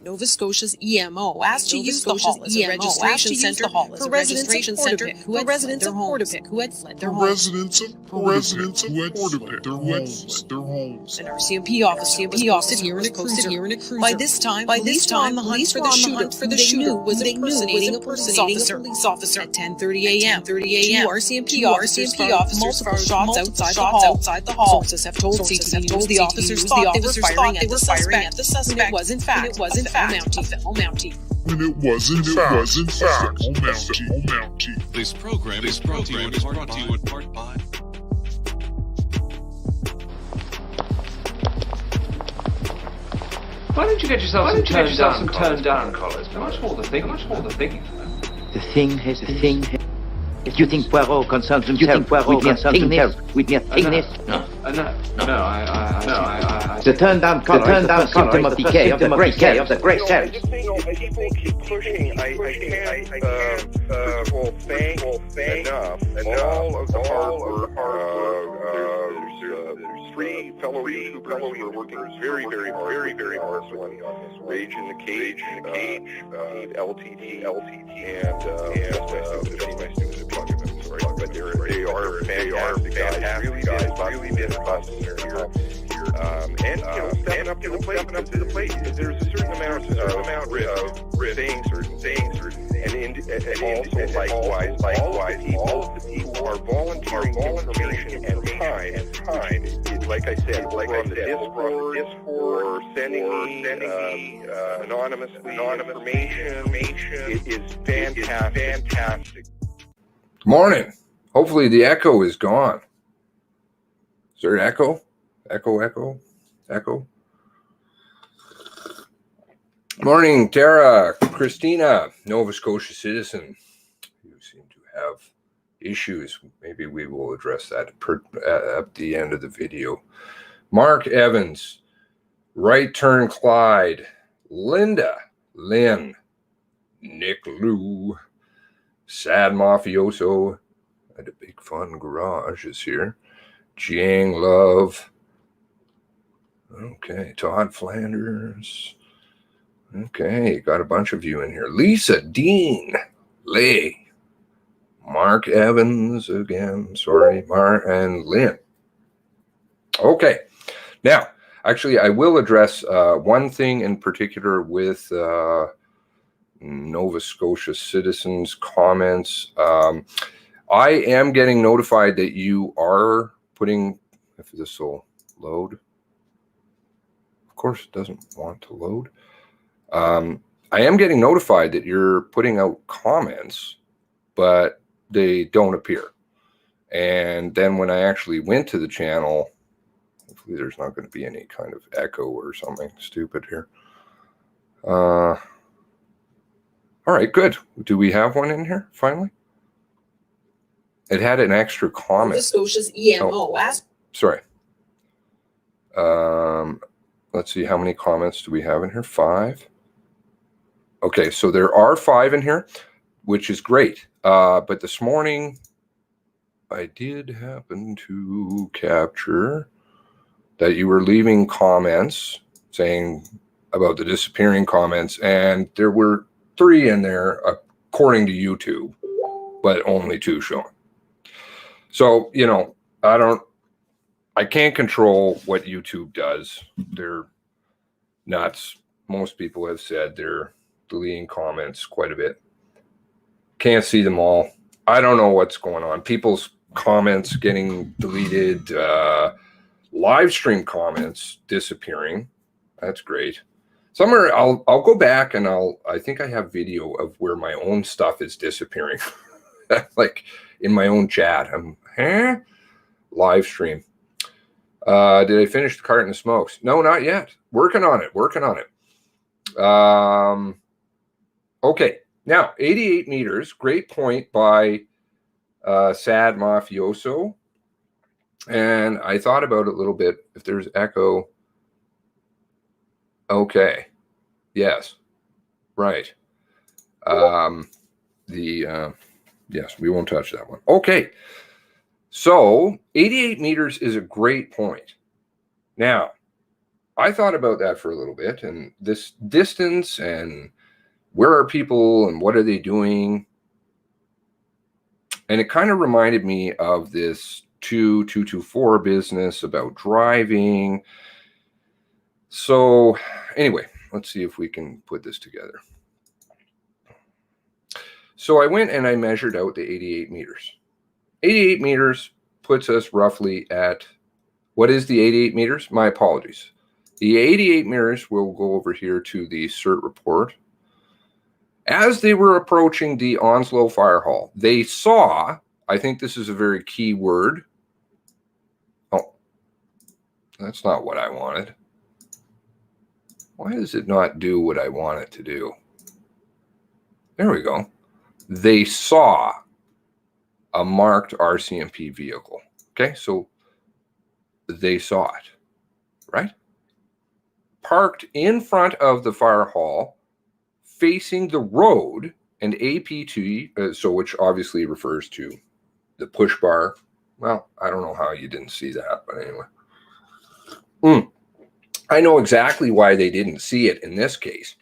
Nova Scotia's EMO asked to use the hall as a registration center for residents of Portapique who had fled their homes. An RCMP officer was posted here in a cruiser. By this time, police were on the hunt for the shooter was impersonating a police officer. At 10:30 a.m., two RCMP officers fired multiple shots outside the hall. Sources have told CTV News the officers thought they were firing at the suspect, when it was in fact a fellow Mountie. This program is brought to you in part by... Why don't you get yourself some turned down collars? Much more than thinking. The thing. You think Poirot concerns himself with mere thingness? No. The turned down collar is the symptom of decay, of the great carriage. People keep pushing. I can't thank enough all of the hard work. There's three fellow YouTubers who are working very hard on Rage in the Cage, LTD, and just my stupid opinion. I'm sorry, but they are fantastic guys. Really did bust here. And stepping up to the plate. There's a certain amount of saying certain things, and also likewise, all of the people who are volunteering information and time. Like I said, on the Discord, or sending me anonymously information. It is fantastic. Morning. Hopefully the echo is gone. Is there an echo? Echo. Morning, Tara, Christina, Nova Scotia citizen. You seem to have issues. Maybe we will address that at the end of the video. Mark Evans, Right Turn Clyde, Linda, Lynn, Nick Lou, Sad Mafioso, and a Big Fun Garage is here. Jiang Love. Okay, Todd Flanders. Okay, got a bunch of you in here. Lisa, Dean, Lay, Mark Evans again. Sorry, and Lynn. Okay, now, actually, I will address one thing in particular with Nova Scotia citizens' comments. I am getting notified that you are putting, if this will load. Of course, it doesn't want to load. I am getting notified that you're putting out comments, but they don't appear. And then when I actually went to the channel, hopefully there's not going to be any kind of echo or something stupid here. All right, good. Do we have one in here finally? It had an extra comment. Nova Scotia's EMO asked. Sorry. Let's see, how many comments do we have in here? 5. Okay, so there are 5 in here, which is great. But this morning, I did happen to capture that you were leaving comments saying about the disappearing comments, and there were 3 in there according to YouTube, but only 2 shown. So, you know, I can't control what YouTube does. They're nuts. Most people have said they're deleting comments quite a bit. Can't see them all. I don't know what's going on. People's comments getting deleted, live stream comments disappearing. That's great. Somewhere I'll go back and I think I have video of where my own stuff is disappearing. Like in my own chat. Live stream. Did I finish the carton of smokes? No, not yet. Working on it. Okay. Now, 88 meters. Great point by Sad Mafioso. And I thought about it a little bit. If there's echo. Okay. Yes. Right. Yes, we won't touch that one. Okay. So 88 meters is a great point. Now, I thought about that for a little bit, and this distance and where are people and what are they doing? And it kind of reminded me of this 2224 business about driving. So anyway, let's see if we can put this together. So I went and I measured out the 88 meters. 88 meters puts us roughly at, what is the 88 meters? My apologies. The 88 meters, we'll go over here to the CERT report. As they were approaching the Onslow Fire Hall, they saw, I think this is a very key word. Oh, that's not what I wanted. Why does it not do what I want it to do? There we go. They saw a marked RCMP vehicle. Okay, so they saw it, right? Parked in front of the fire hall, facing the road, and APT, so which obviously refers to the push bar. Well, I don't know how you didn't see that, but anyway. I know exactly why they didn't see it in this case.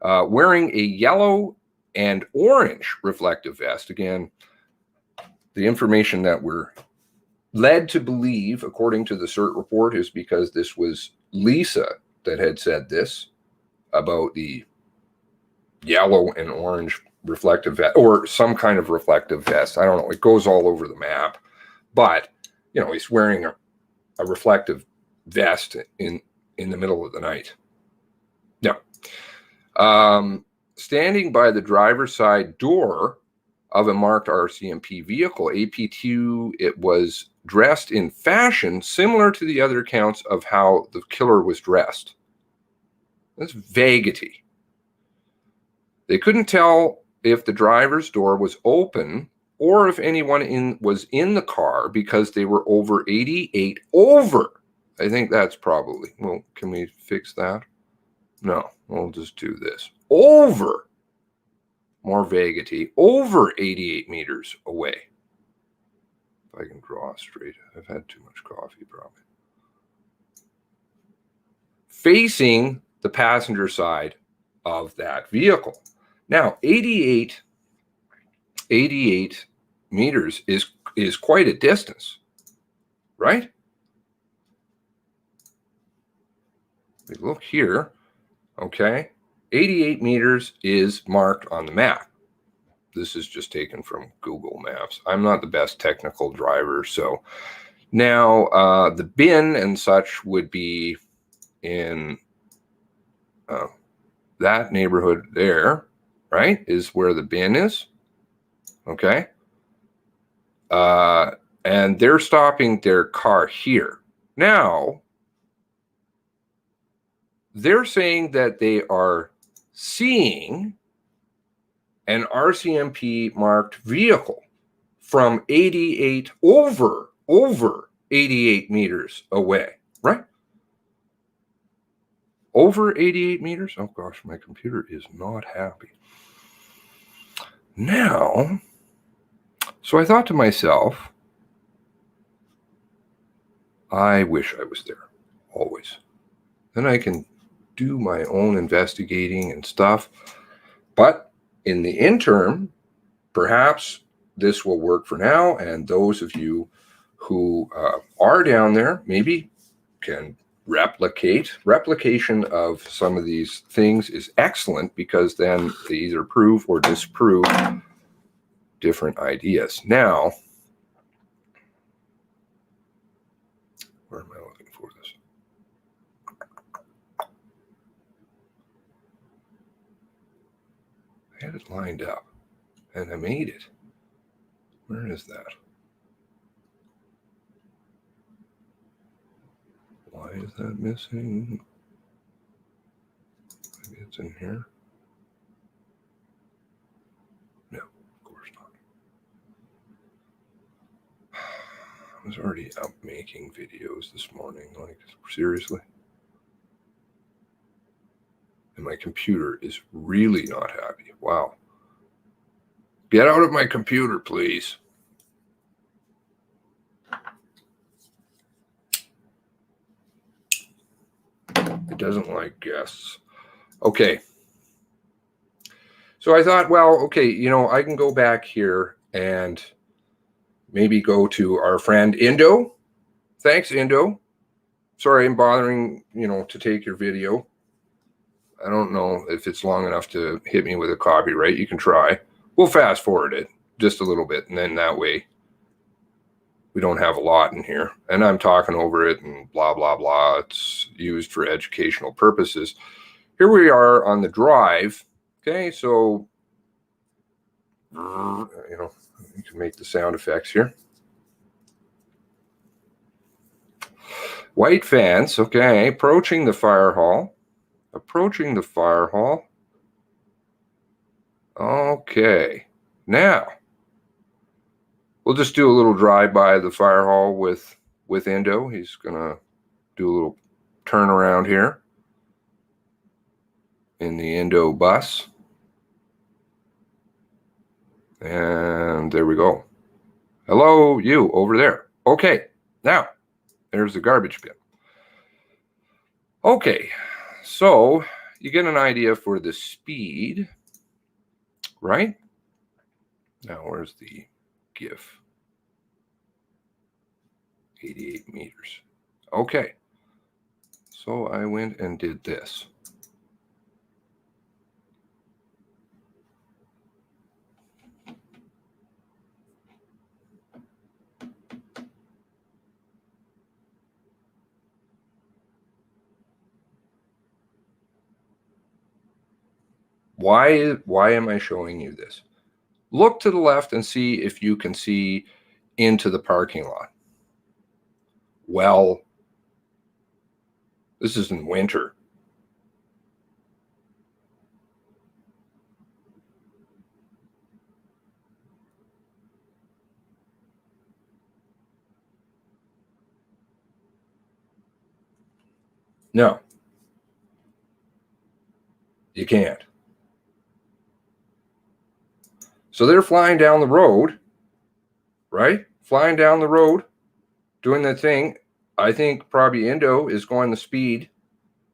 Wearing a yellow and orange reflective vest. Again, the information that we're led to believe, according to the CERT report, is because this was Lisa that had said this about the yellow and orange reflective vest, or some kind of reflective vest. I don't know. It goes all over the map. But, you know, he's wearing a reflective vest in the middle of the night. Now, standing by the driver's side door of a marked RCMP vehicle, AP2, it was dressed in fashion similar to the other accounts of how the killer was dressed. That's vaguity. They couldn't tell if the driver's door was open or if anyone was in the car because they were over 88 over. I think that's probably, well, can we fix that? No, we'll just do this. Over, more vaguety, over 88 meters away. If I can draw straight, I've had too much coffee probably. Facing the passenger side of that vehicle. Now, 88 meters is quite a distance, right? We look here, okay? 88 meters is marked on the map. This is just taken from Google Maps. I'm not the best technical driver, so now the bin and such would be in that neighborhood there, right? Is where the bin is, okay? And they're stopping their car here. Now, they're saying that they are seeing an RCMP marked vehicle from 88 over 88 meters away, right? Over 88 meters? Oh gosh, my computer is not happy. Now, so I thought to myself, I wish I was there, always. Then I can do my own investigating and stuff. But in the interim, perhaps this will work for now. And those of you who are down there maybe can replicate. Replication of some of these things is excellent because then they either prove or disprove different ideas. Now, where am I looking for this? I had it lined up and I made it. Where is that? Why is that missing? Maybe it's in here. No, of course not. I was already up making videos this morning. Like, seriously? And my computer is really not happy. Wow. Get out of my computer, please. doesn't like guests. Okay. So I thought, well, okay, I can go back here and maybe go to our friend Indo. Thanks, Indo. Sorry, I'm bothering, to take your video. I don't know if it's long enough to hit me with a copyright. You can try. We'll fast forward it just a little bit, and then that way we don't have a lot in here. And I'm talking over it and blah, blah, blah. It's used for educational purposes. Here we are on the drive. Okay, so, you can make the sound effects here. White fence, okay, approaching the fire hall. Approaching the fire hall. Okay, now we'll just do a little drive by the fire hall with Indo. He's gonna do a little turnaround here in the Indo bus. And there we go. Hello, you over there. Okay, now there's the garbage bin. Okay, so you get an idea for the speed, right? Now, where's the GIF? 88 meters. Okay, so I went and did this. Why am I showing you this? Look to the left and see if you can see into the parking lot. Well, this is in winter. No, you can't. So they're flying down the road, right? Flying down the road, doing that thing. I think probably Indo is going the speed,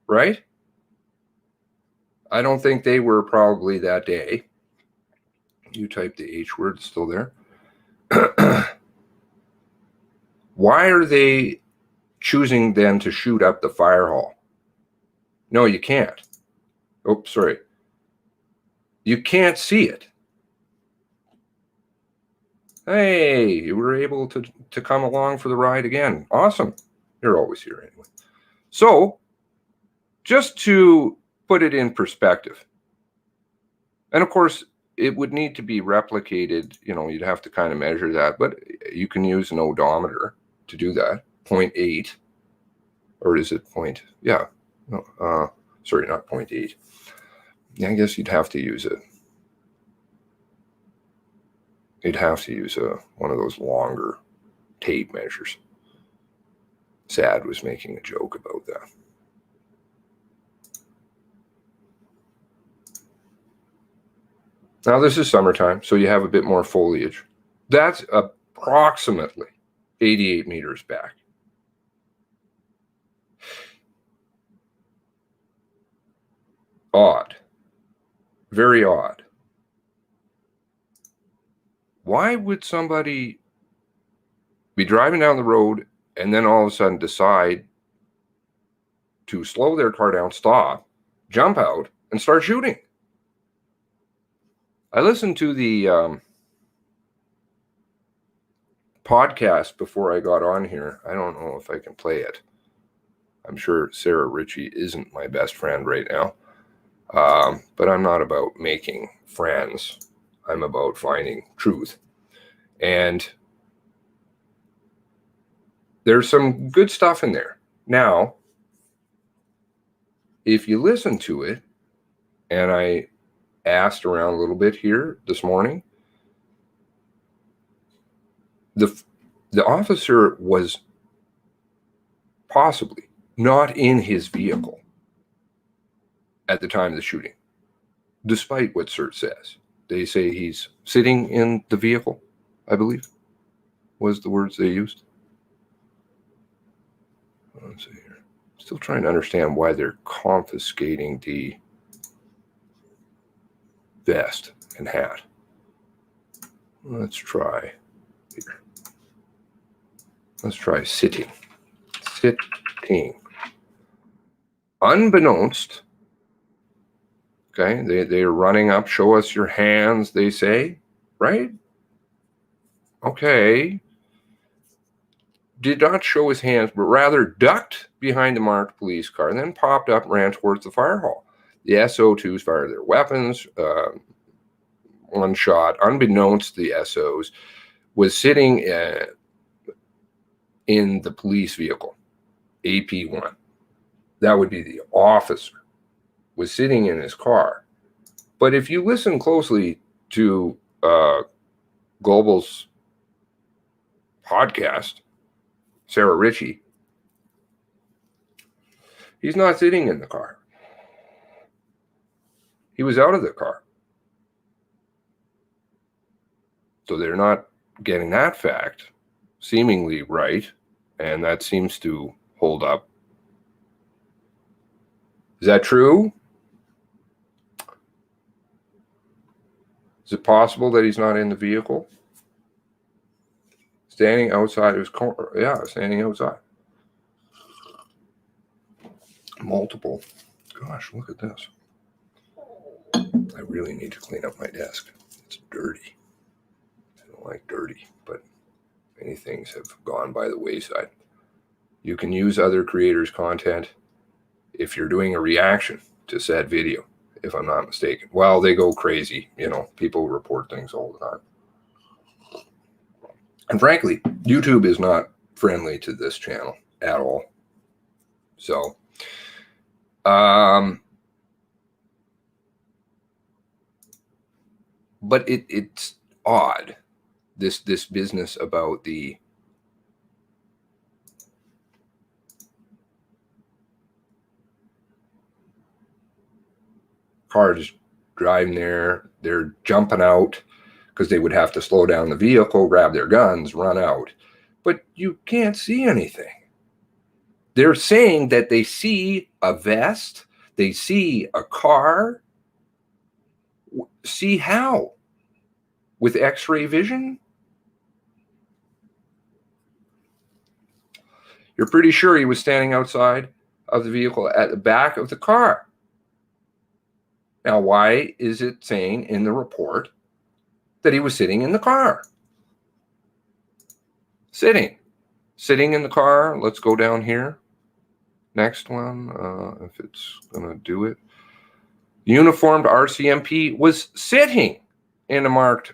right? I don't think they were probably that day. You type the H word, still there. Why are they choosing then to shoot up the fire hall? No, you can't. Oh, sorry. You can't see it. Hey, you were able to come along for the ride again. Awesome. You're always here anyway. So, just to put it in perspective, and of course, it would need to be replicated. You'd have to kind of measure that, but you can use an odometer to do that. 0.8, or is it point? Yeah. No, sorry, not 0.8. Yeah, I guess you'd have to use it. You'd have to use one of those longer tape measures. Sad was making a joke about that. Now this is summertime, so you have a bit more foliage. That's approximately 88 meters back. Odd. Very odd. Why would somebody be driving down the road and then all of a sudden decide to slow their car down, stop, jump out, and start shooting? I listened to the podcast before I got on here. I don't know if I can play it. I'm sure Sarah Ritchie isn't my best friend right now. But I'm not about making friends. I'm about finding truth. And there's some good stuff in there. Now, if you listen to it, and I asked around a little bit here this morning, the officer was possibly not in his vehicle at the time of the shooting, despite what CERT says. They say he's sitting in the vehicle, I believe, was the words they used. Let's see here. Still trying to understand why they're confiscating the vest and hat. Let's try here. Let's try sitting. Sitting. Unbeknownst, okay, they are running up, show us your hands, they say, right? Okay. Did not show his hands, but rather ducked behind the marked police car and then popped up and ran towards the fire hall. The SO2s fired their weapons. One shot, unbeknownst to the SOs, was sitting in the police vehicle, AP1. That would be the officer, was sitting in his car. But if you listen closely to Global's podcast, Sarah Ritchie, he's not sitting in the car. He was out of the car. So they're not getting that fact seemingly right, and that seems to hold up. Is that true? Is it possible that he's not in the vehicle? Standing outside his car. Yeah, standing outside. Multiple. Gosh, look at this. I really need to clean up my desk. It's dirty. I don't like dirty, but many things have gone by the wayside. You can use other creators' content if you're doing a reaction to said video, if I'm not mistaken. Well, they go crazy. You know, people report things all the time. And frankly, YouTube is not friendly to this channel at all. So, but it's odd, this business about the cars driving there, they're jumping out because they would have to slow down the vehicle, grab their guns, run out. But you can't see anything. They're saying that they see a vest, they see a car. See how? With X-ray vision? You're pretty sure he was standing outside of the vehicle at the back of the car. Now, why is it saying in the report that he was sitting in the car? Sitting in the car. Let's go down here. Next one, if it's going to do it. Uniformed RCMP was sitting in a marked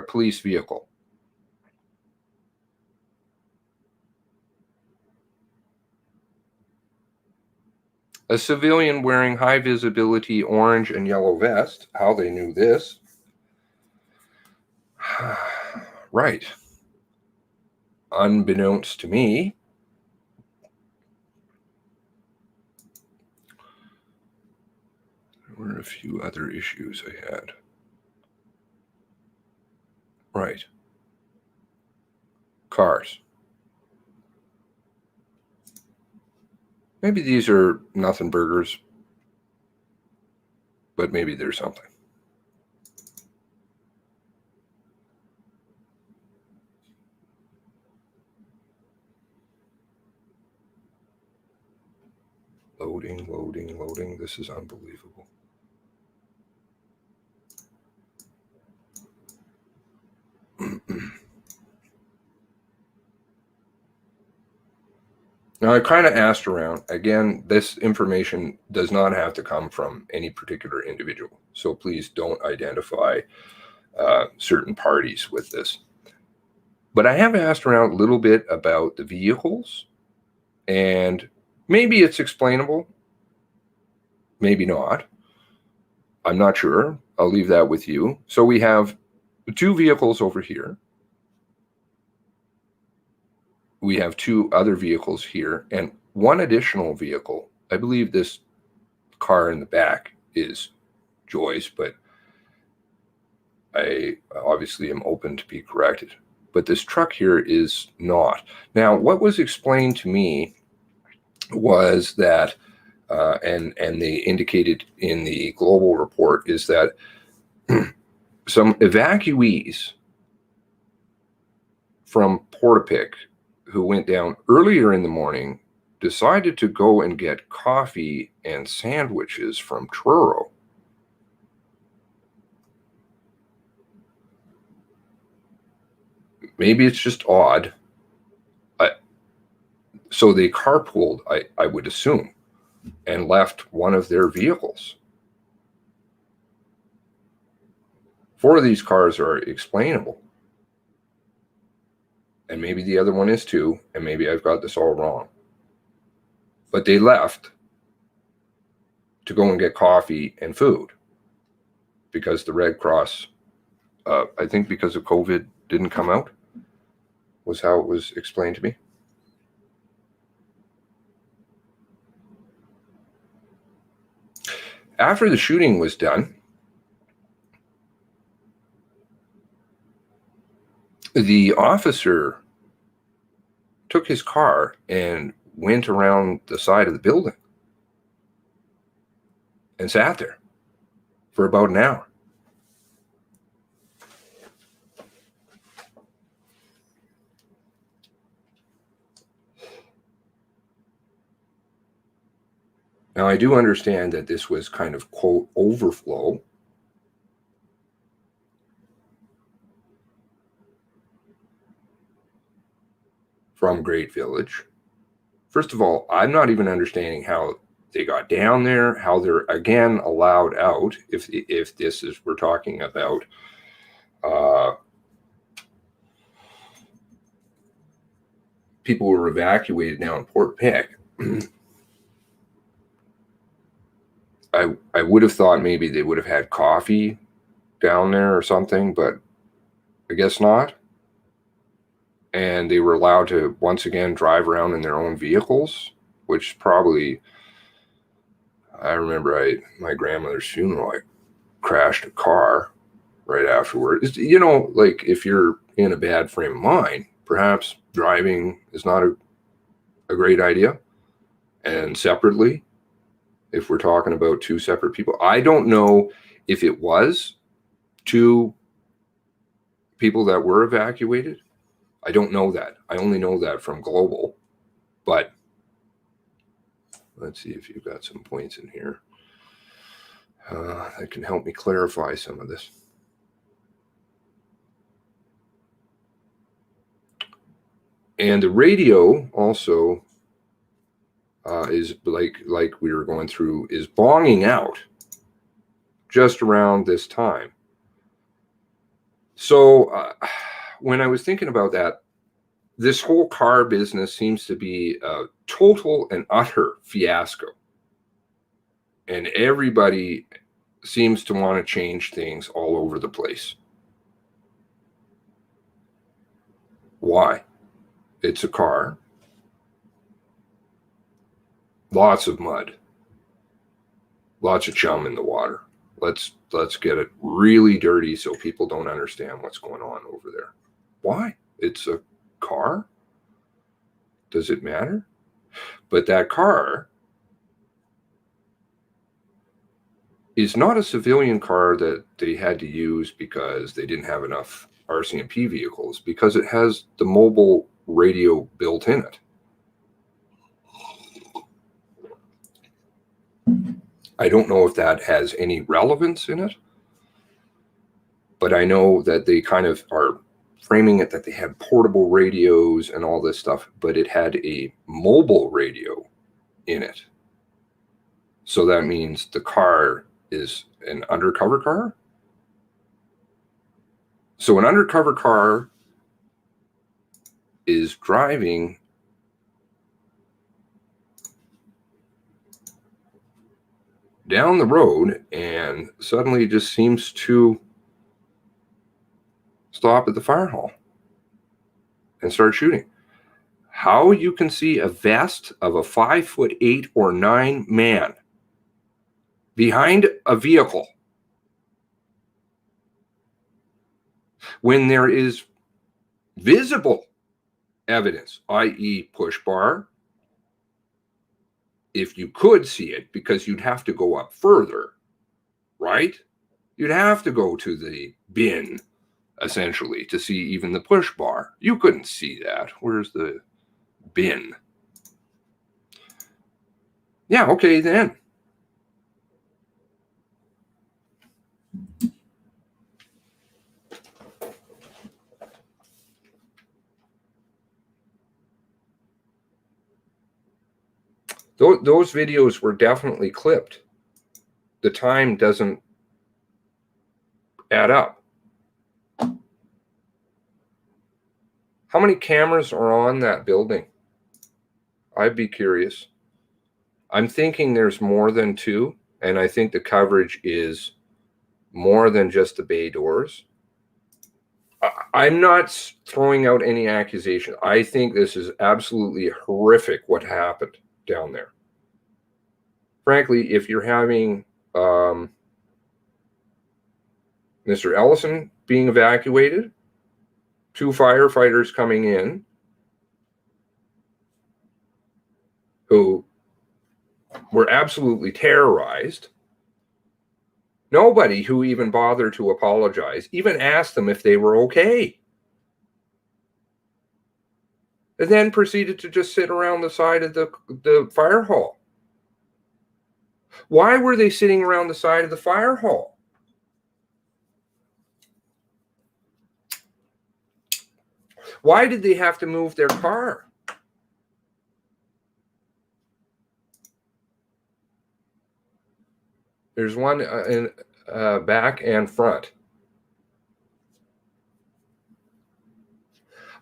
police vehicle. A civilian wearing high visibility orange and yellow vest. How they knew this. Right. Unbeknownst to me. There were a few other issues I had. Right. Cars. Maybe these are nothing burgers, but maybe there's something. Loading. This is unbelievable. Now, I kind of asked around. Again, this information does not have to come from any particular individual. So please don't identify certain parties with this. But I have asked around a little bit about the vehicles. And maybe it's explainable. Maybe not. I'm not sure. I'll leave that with you. So we have two vehicles over here. We have two other vehicles here and one additional vehicle. I believe this car in the back is Joy's, but I obviously am open to be corrected. But this truck here is not. Now, what was explained to me was that, and they indicated in the global report, is that some evacuees from Portapic who went down earlier in the morning decided to go and get coffee and sandwiches from Truro. Maybe it's just odd. So they carpooled, I would assume, and left one of their vehicles. 4 of these cars are explainable. And maybe the other one is too, and maybe I've got this all wrong. But they left to go and get coffee and food because the Red Cross, I think because of COVID, didn't come out, was how it was explained to me. After the shooting was done, the officer took his car and went around the side of the building and sat there for about an hour. Now, I do understand that this was kind of, quote, overflow. From Great Village. First of all, I'm not even understanding how they got down there, how they're again allowed out. If this is, we're talking about people who were evacuated now in Port Pick. I would have thought maybe they would have had coffee down there or something, but I guess not. And they were allowed to once again drive around in their own vehicles, which probably, I remember my grandmother's funeral, I crashed a car right afterward. You know, like if you're in a bad frame of mind, perhaps driving is not a great idea. And separately, if we're talking about 2 separate people, I don't know if it was 2 people that were evacuated. I don't know that. I only know that from Global. But let's see if you've got some points in here that can help me clarify some of this. And the radio also is like we were going through, is bonging out just around this time. So when I was thinking about that, this whole car business seems to be a total and utter fiasco. And everybody seems to want to change things all over the place. Why? It's a car. Lots of mud. Lots of chum in the water. Let's get it really dirty so people don't understand what's going on over there. Why? It's a car. Does it matter? But that car is not a civilian car that they had to use because they didn't have enough RCMP vehicles, because it has the mobile radio built in it. I don't know if that has any relevance in it, but I know that they kind of are framing it that they had portable radios and all this stuff, but it had a mobile radio in it. So that means the car is an undercover car. So an undercover car is driving down the road and suddenly just seems to stop at the fire hall and start shooting. How you can see a vest of a 5'8" or 9" man behind a vehicle when there is visible evidence, i.e. push bar, if you could see it, because you'd have to go up further, right? You'd have to go to the bin, essentially, to see even the push bar. You couldn't see that. Where's the bin? Yeah, okay, then. Those videos were definitely clipped. The time doesn't add up. How many cameras are on that building? I'd be curious. I'm thinking there's more than 2, and I think the coverage is more than just the bay doors. I'm not throwing out any accusation. I think this is absolutely horrific what happened down there. Frankly, if you're having Mr. Ellison being evacuated, 2 firefighters coming in who were absolutely terrorized, nobody who even bothered to apologize, even asked them if they were okay, and then proceeded to just sit around the side of the fire hall. Why were they sitting around the side of the fire hall? Why did they have to move their car? There's one in back and front.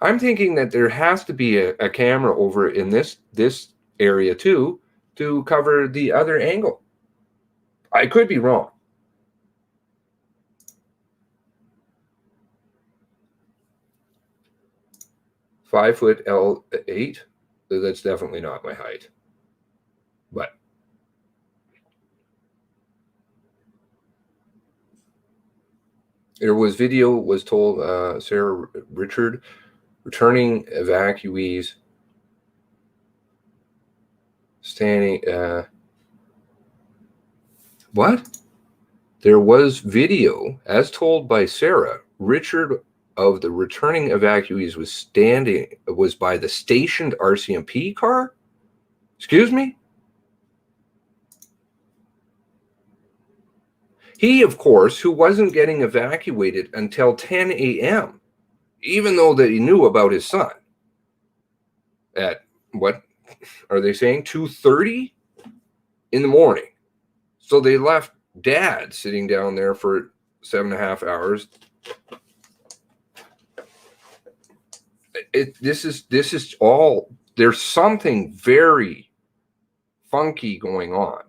I'm thinking that there has to be a camera over in this area too to cover the other angle. I could be wrong. .5'8". That's definitely not my height. But there was video was told Sarah Richard returning evacuees standing what? There was video, as told by Sarah Richard, of the returning evacuees was by the stationed RCMP car? Excuse me? He, of course, who wasn't getting evacuated until 10 a.m., even though that he knew about his son at, what are they saying, 2:30 in the morning. So they left Dad sitting down there for 7.5 hours. This is all, there's something very funky going on.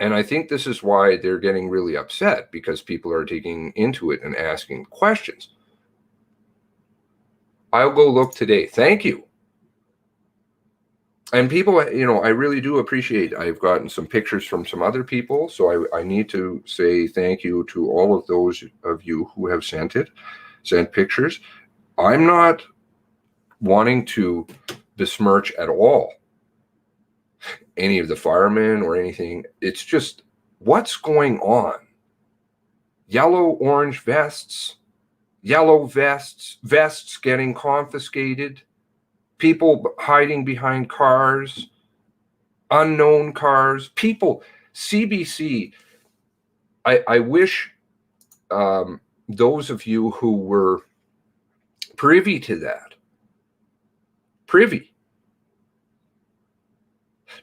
And I think this is why they're getting really upset, because people are digging into it and asking questions. I'll go look today. Thank you. And people, I really do appreciate, I've gotten some pictures from some other people. So I need to say thank you to all of those of you who have sent pictures. I'm not wanting to besmirch at all any of the firemen or anything. It's just what's going on. Yellow, orange vests, yellow vests getting confiscated, people hiding behind cars, unknown cars, people, CBC. I wish those of you who were privy to that, privy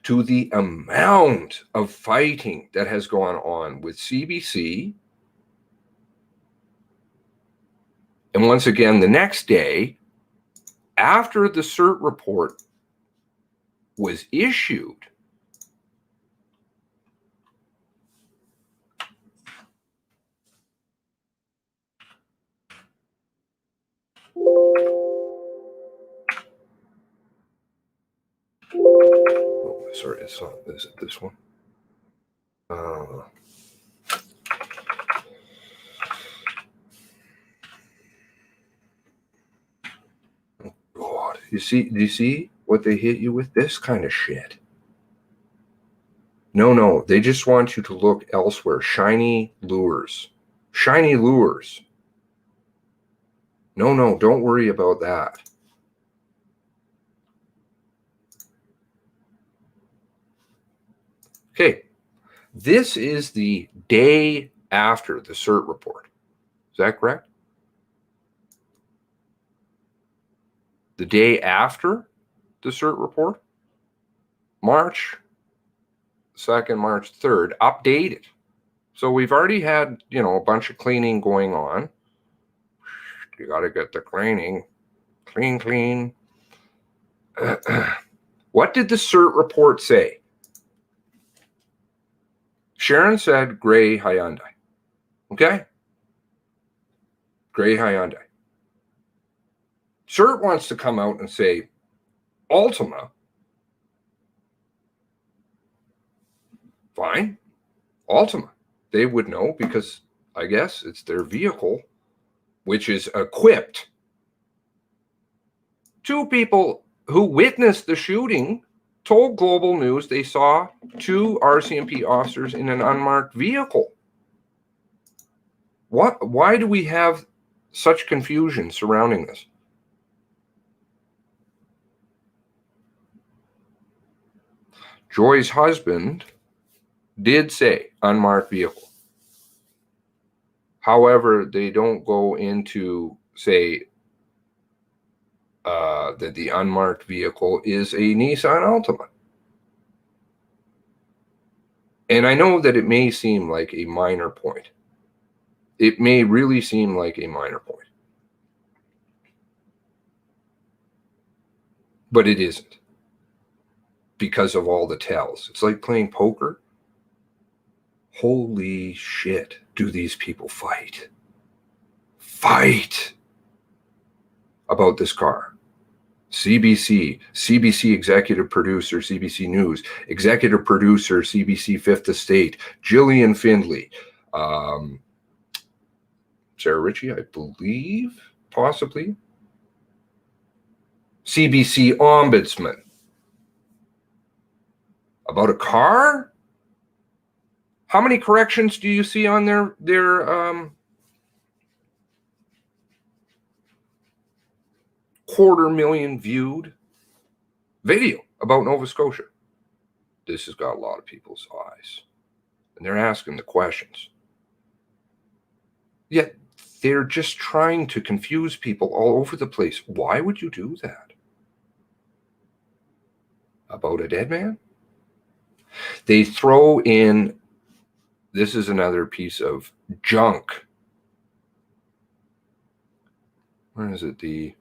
to the amount of fighting that has gone on with CBC. And once again, the next day, after the CERT report was issued, sorry, it's not, is it this one? God, do you see what they hit you with? This kind of shit. No, they just want you to look elsewhere. Shiny lures. Shiny lures. No, don't worry about that. Okay, this is the day after the CERT report. Is that correct? The day after the CERT report? March 2nd, March 3rd, updated. So we've already had, a bunch of cleaning going on. You got to get the cleaning. Clean. What did the CERT report say? Sharon said gray Hyundai. Okay? Gray Hyundai. CERT wants to come out and say Altima. Fine. Altima. They would know because I guess it's their vehicle, which is equipped. Two people who witnessed the shooting told Global News they saw two RCMP officers in an unmarked vehicle. Why do we have such confusion surrounding this? Joy's husband did say unmarked vehicle. However, they don't go into say that the unmarked vehicle is a Nissan Altima. And I know that it may seem like a minor point. It may really seem like a minor point. But it isn't. Because of all the tells. It's like playing poker. Holy shit, do these people fight? Fight about this car. CBC executive producer, CBC News, executive producer, CBC Fifth Estate, Gillian Findlay, Sarah Ritchie, I believe, possibly, CBC Ombudsman. About a car? How many corrections do you see on their 250,000 viewed video about Nova Scotia? This has got a lot of people's eyes. And they're asking the questions. Yet they're just trying to confuse people all over the place. Why would you do that? About a dead man? They throw in, this is another piece of junk. Where is it? The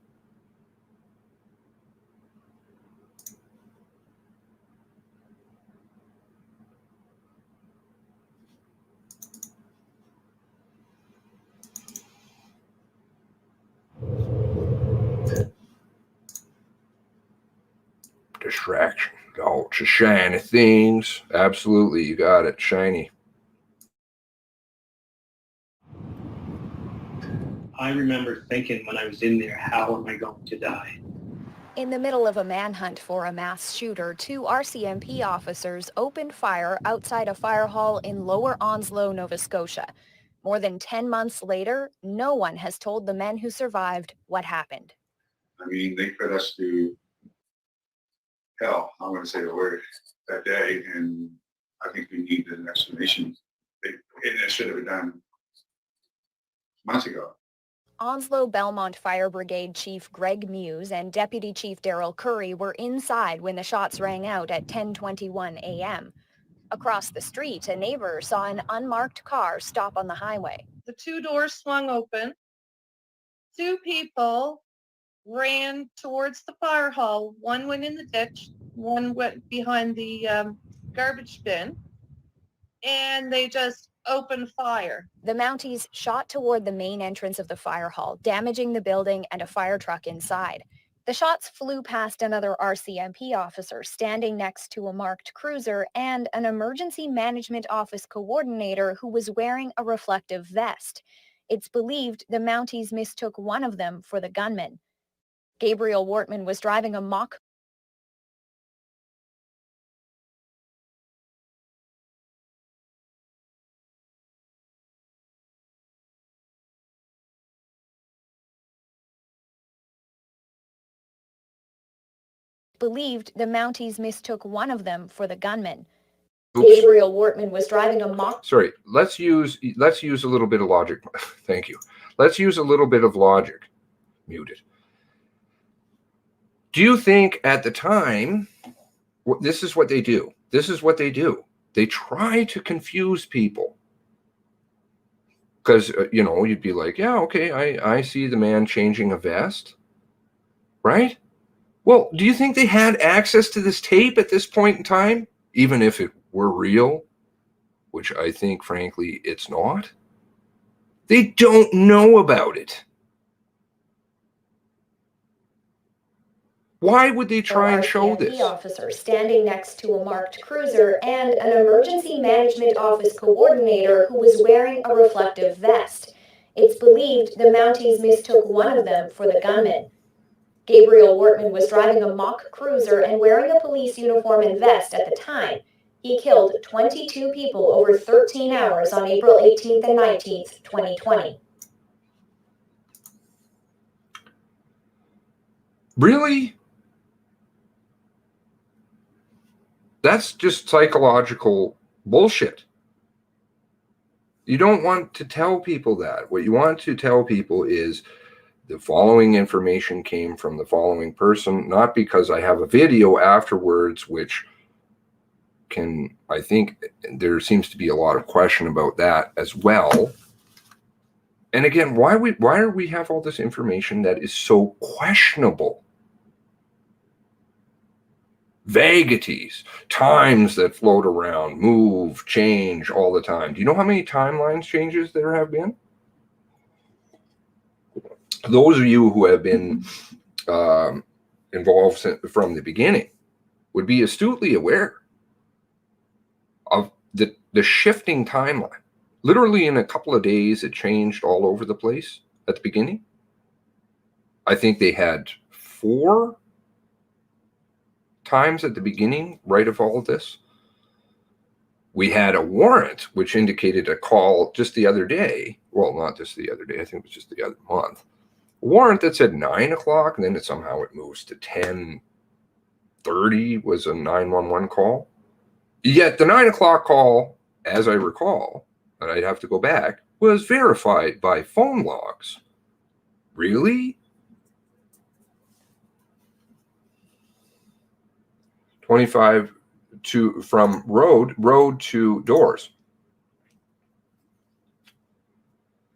distraction. Oh, it's shiny things. Absolutely, you got it. Shiny. I remember thinking when I was in there, how am I going to die? In the middle of a manhunt for a mass shooter, two RCMP officers opened fire outside a fire hall in Lower Onslow, Nova Scotia. More than 10 months later, no one has told the men who survived what happened. I mean, they put us through hell, I'm going to say the word, that day, and I think we need an explanation. It should have been done months ago. Onslow Belmont Fire Brigade Chief Greg Muse and Deputy Chief Daryl Curry were inside when the shots rang out at 10:21 a.m. Across the street, a neighbor saw an unmarked car stop on the highway. The two doors swung open. Two people ran towards the fire hall. One went in the ditch, one went behind the garbage bin, and they just opened fire. The Mounties shot toward the main entrance of the fire hall, damaging the building and a fire truck inside. The shots flew past another RCMP officer standing next to a marked cruiser and an emergency management office coordinator who was wearing a reflective vest. It's believed the Mounties mistook one of them for the gunman. Gabriel Wortman was driving a mock believed the Mounties mistook one of them for the gunman. Oops. Gabriel Wortman was driving a mock... Sorry, let's use a little bit of logic. Thank you. Let's use a little bit of logic. Muted. Do you think at the time, this is what they do? This is what they do. They try to confuse people. Because, you'd be like, yeah, okay, I see the man changing a vest. Right? Well, do you think they had access to this tape at this point in time? Even if it were real, which I think, frankly, it's not. They don't know about it. Why would they try and show this? Officer standing next to a marked cruiser and an emergency management office coordinator who was wearing a reflective vest. It's believed the Mounties mistook one of them for the gunman. Gabriel Wortman was driving a mock cruiser and wearing a police uniform and vest at the time. He killed 22 people over 13 hours on April 18th and 19th, 2020. Really? That's just psychological bullshit. You don't want to tell people that. What you want to tell people is the following information came from the following person, not because I have a video afterwards, which I think there seems to be a lot of question about that as well. And again, why do we have all this information that is so questionable? Vagaries, times that float around, move, change all the time. Do you know how many timelines changes there have been? Those of you who have been involved from the beginning would be astutely aware of the shifting timeline. Literally in a couple of days, it changed all over the place at the beginning. I think they had 4 times at the beginning, right, of all of this. We had a warrant, which indicated a call just the other day. Well, not just the other day. I think it was just the other month. A warrant that said 9 o'clock, and then somehow it moves to 10:30 was a 911 call. Yet the 9 o'clock call, as I recall, and I'd have to go back, was verified by phone logs. Really? 25 from road to doors.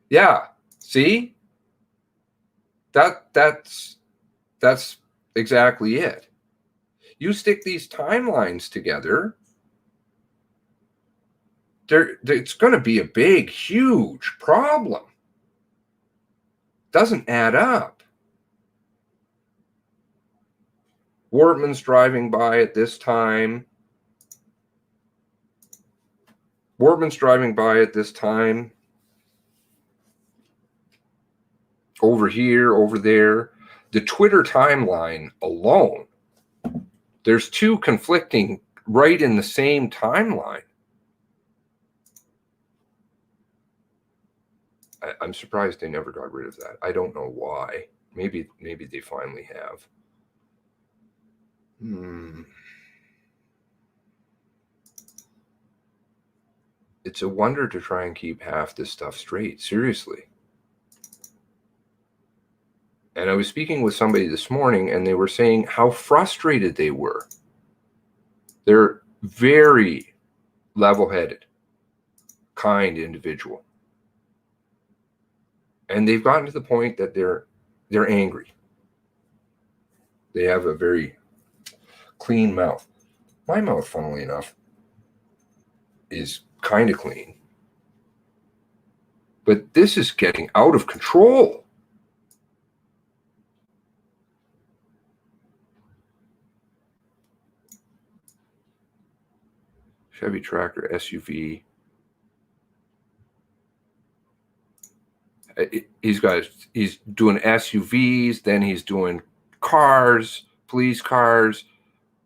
Yeah, see? That's exactly it. You stick these timelines together, it's going to be a big, huge problem. Doesn't add up. Wortman's driving by at this time. Wortman's driving by at this time. Over here, over there. The Twitter timeline alone, there's 2 conflicting right in the same timeline. I'm surprised they never got rid of that. I don't know why. Maybe they finally have. It's a wonder to try and keep half this stuff straight. Seriously. And I was speaking with somebody this morning, and they were saying how frustrated they were. They're very level-headed, kind individual. And they've gotten to the point that they're angry. They have a very clean mouth. My mouth, funnily enough, is kind of clean. But this is getting out of control. Chevy tractor, SUV. He's doing SUVs, then he's doing cars, police cars.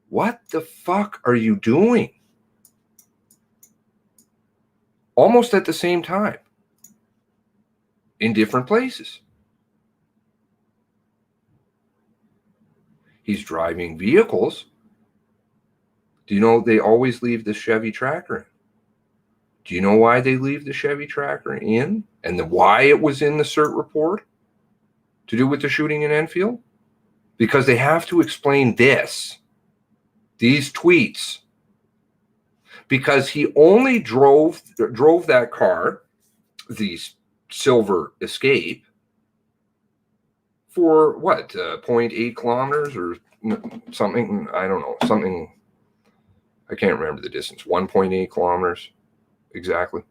What the fuck are you doing? Almost at the same time. In different places. He's driving vehicles. Do you know they always leave the Chevy Tracker in? Do you know why they leave the Chevy Tracker in? And why it was in the CERT report? To do with the shooting in Enfield? Because they have to explain these tweets. Because he only drove that car, the silver Escape, for what, 0.8 kilometers or something? I don't know, something. I can't remember the distance. 1.8 kilometers exactly.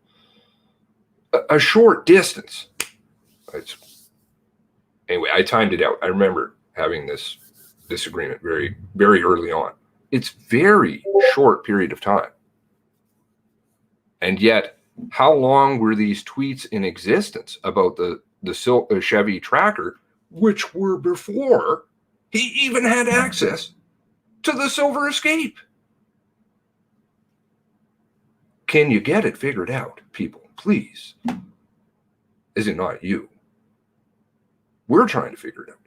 A short distance. Anyway, I timed it out. I remember having this disagreement very, very early on. It's very short period of time. And yet, how long were these tweets in existence about the Chevy Tracker, which were before he even had access to the Silver Escape? Can you get it figured out, people? Please. Is it not you? We're trying to figure it out.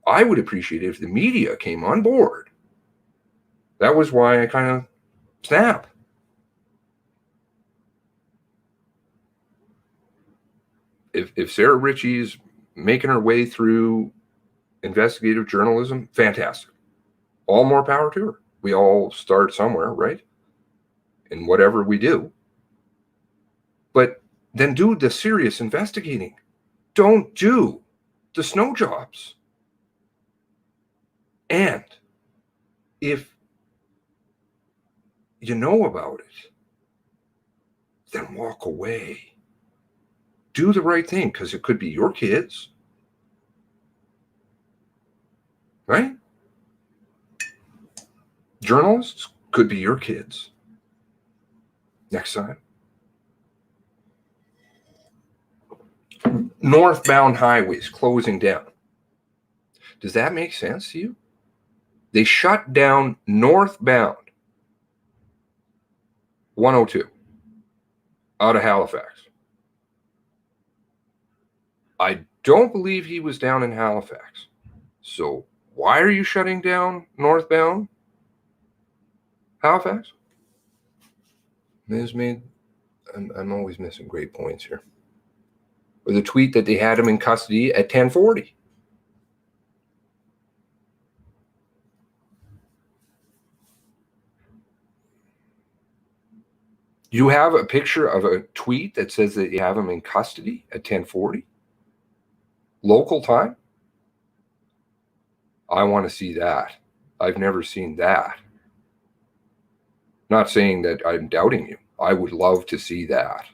I would appreciate it if the media came on board. That was why I kind of snapped. If Sarah Ritchie's making her way through investigative journalism, fantastic. All more power to her. We all start somewhere, right? In whatever we do. But then do the serious investigating. Don't do the snow jobs. And if you know about it, then walk away. Do the right thing, because it could be your kids. Right? Journalists could be your kids. Next time. Northbound highways closing down. Does that make sense to you? They shut down northbound 102 out of Halifax. I don't believe he was down in Halifax. So why are you shutting down northbound Halifax? I'm always missing great points here. Or the tweet that they had him in custody at 10:40. You have a picture of a tweet that says that you have him in custody at 10:40? Local time? I want to see that. I've never seen that. Not saying that I'm doubting you. I would love to see that.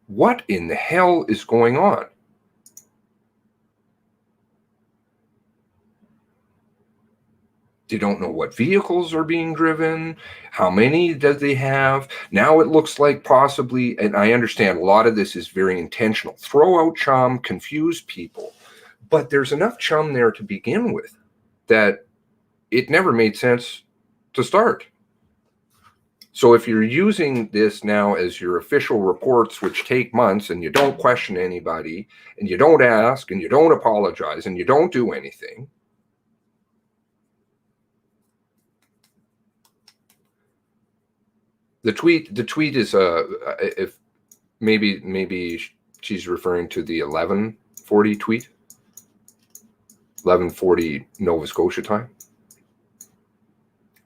What in the hell is going on? They don't know what vehicles are being driven. How many does they have? Now it looks like possibly, and I understand a lot of this is very intentional. Throw out chum, confuse people. But there's enough chum there to begin with that it never made sense to start. So if you're using this now as your official reports, which take months, and you don't question anybody, and you don't ask, and you don't apologize, and you don't do anything, the tweet is if maybe she's referring to the 11:40 tweet, 11:40 Nova Scotia time.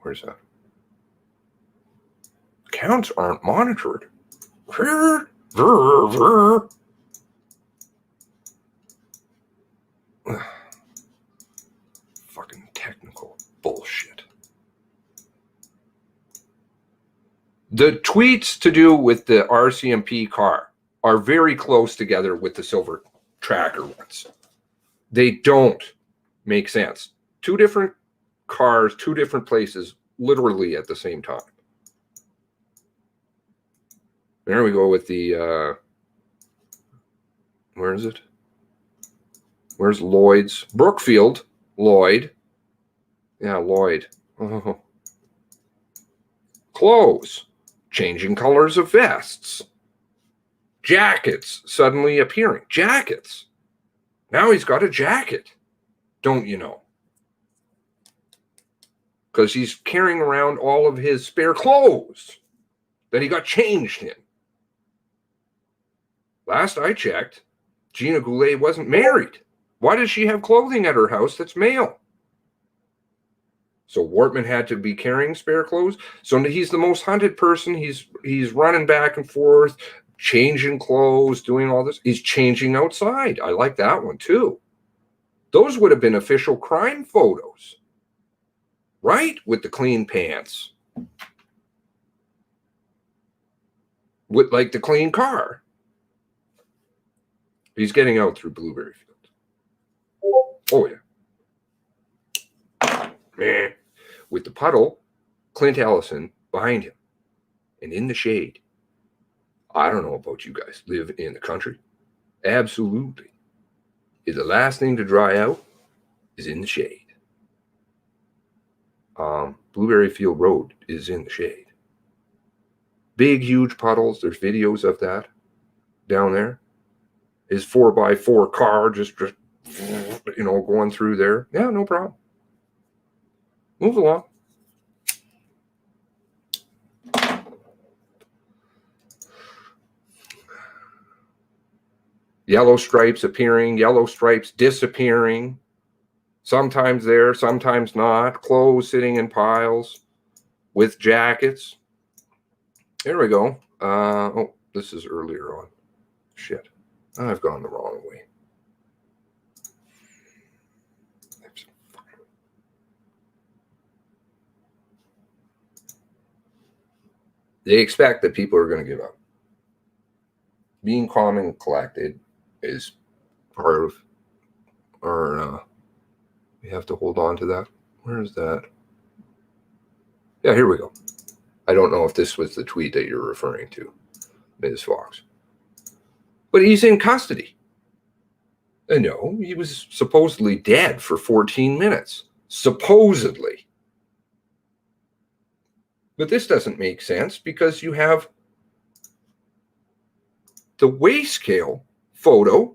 Where's that? Accounts aren't monitored. Fucking technical bullshit. The tweets to do with the RCMP car are very close together with the silver tracker ones. They don't make sense. Two different cars, two different places, literally at the same time. There we go with the, where is it? Where's Lloyd's? Brookfield, Lloyd. Yeah, Lloyd. Oh. Clothes, changing colors of vests. Jackets suddenly appearing. Jackets. Now he's got a jacket. don't you know? Because he's carrying around all of his spare clothes that he got changed in. Last I checked, Gina Goulet wasn't married. Why does she have clothing at her house that's male? So Wortman had to be carrying spare clothes. So he's the most hunted person. He's running back and forth, changing clothes, doing all this. He's changing outside. I like that one too. Those would have been official crime photos, right? With the clean pants. With like the clean car. He's getting out through Blueberry Field. Oh, yeah. Man. With the puddle, Clint Ellison behind him. And in the shade. I don't know about you guys. Live in the country. Absolutely. The last thing to dry out is in the shade. Blueberry Field Road is in the shade. Big, huge puddles. There's videos of that down there. His 4x4 car just going through there. Yeah, no problem. Move along. Yellow stripes appearing, yellow stripes disappearing. Sometimes there, sometimes not. Clothes sitting in piles with jackets. There we go. Oh, this is earlier on. Shit. I've gone the wrong way. They expect that people are going to give up. Being calm and collected is part of our, we have to hold on to that. Where is that? Yeah, here we go. I don't know if this was the tweet that you're referring to, Ms. Fox. But he's in custody. No, he was supposedly dead for 14 minutes. Supposedly. But this doesn't make sense because you have the weigh scale photo,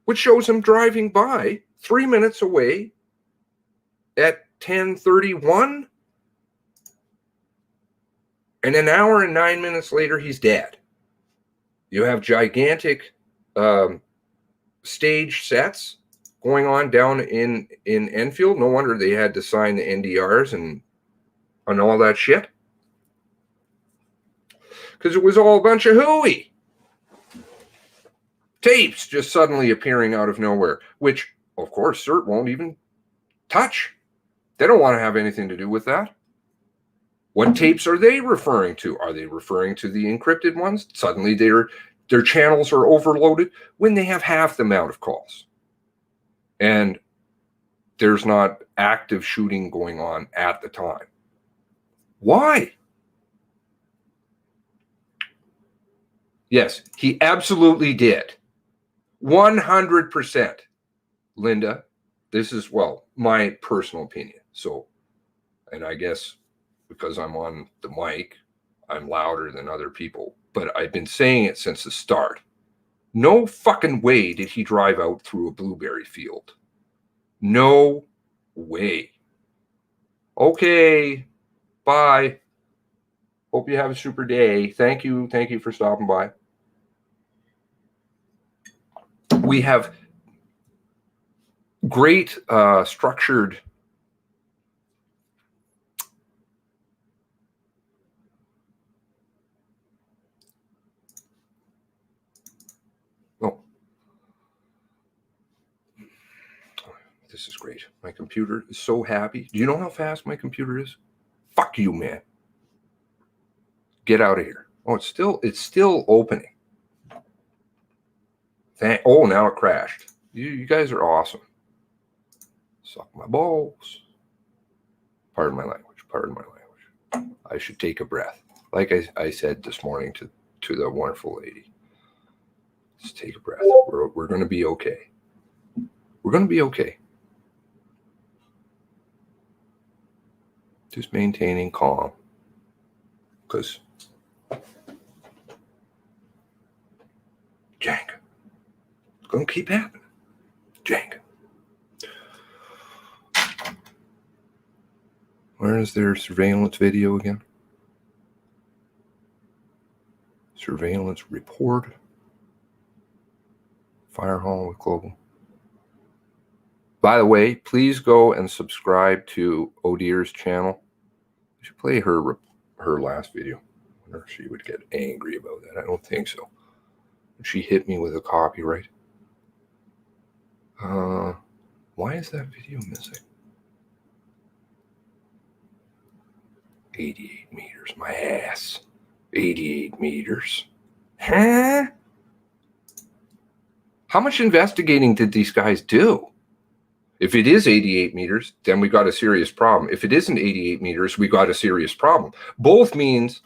which shows him driving by 3 minutes away at 10:31. And an hour and 9 minutes later, he's dead. You have gigantic stage sets going on down in Enfield. No wonder they had to sign the NDRs and all that shit. Because it was all a bunch of hooey. Tapes just suddenly appearing out of nowhere, which, of course, CERT won't even touch. They don't want to have anything to do with that. What tapes are they referring to? Are they referring to the encrypted ones? Suddenly their channels are overloaded when they have half the amount of calls. And there's not active shooting going on at the time. Why? Yes, he absolutely did. 100%. Linda, this is, well, my personal opinion. So, and I guess because I'm on the mic, I'm louder than other people. But I've been saying it since the start. No fucking way did he drive out through a blueberry field. No way. Okay, bye. Hope you have a super day. Thank you for stopping by. We have great structured this is great. My computer is so happy. Do you know how fast my computer is? Fuck you, man. Get out of here. Oh, it's still opening. Oh, now it crashed. You guys are awesome. Suck my balls. Pardon my language. I should take a breath. Like I said this morning to the wonderful lady. Just take a breath. We're going to be okay. We're going to be okay. Just maintaining calm. Because jank. It's going to keep happening. Jank. Where is their surveillance video again? Surveillance report. Fire hall with global. By the way, please go and subscribe to O'Dear's channel. I should play her last video. I wonder if she would get angry about that. I don't think so. She hit me with a copyright. Why is that video missing? 88 meters. My ass. 88 meters. Huh? How much investigating did these guys do? If it is 88 meters, then we got a serious problem. If it isn't 88 meters, we got a serious problem. Both means,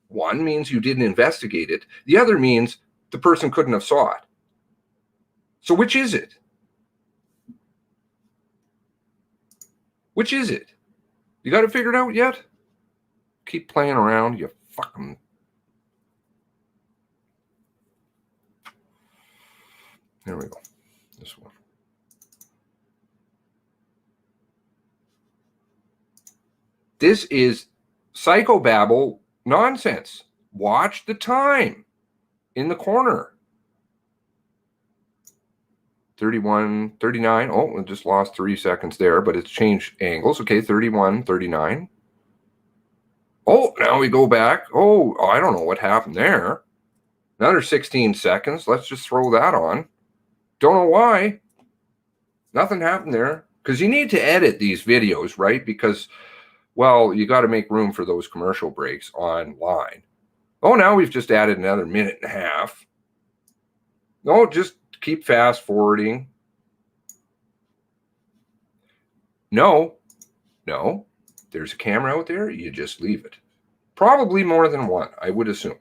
one means you didn't investigate it. The other means the person couldn't have saw it. So which is it? Which is it? You got it figured out yet? Keep playing around, you fucking... There we go. This one. This is psychobabble nonsense. Watch the time in the corner. 31, 39. Oh, we just lost 3 seconds there, but it's changed angles. Okay, 31, 39. Oh, now we go back. Oh, I don't know what happened there. Another 16 seconds. Let's just throw that on. Don't know why. Nothing happened there. Because you need to edit these videos, right? Because, well, you got to make room for those commercial breaks online. Oh, now we've just added another minute and a half. No, just keep fast forwarding. No. There's a camera out there. You just leave it. Probably more than one, I would assume.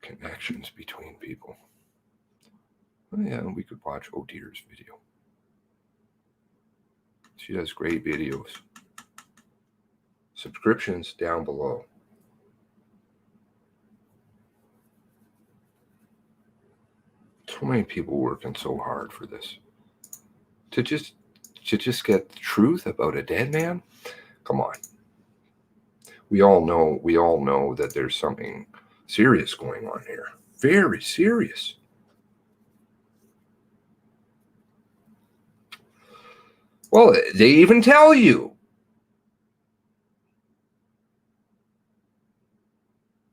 Connections between people. Oh, yeah, we could watch O'Dear's video. She does great videos. Subscriptions down below. So many people working so hard for this. To just get the truth about a dead man? Come on. We all know that there's something serious going on here. Very serious. Well, they even tell you.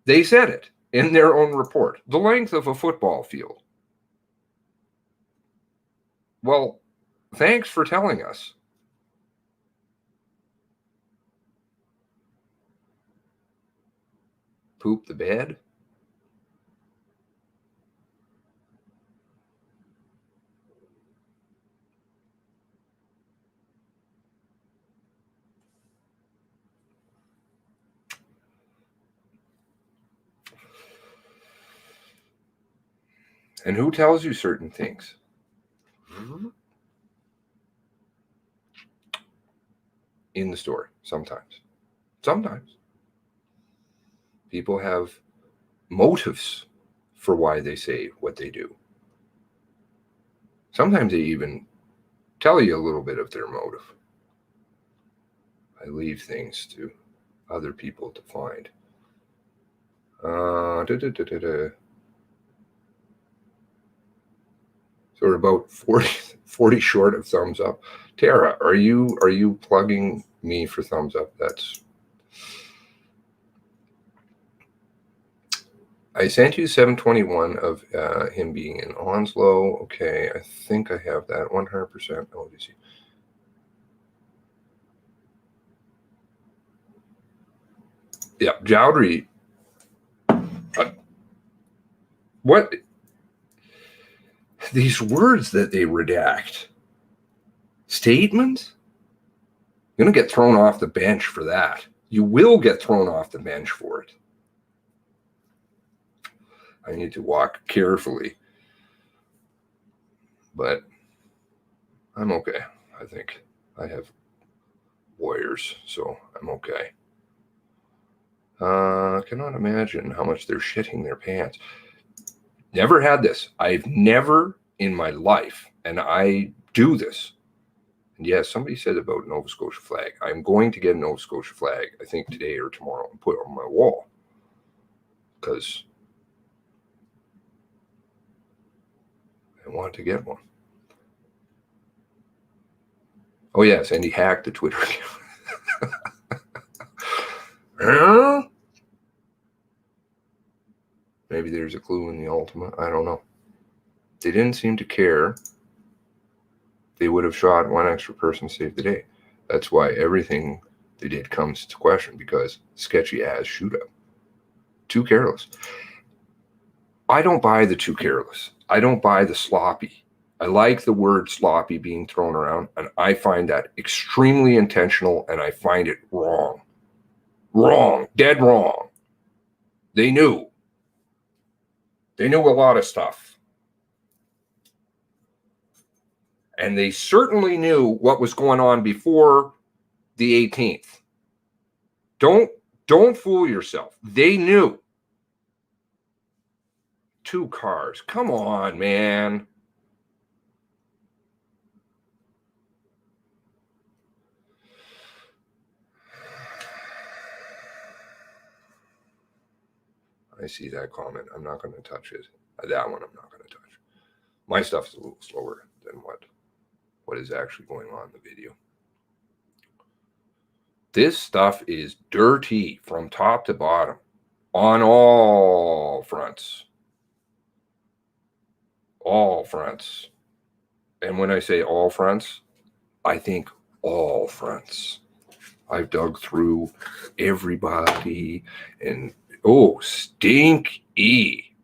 They said it in their own report. The length of a football field. Well, thanks for telling us. Poop the bed? And who tells you certain things? In the story, sometimes. Sometimes. People have motives for why they say what they do. Sometimes they even tell you a little bit of their motive. I leave things to other people to find. So we're about 40 short of thumbs up. Tara, are you plugging me for thumbs up? I sent you 721 of him being in Onslow. Okay, I think I have that 100%. Oh, you see. Yeah, Jowdry. What? These words that they redact. Statements? You're going to get thrown off the bench for that. You will get thrown off the bench for it. I need to walk carefully. But I'm okay. I think I have warriors, so I'm okay. Cannot imagine how much they're shitting their pants. Never had this. I've never in my life, and I do this. And yes, somebody said about Nova Scotia flag. I'm going to get a Nova Scotia flag, I think today or tomorrow, and put it on my wall. Because I want to get one. Oh yes, and he hacked the Twitter account. Huh? Maybe there's a clue in the Ultima. I don't know. They didn't seem to care. They would have shot one extra person to save the day. That's why everything they did comes to question, because sketchy ass shootout. Too careless. I don't buy the too careless. I don't buy the sloppy. I like the word sloppy being thrown around, and I find that extremely intentional, and I find it wrong. Wrong. Dead wrong. They knew. They knew a lot of stuff. And they certainly knew what was going on before the 18th. Don't fool yourself. They knew. 2 cars. Come on, man. I see that comment. I'm not going to touch it. That one I'm not going to touch. My stuff is a little slower than what is actually going on in the video. This stuff is dirty from top to bottom on all fronts. All fronts. And when I say all fronts, I think all fronts. I've dug through everybody and stinky.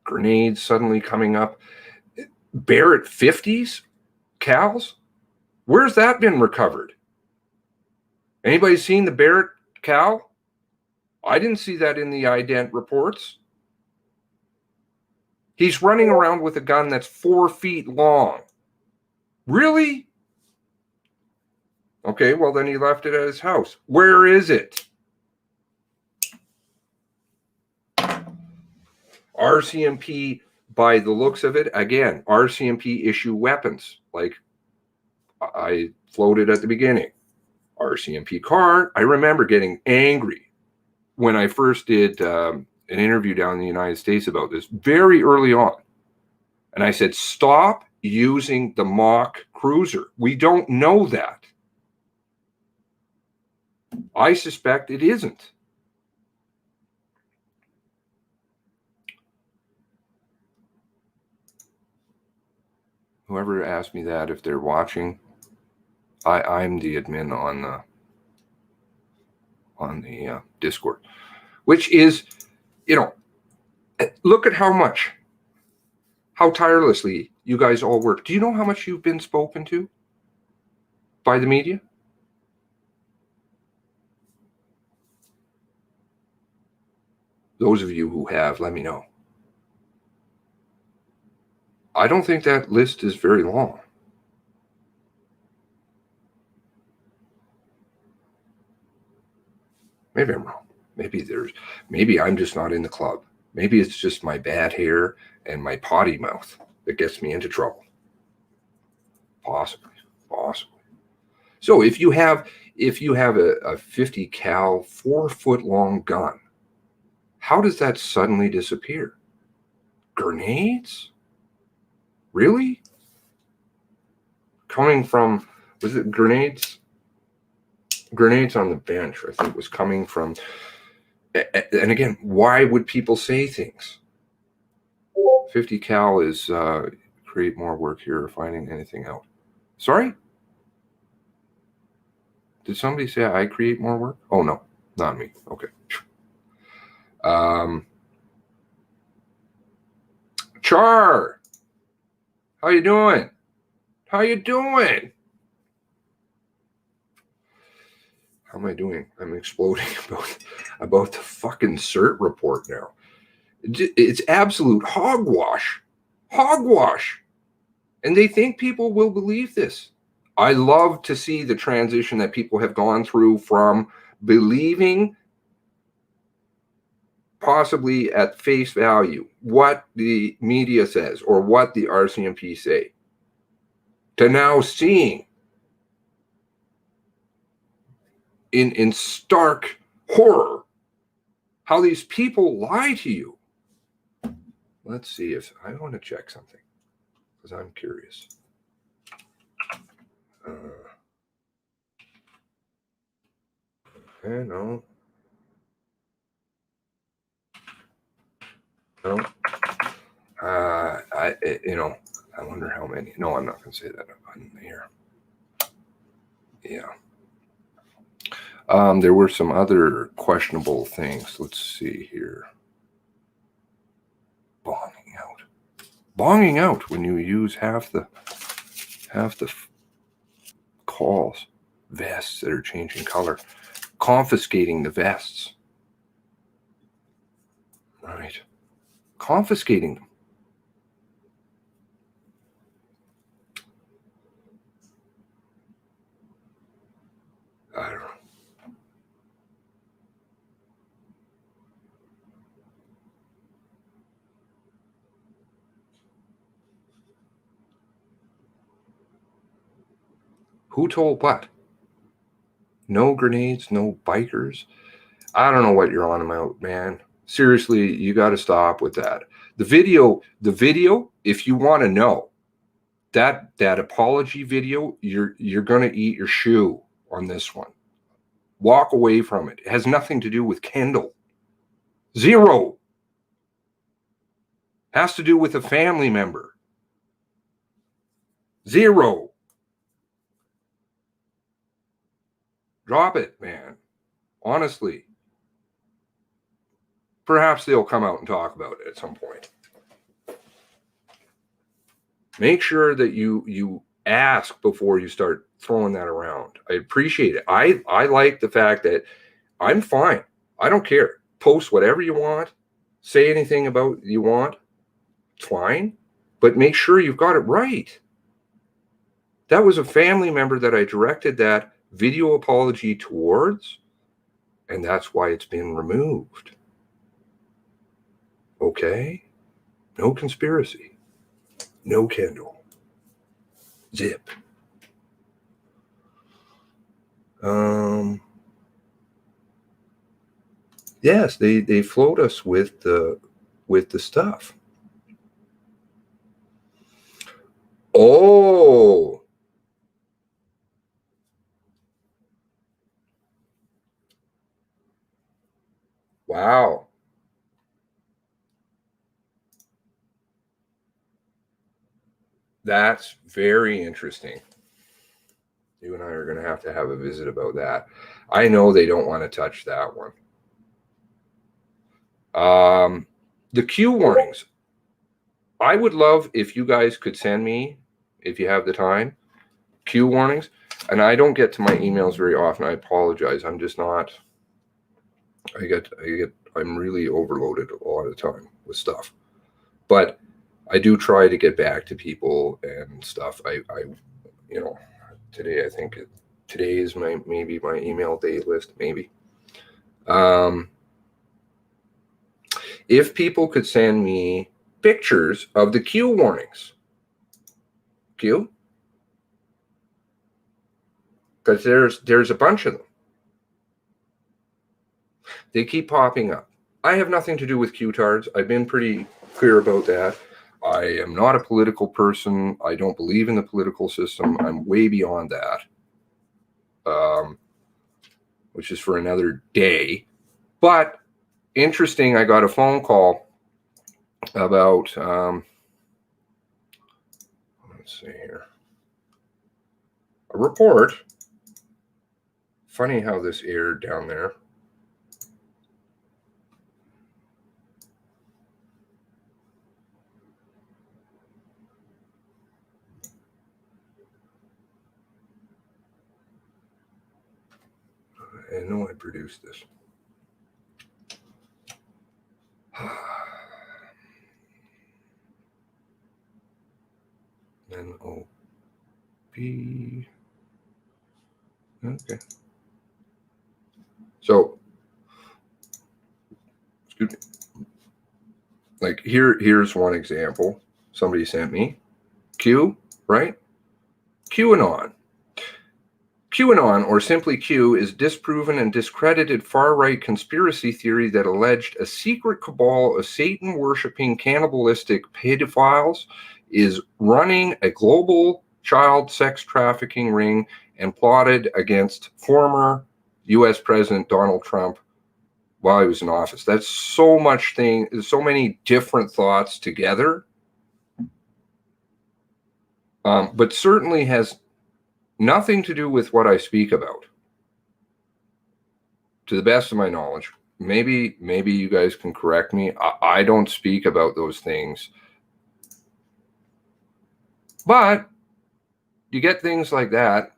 Grenades suddenly coming up. Barrett 50s? Cals? Where's that been recovered? Anybody seen the Barrett Cal? I didn't see that in the ident reports. He's running around with a gun that's 4 feet long. Really? Okay, well then he left it at his house. Where is it? RCMP, by the looks of it, again, RCMP issue weapons, like I floated at the beginning. RCMP car. I remember getting angry when I first did an interview down in the United States about this very early on. And I said, stop using the mock cruiser. We don't know that. I suspect it isn't. Whoever asked me that, if they're watching, I'm the admin on the Discord, which is, look at how tirelessly you guys all work. Do you know how much you've been spoken to by the media? Those of you who have, let me know. I don't think that list is very long. Maybe I'm wrong. Maybe I'm just not in the club. Maybe it's just my bad hair and my potty mouth that gets me into trouble. Possibly. So if you have a 50 cal 4 foot long gun, how does that suddenly disappear? Grenades? Really? Coming from, was it grenades? Grenades on the bench, I think, was coming from. And again, why would people say things? 50 cal is create more work here, finding anything out. Sorry? Did somebody say I create more work? Oh, no, not me. Okay. Char, how you doing? How am I doing? I'm exploding about the fucking CERT report now. It's absolute hogwash. And they think people will believe this. I love to see the transition that people have gone through from believing possibly at face value what the media says or what the RCMP say, to now seeing in stark horror how these people lie to you. Let's see if I want to check something because I'm curious. Okay, no. No. I wonder how many. No, I'm not going to say that on here. Yeah. There were some other questionable things. Let's see here. Bonging out when you use half the calls. Vests that are changing color. Confiscating the vests. Right. Confiscating them. I don't know. Who told what? No grenades, no bikers. I don't know what you're on about, man. Seriously, you got to stop with that. The video, if you want to know, that apology video, you're going to eat your shoe on this one. Walk away from it. It has nothing to do with Kendall. Zero. Has to do with a family member. Zero. Drop it, man. Honestly. Perhaps they'll come out and talk about it at some point. Make sure that you ask before you start throwing that around. I appreciate it. I like the fact that I'm fine. I don't care. Post whatever you want. Say anything about you want. It's fine. But make sure you've got it right. That was a family member that I directed that video apology towards, and that's why it's been removed. Okay? No conspiracy. No Kendall. Zip. Yes, they float us with the stuff. Oh. Wow. That's very interesting. You and I are going to have a visit about that. I know they don't want to touch that one. The Q warnings. I would love if you guys could send me, if you have the time, Q warnings. And I don't get to my emails very often. I apologize. I'm just not. I'm really overloaded a lot of the time with stuff. But I do try to get back to people and stuff. Today I think today is maybe my email day list, maybe. If people could send me pictures of the Q warnings. Q? Because there's a bunch of them. They keep popping up. I have nothing to do with Q-tards. I've been pretty clear about that. I am not a political person. I don't believe in the political system. I'm way beyond that, which is for another day. But interesting, I got a phone call about, let's see here, a report. Funny how this aired down there. I know I produced this. N-O-P. Okay. So, excuse me. Like here's one example somebody sent me. Q, right? QAnon. QAnon, or simply Q, is disproven and discredited far-right conspiracy theory that alleged a secret cabal of Satan-worshipping cannibalistic pedophiles is running a global child sex trafficking ring and plotted against former U.S. President Donald Trump while he was in office. That's so many different thoughts together, but certainly has nothing to do with what I speak about, to the best of my knowledge. Maybe you guys can correct me. I don't speak about those things. But you get things like that,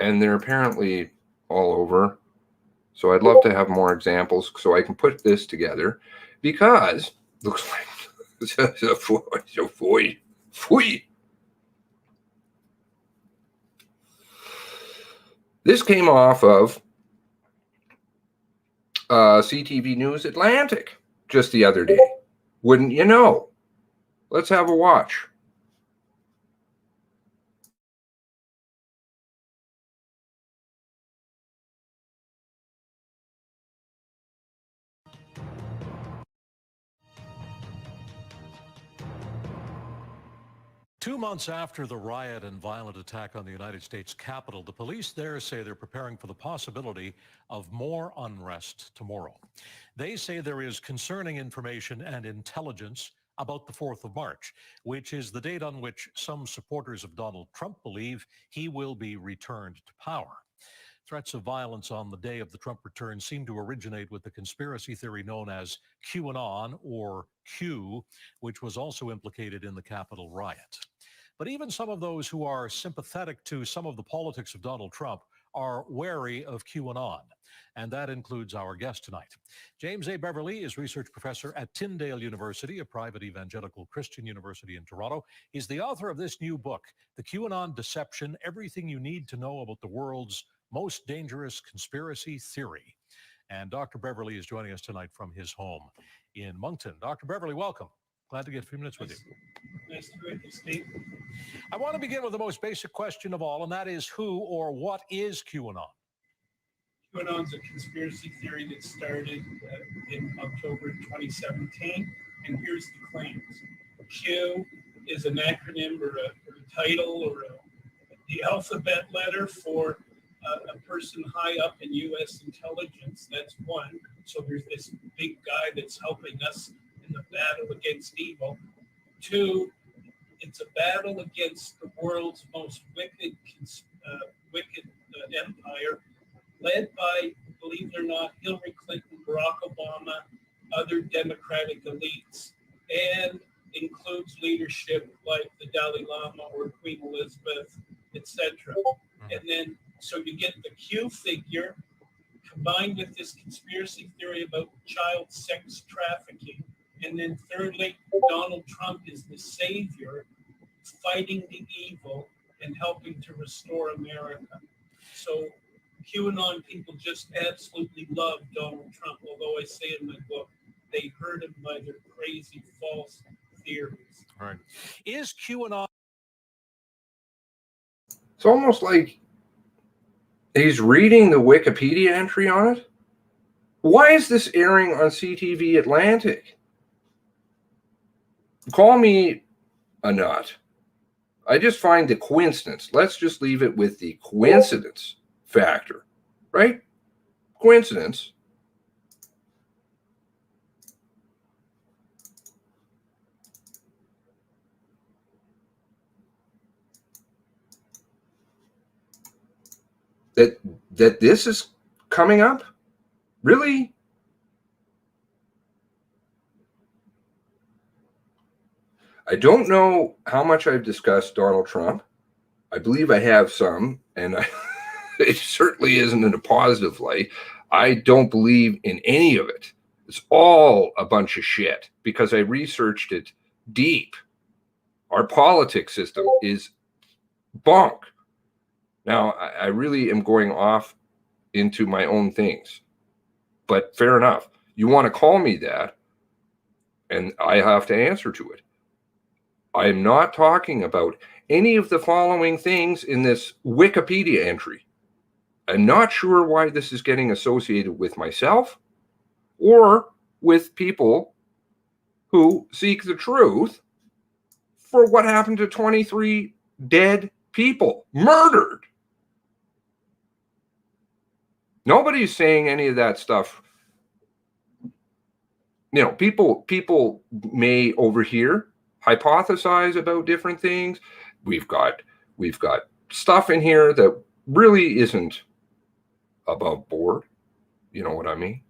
and they're apparently all over. So I'd love to have more examples so I can put this together, because it looks like This came off of CTV News Atlantic just the other day. Wouldn't you know? Let's have a watch. 2 months after the riot and violent attack on the United States Capitol, the police there say they're preparing for the possibility of more unrest tomorrow. They say there is concerning information and intelligence about the 4th of March, which is the date on which some supporters of Donald Trump believe he will be returned to power. Threats of violence on the day of the Trump return seem to originate with the conspiracy theory known as QAnon, or Q, which was also implicated in the Capitol riot. But even some of those who are sympathetic to some of the politics of Donald Trump are wary of QAnon, and that includes our guest tonight. James A. Beverly is research professor at Tyndale University, a private evangelical Christian university in Toronto. He's the author of this new book, The QAnon Deception: Everything You Need to Know About the World's Most Dangerous Conspiracy Theory. And Dr. Beverly is joining us tonight from his home in Moncton. Dr. Beverly, welcome. Glad to get a few minutes with you. Nice to meet you, Steve. I want to begin with the most basic question of all, and that is, who or what is QAnon? QAnon's a conspiracy theory that started in October 2017, and here's the claims. Q is an acronym or a title or the alphabet letter for a person high up in U.S. intelligence. That's one. So there's this big guy that's helping us in the battle against evil. Two, it's a battle against the world's most wicked empire, led by, believe it or not, Hillary Clinton, Barack Obama, other Democratic elites, and includes leadership like the Dalai Lama or Queen Elizabeth, etc. And then, so you get the Q figure combined with this conspiracy theory about child sex trafficking. And then thirdly, Donald Trump is the savior fighting the evil and helping to restore America. So QAnon people just absolutely love Donald Trump, although I say in my book, they hurt him by their crazy false theories. All right. Is QAnon... It's almost like he's reading the Wikipedia entry on it. Why is this airing on CTV Atlantic? Call me a nut. I just find the coincidence. Let's just leave it with the coincidence factor, right? Coincidence. That this is coming up? Really? I don't know how much I've discussed Donald Trump. I believe I have some, and it certainly isn't in a positive light. I don't believe in any of it. It's all a bunch of shit because I researched it deep. Our politics system is bonk. Now, I really am going off into my own things, but fair enough. You want to call me that, and I have to answer to it. I am not talking about any of the following things in this Wikipedia entry. I'm not sure why this is getting associated with myself or with people who seek the truth for what happened to 23 dead people, murdered. Nobody's saying any of that stuff. You know, people may over here hypothesize about different things. We've got stuff in here that really isn't above board. You know what I mean?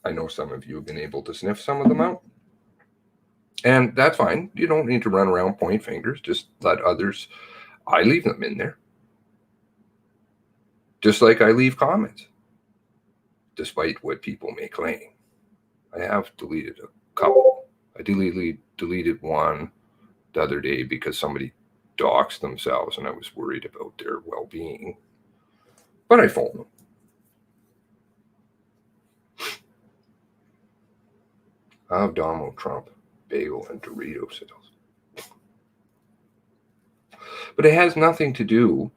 I know some of you have been able to sniff some of them out. And that's fine. You don't need to run around point fingers. Just let others. I leave them in there. Just like I leave comments. Despite what people may claim. I have deleted a couple. I deleted one the other day because somebody doxed themselves and I was worried about their well-being. But I phoned them. I have Donald Trump bagel and Dorito sales. But it has nothing to do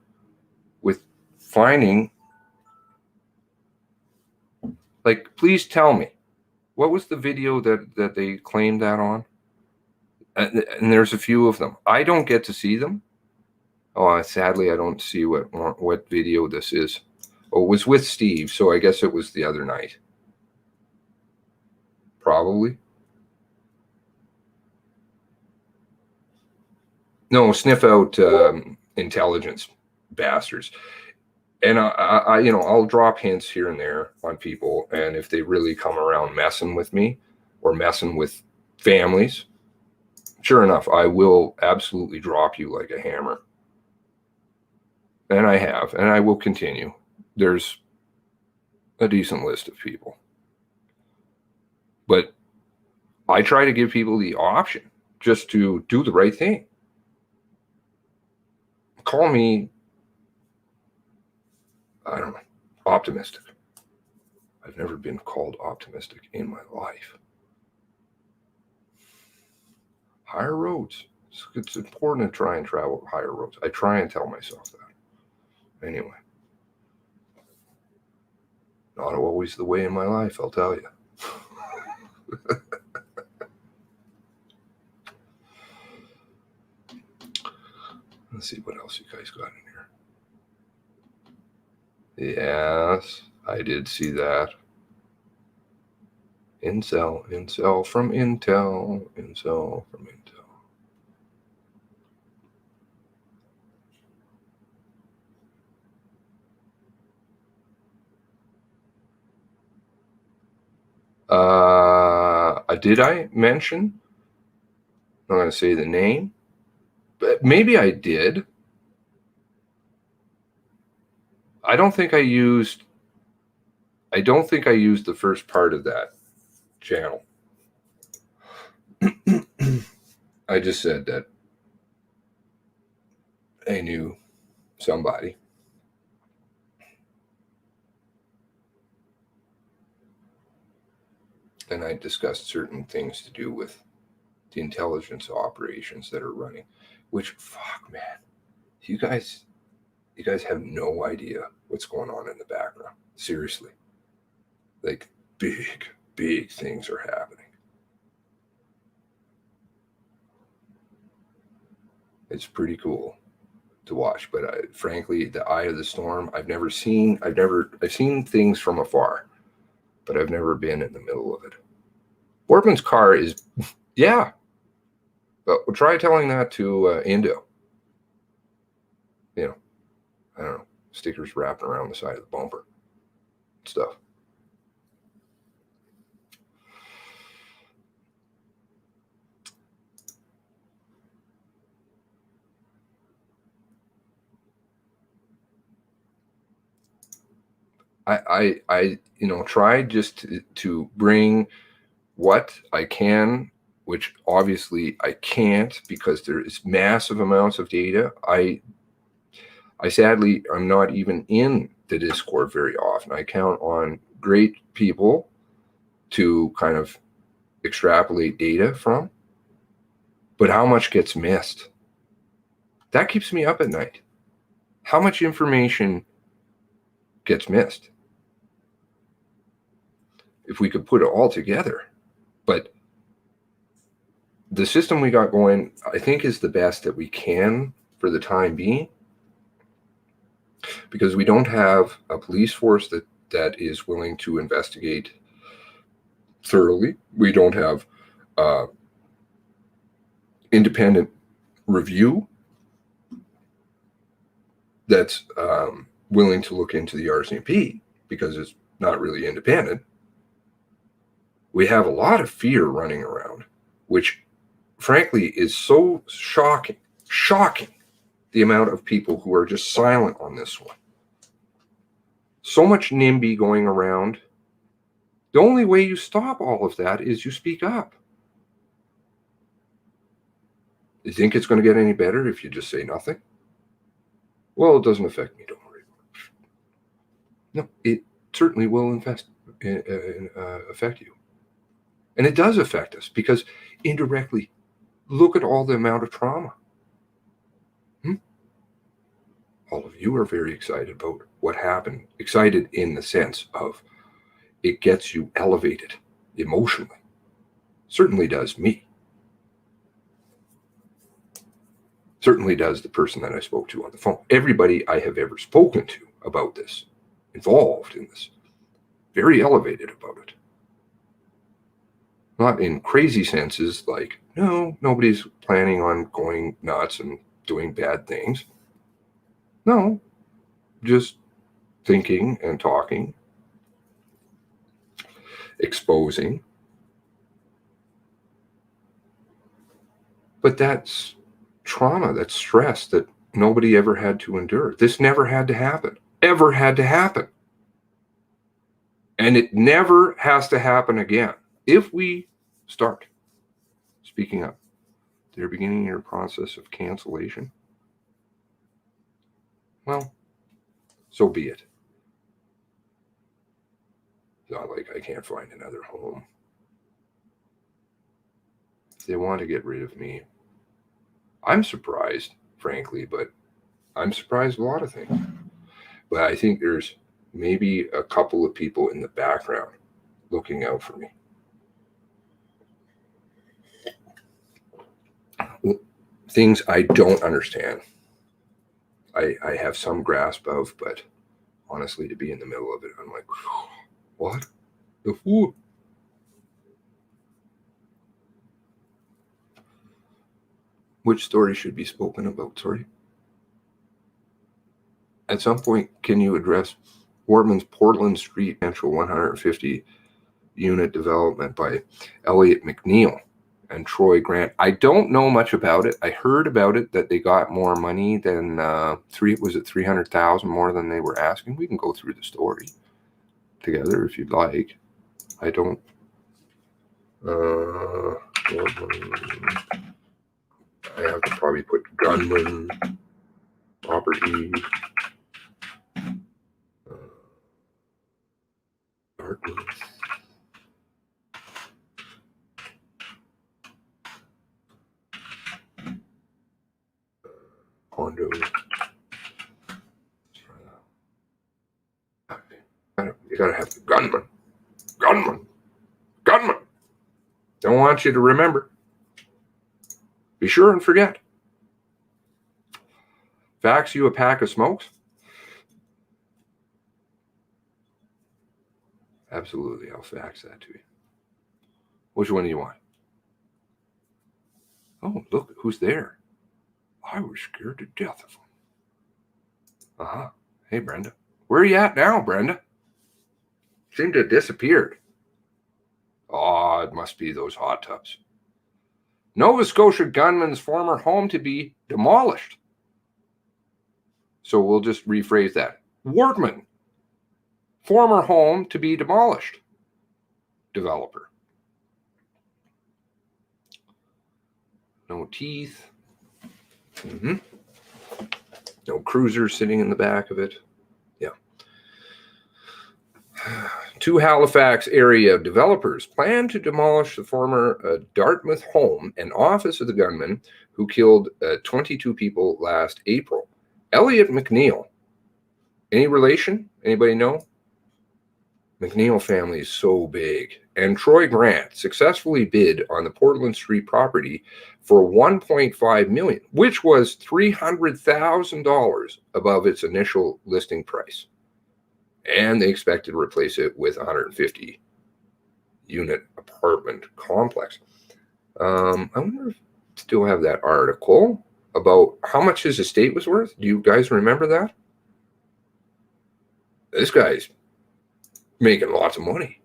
with finding. Like, please tell me, what was the video that they claimed that on? And there's a few of them. I don't get to see them. Oh, sadly, I don't see what video this is. Oh, it was with Steve, so I guess it was the other night. Probably. No, sniff out intelligence bastards. And I I'll drop hints here and there on people, and if they really come around messing with me or messing with families, sure enough, I will absolutely drop you like a hammer. And I have, and I will continue. There's a decent list of people. But I try to give people the option just to do the right thing. Call me, I don't know, optimistic. I've never been called optimistic in my life. Higher roads. It's important to try and travel higher roads. I try and tell myself that. Anyway. Not always the way in my life, I'll tell you. Let's see what else you guys got in here. Yes, I did see that. Incel from Intel, Incel from Intel. Did I mention? I'm not going to say the name, but maybe I did. I don't think I used the first part of that channel. I just said that I knew somebody. And I discussed certain things to do with the intelligence operations that are running, which, fuck, man, you guys have no idea what's going on in the background. Seriously. Like, big things are happening. It's pretty cool to watch, but frankly, the eye of the storm, I've seen things from afar, but I've never been in the middle of it. Boardman's car is, yeah, but we'll try telling that to Indo. You know, I don't know, stickers wrapped around the side of the bumper, stuff. I tried just to bring what I can which obviously I can't because there is massive amounts of data. I sadly, I'm not even in the Discord very often. I count on great people to kind of extrapolate data from, but how much gets missed? That keeps me up at night. How much information gets missed? If we could put it all together. But the system we got going, I think, is the best that we can for the time being, because we don't have a police force that is willing to investigate thoroughly. We don't have independent review that's willing to look into the RCMP, because it's not really independent. We have a lot of fear running around, which frankly is so shocking, the amount of people who are just silent on this one. So much NIMBY going around. The only way you stop all of that is you speak up. You think it's going to get any better if you just say nothing? Well, it doesn't affect me, don't worry. No, it certainly will affect you. And it does affect us, because indirectly, look at all the amount of trauma. All of you are very excited about what happened. Excited in the sense of it gets you elevated emotionally. Certainly does me. Certainly does the person that I spoke to on the phone. Everybody I have ever spoken to about this, involved in this, very elevated about it. Not in crazy senses like, no, nobody's planning on going nuts and doing bad things. No, just thinking and talking, exposing. But that's trauma, that's stress that nobody ever had to endure. This never had to happen, ever had to happen. And it never has to happen again. If we start speaking up, they're beginning your process of cancellation. Well, so be it. It's not like I can't find another home. If they want to get rid of me, I'm surprised, frankly, but I'm surprised a lot of things. But I think there's maybe a couple of people in the background looking out for me. Things I don't understand. I have some grasp of, but honestly, to be in the middle of it, I'm like, what? The who? Which story should be spoken about? Sorry. At some point, can you address Wortman's Portland Street potential 150 unit development by Elliot McNeil and Troy Grant? I don't know much about it. I heard about it, that they got more money than $300,000 more than they were asking. We can go through the story together if you'd like. I don't. I have to probably put gunman property. Dartmouth. Condo. You gotta have the gunman. Don't want you to remember. Be sure and forget. Fax you a pack of smokes? Absolutely, I'll fax that to you. Which one do you want? Oh, look, who's there? I was scared to death of him. Uh-huh. Hey, Brenda. Where are you at now, Brenda? Seemed to have disappeared. Oh, it must be those hot tubs. Nova Scotia gunman's former home to be demolished. So we'll just rephrase that. Wortman, former home to be demolished. Developer. No teeth. No cruiser sitting in the back of it. Yeah. 2 Halifax area developers plan to demolish the former Dartmouth home and office of the gunman who killed 22 people last April. Elliot McNeil. Any relation? Anybody know? McNeil family is so big. And Troy Grant successfully bid on the Portland Street property for $1.5 million, which was $300,000 above its initial listing price. And they expected to replace it with a 150 unit apartment complex. I wonder if I still have that article about how much his estate was worth. Do you guys remember that? This guy's making lots of money.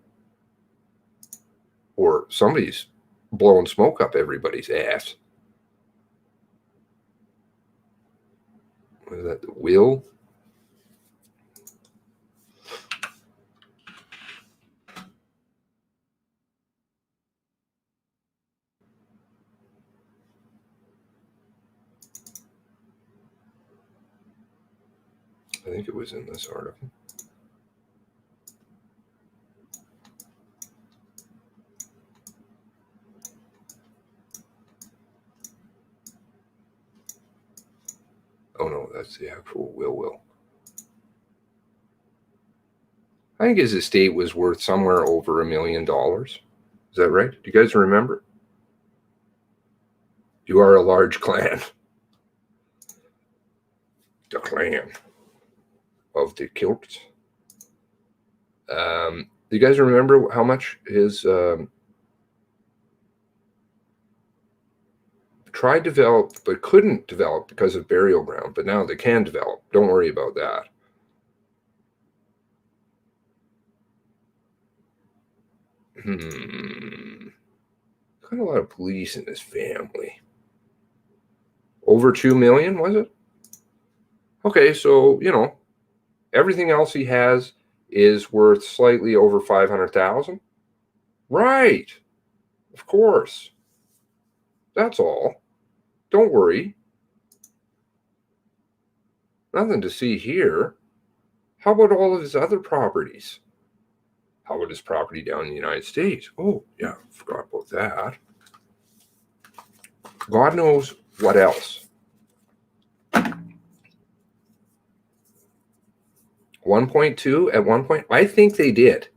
Or somebody's blowing smoke up everybody's ass. What is that? The will? I think it was in this article. Oh no, that's the actual will. I think his estate was worth somewhere over $1 million. Is that right? Do you guys remember? You are a large clan. The clan of the kilts. Do you guys remember how much his tried to develop but couldn't develop because of burial ground, but now they can develop. Don't worry about that. Got a lot of police in his family. Over 2 million, was it? Okay, so, everything else he has is worth slightly over 500,000. Right. Of course. That's all. Don't worry. Nothing to see here. How about all of his other properties? How about his property down in the United States? Oh, yeah, forgot about that. God knows what else. 1.2 at one point? I think they did.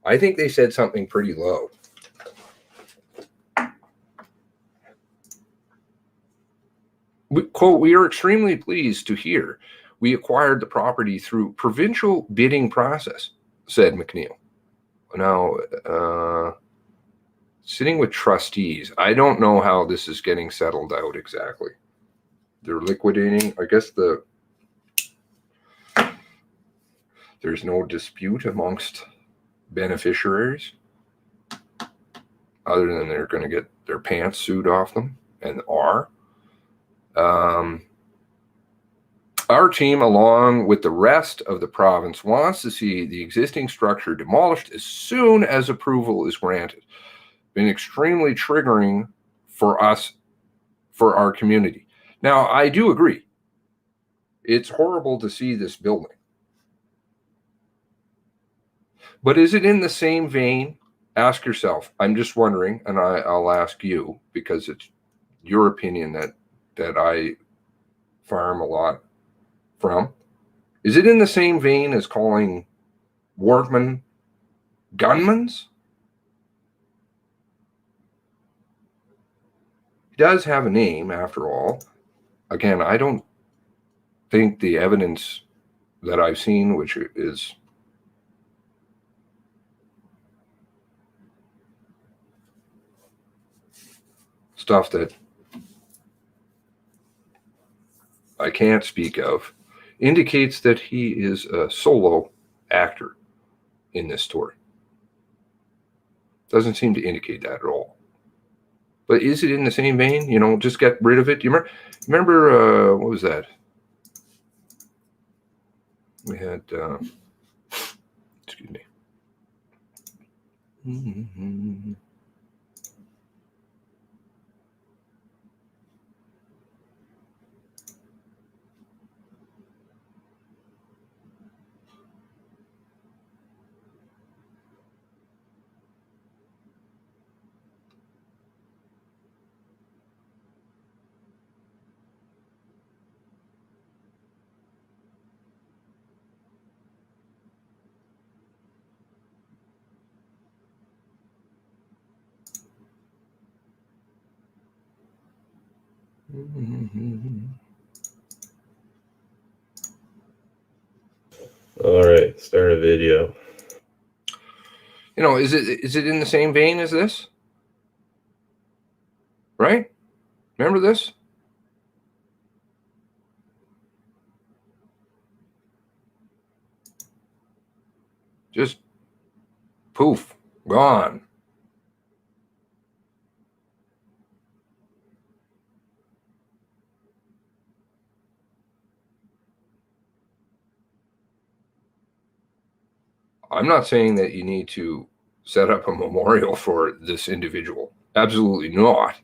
I think they said something pretty low. Quote, we are extremely pleased to hear we acquired the property through provincial bidding process, said McNeil. Now, sitting with trustees, I don't know how this is getting settled out exactly. They're liquidating. I guess there's no dispute amongst beneficiaries other than they're going to get their pants sued off them and are. Our team, along with the rest of the province, wants to see the existing structure demolished as soon as approval is granted. Been extremely triggering for us, for our community. Now, I do agree. It's horrible to see this building. But is it in the same vein? Ask yourself. I'm just wondering, and I'll ask you, because it's your opinion that I farm a lot from. Is it in the same vein as calling workmen gunmans? He does have a name, after all. Again, I don't think the evidence that I've seen, which is stuff that I can't speak of, indicates that he is a solo actor in this story. Doesn't seem to indicate that at all. But is it in the same vein? Just get rid of it. Do you remember what was that? We had, excuse me. All right, start a video. You know, is it in the same vein as this? Right? Remember this? Just poof, gone. I'm not saying that you need to set up a memorial for this individual. Absolutely not.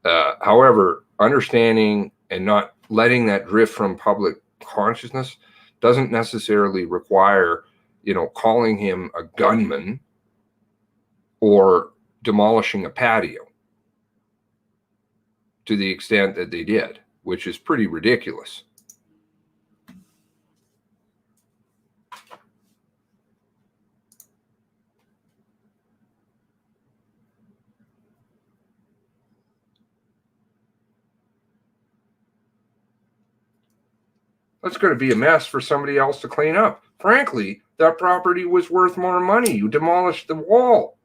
However, understanding and not letting that drift from public consciousness doesn't necessarily require, you know, calling him a gunman or demolishing a patio to the extent that they did, which is pretty ridiculous. That's going to be a mess for somebody else to clean up. Frankly, that property was worth more money. You demolished the wall.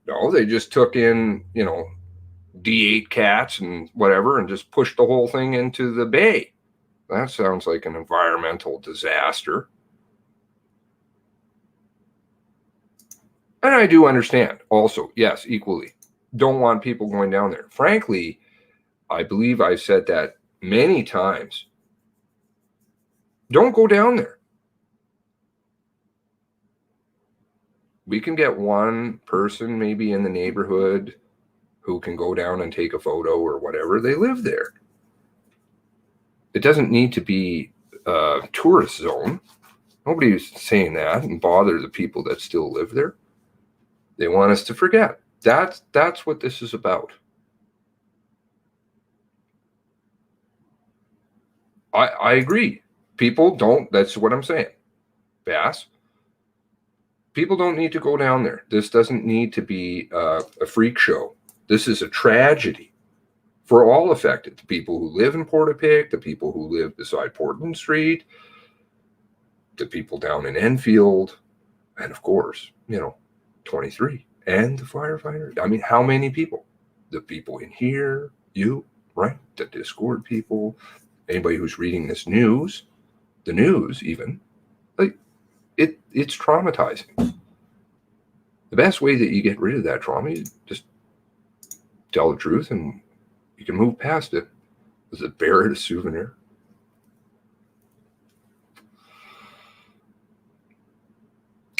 No, they just took in, you know, D8 cats and whatever and just pushed the whole thing into the bay. That sounds like an environmental disaster. And I do understand also, yes, equally. Don't want people going down there. Frankly, I believe I've said that many times. Don't go down there. We can get one person maybe in the neighborhood who can go down and take a photo or whatever. They live there. It doesn't need to be a tourist zone. Nobody's saying that and bother the people that still live there. They want us to forget. That's what this is about. I agree. People don't, that's what I'm saying. Bass. People don't need to go down there. This doesn't need to be a freak show. This is a tragedy for all affected. The people who live in Portapique, the people who live beside Portland Street, the people down in Enfield, and of course, you know, 23, and the firefighter. I mean, how many people? The people in here, you, right? The Discord people, anybody who's reading this news, the news even, like it's traumatizing. The best way that you get rid of that trauma is just tell the truth and you can move past it. Is it bear it a souvenir?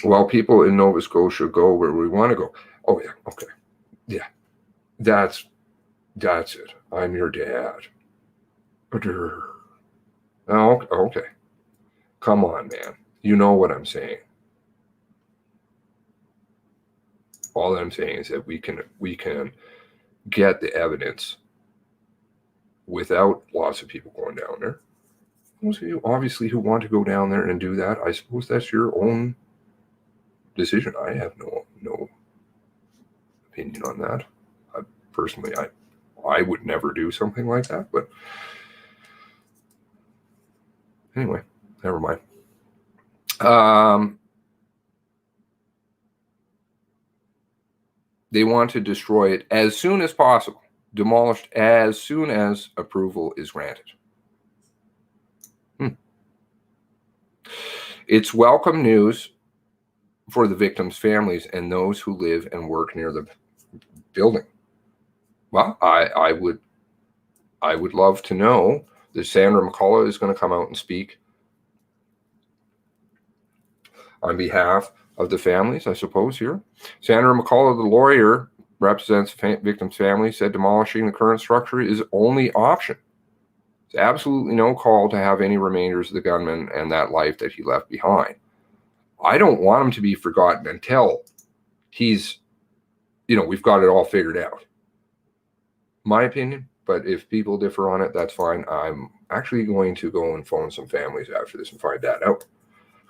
Well, people in Nova Scotia go where we want to go. Oh yeah, okay. Yeah. That's it. I'm your dad. Oh, okay. Come on, man. You know what I'm saying. All that I'm saying is that we can get the evidence without lots of people going down there. Those of you obviously who want to go down there and do that, I suppose that's your own decision. I have no opinion on that. Personally, I would never do something like that, but anyway, never mind. They want to destroy it as soon as possible, demolished as soon as approval is granted. It's welcome news for the victims' families and those who live and work near the building. Well, I would love to know that Sandra McCullough is going to come out and speak on behalf of the families, I suppose, here. Sandra McCullough, the lawyer, represents victims' families, said demolishing the current structure is only option. There's absolutely no call to have any remainders of the gunman and that life that he left behind. I don't want him to be forgotten until he's, we've got it all figured out. My opinion, but if people differ on it, that's fine. I'm actually going to go and phone some families after this and find that out.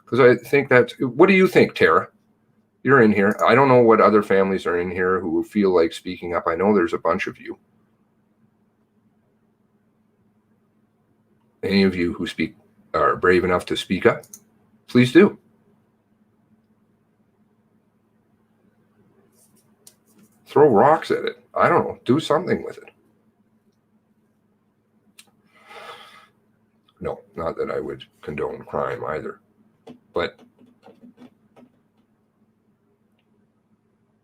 Because I think what do you think, Tara? you're in here. I don't know what other families are in here who feel like speaking up. I know there's a bunch of you. Any of you who are brave enough to speak up, please do. Throw rocks at it. I don't know. Do something with it. No, not that I would condone crime either. But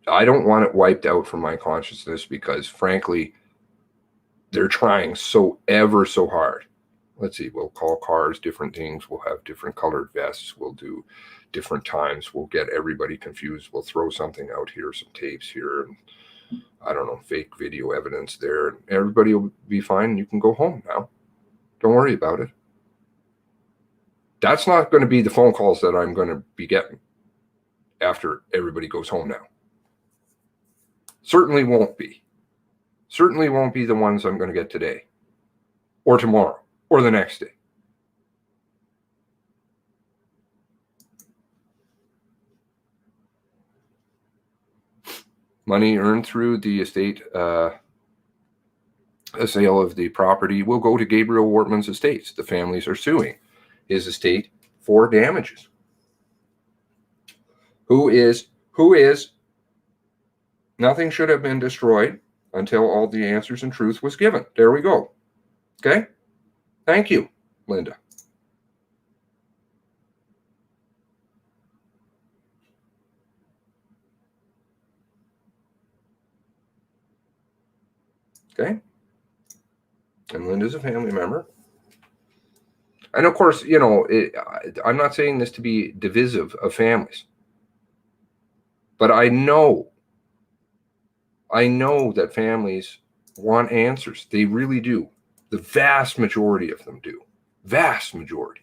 I don't want it wiped out from my consciousness because, frankly, they're trying so ever so hard. Let's see, we'll call cars different things. We'll have different colored vests. We'll do different times. We'll get everybody confused. We'll throw something out here, some tapes here, and I don't know, fake video evidence there. Everybody will be fine. You can go home now. Don't worry about it. That's not going to be the phone calls that I'm going to be getting after everybody goes home now. Certainly won't be. Certainly won't be the ones I'm going to get today or tomorrow or the next day. Money earned through the estate, a sale of the property will go to Gabriel Wortman's estates. The families are suing his estate for damages. Who is, nothing should have been destroyed until all the answers and truth was given. There we go. Okay? Thank you, Linda. Okay? And Linda's a family member. And of course, you know, I'm not saying this to be divisive of families. But I know that families want answers. They really do. The vast majority of them do. Vast majority.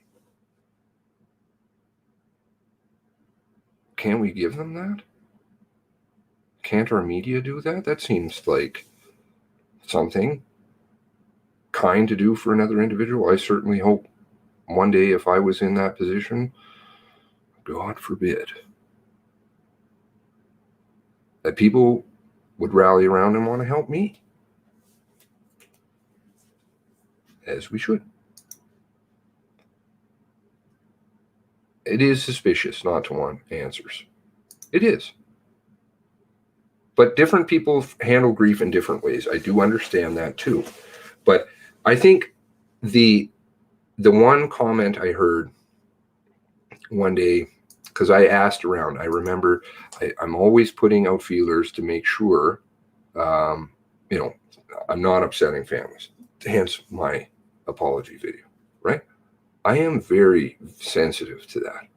Can we give them that? Can't our media do that? That seems like something kind to do for another individual. I certainly hope one day if I was in that position, God forbid, that people would rally around and want to help me. As we should. It is suspicious not to want answers. It is. But different people handle grief in different ways. I do understand that too. But I think the one comment I heard one day, because I asked around, I remember I'm always putting out feelers to make sure, I'm not upsetting families. Hence my apology video, right? I am very sensitive to that.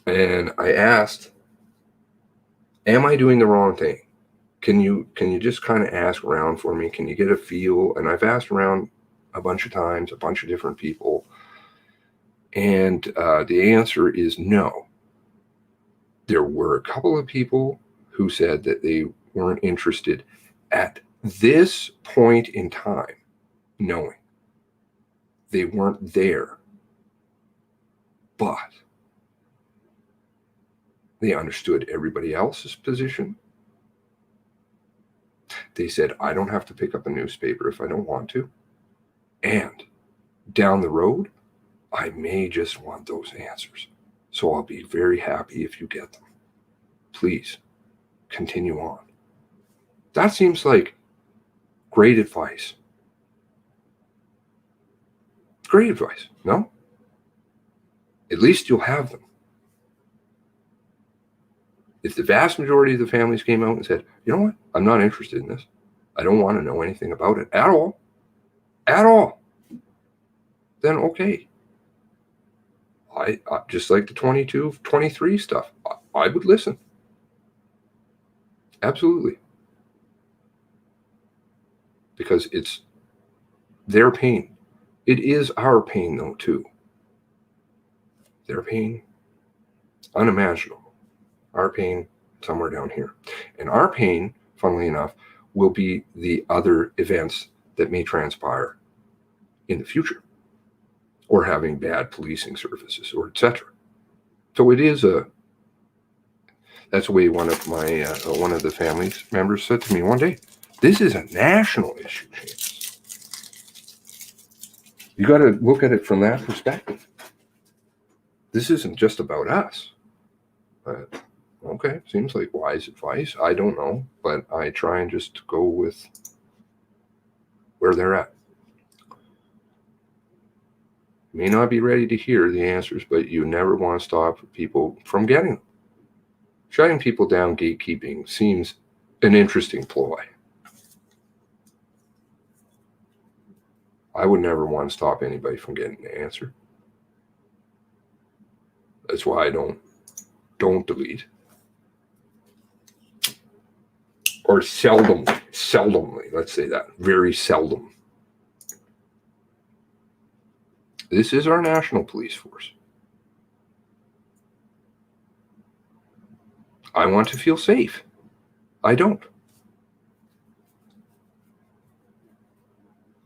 And I asked, am I doing the wrong thing? Can you just kind of ask around for me? Can you get a feel? And I've asked around a bunch of times, a bunch of different people. And the answer is no. There were a couple of people who said that they weren't interested at this point in time, knowing they weren't there. But they understood everybody else's position. They said, I don't have to pick up a newspaper if I don't want to. And down the road, I may just want those answers. So I'll be very happy if you get them. Please continue on. That seems like great advice. Great advice, no? At least you'll have them. If the vast majority of the families came out and said, you know what, I'm not interested in this. I don't want to know anything about it at all. At all. Then okay. I just like the 22, 23 stuff. I would listen. Absolutely. Because it's their pain. It is our pain, though, too. Their pain, unimaginable. Our pain, somewhere down here. And our pain, funnily enough, will be the other events that may transpire in the future, or having bad policing services, or etc. So it is that's the way one of the family members said to me one day, this is a national issue, Seamus. You got to look at it from that perspective. This isn't just about us. But, okay, seems like wise advice. I don't know, but I try and just go with where they're at. You may not be ready to hear the answers, but you never want to stop people from getting them. Shutting people down, gatekeeping, seems an interesting ploy. I would never want to stop anybody from getting the answer. That's why I don't delete. Or seldomly, let's say that, very seldom. This is our national police force. I want to feel safe. I don't.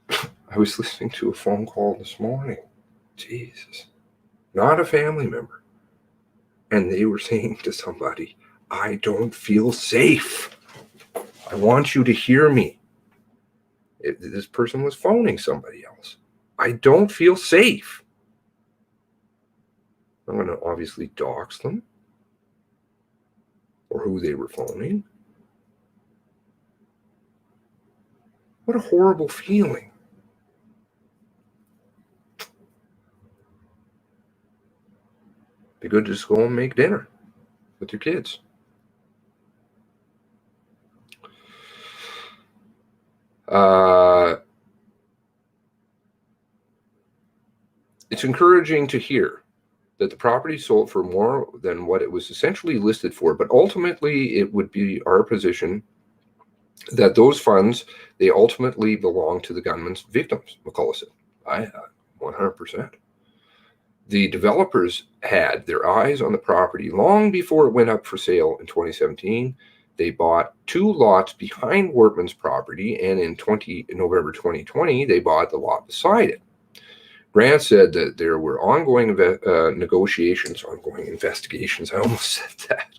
I was listening to a phone call this morning. Jesus. Not a family member. And they were saying to somebody, I don't feel safe. I want you to hear me. This person was phoning somebody else. I don't feel safe. I'm going to obviously dox them or who they were phoning. What a horrible feeling. Be good to just go and make dinner with your kids. It's encouraging to hear that the property sold for more than what it was essentially listed for, but ultimately it would be our position that those funds, they ultimately belong to the gunman's victims, McCullough said. I 100%. The developers had their eyes on the property long before it went up for sale in 2017. They bought 2 lots behind Wortman's property, and in November 2020, they bought the lot beside it. Grant said that there were ongoing investigations. I almost said that.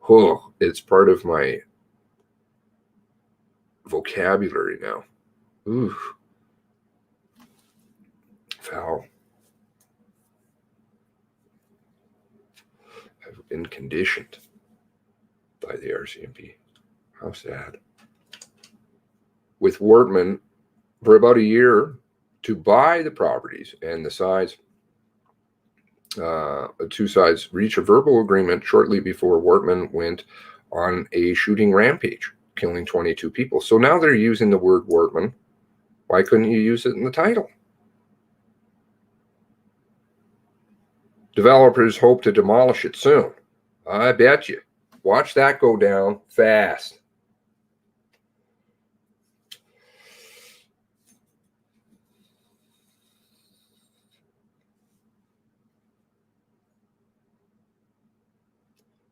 Oh, it's part of my vocabulary now. Ooh. Foul. I've been conditioned by the RCMP. How sad. With Wortman for about a year to buy the properties, and the two sides reached a verbal agreement shortly before Wortman went on a shooting rampage, killing 22 people. So now they're using the word Wortman. Why couldn't you use it in the title? Developers hope to demolish it soon. I bet you. Watch that go down fast.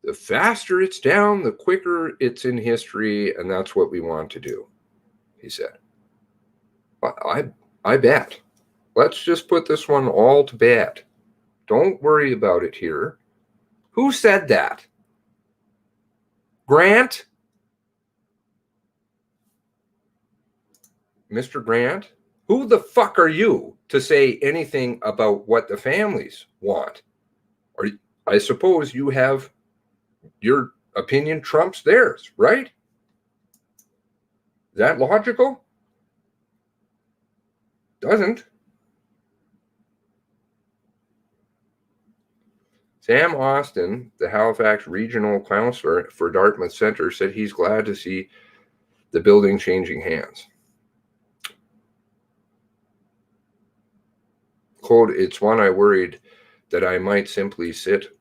The faster it's down, the quicker it's in history, and that's what we want to do, he said. I bet. Let's just put this one all to bed. Don't worry about it here. Who said that? Grant? Mr. Grant? Who the fuck are you to say anything about what the families want? Or I suppose you have your opinion trumps theirs, right? Is that logical? Doesn't. Sam Austin, the Halifax regional counselor for Dartmouth Center, said he's glad to see the building changing hands. Quote, it's one I worried that I might simply sit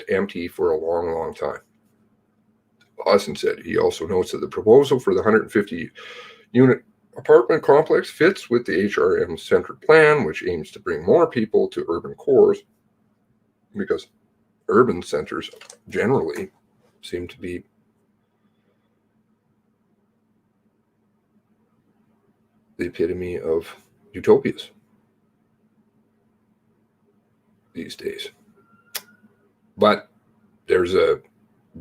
empty for a long, long time. Austin said he also notes that the proposal for the 150-unit apartment complex fits with the HRM Center plan, which aims to bring more people to urban cores, because urban centers generally seem to be the epitome of utopias. these days. But there's a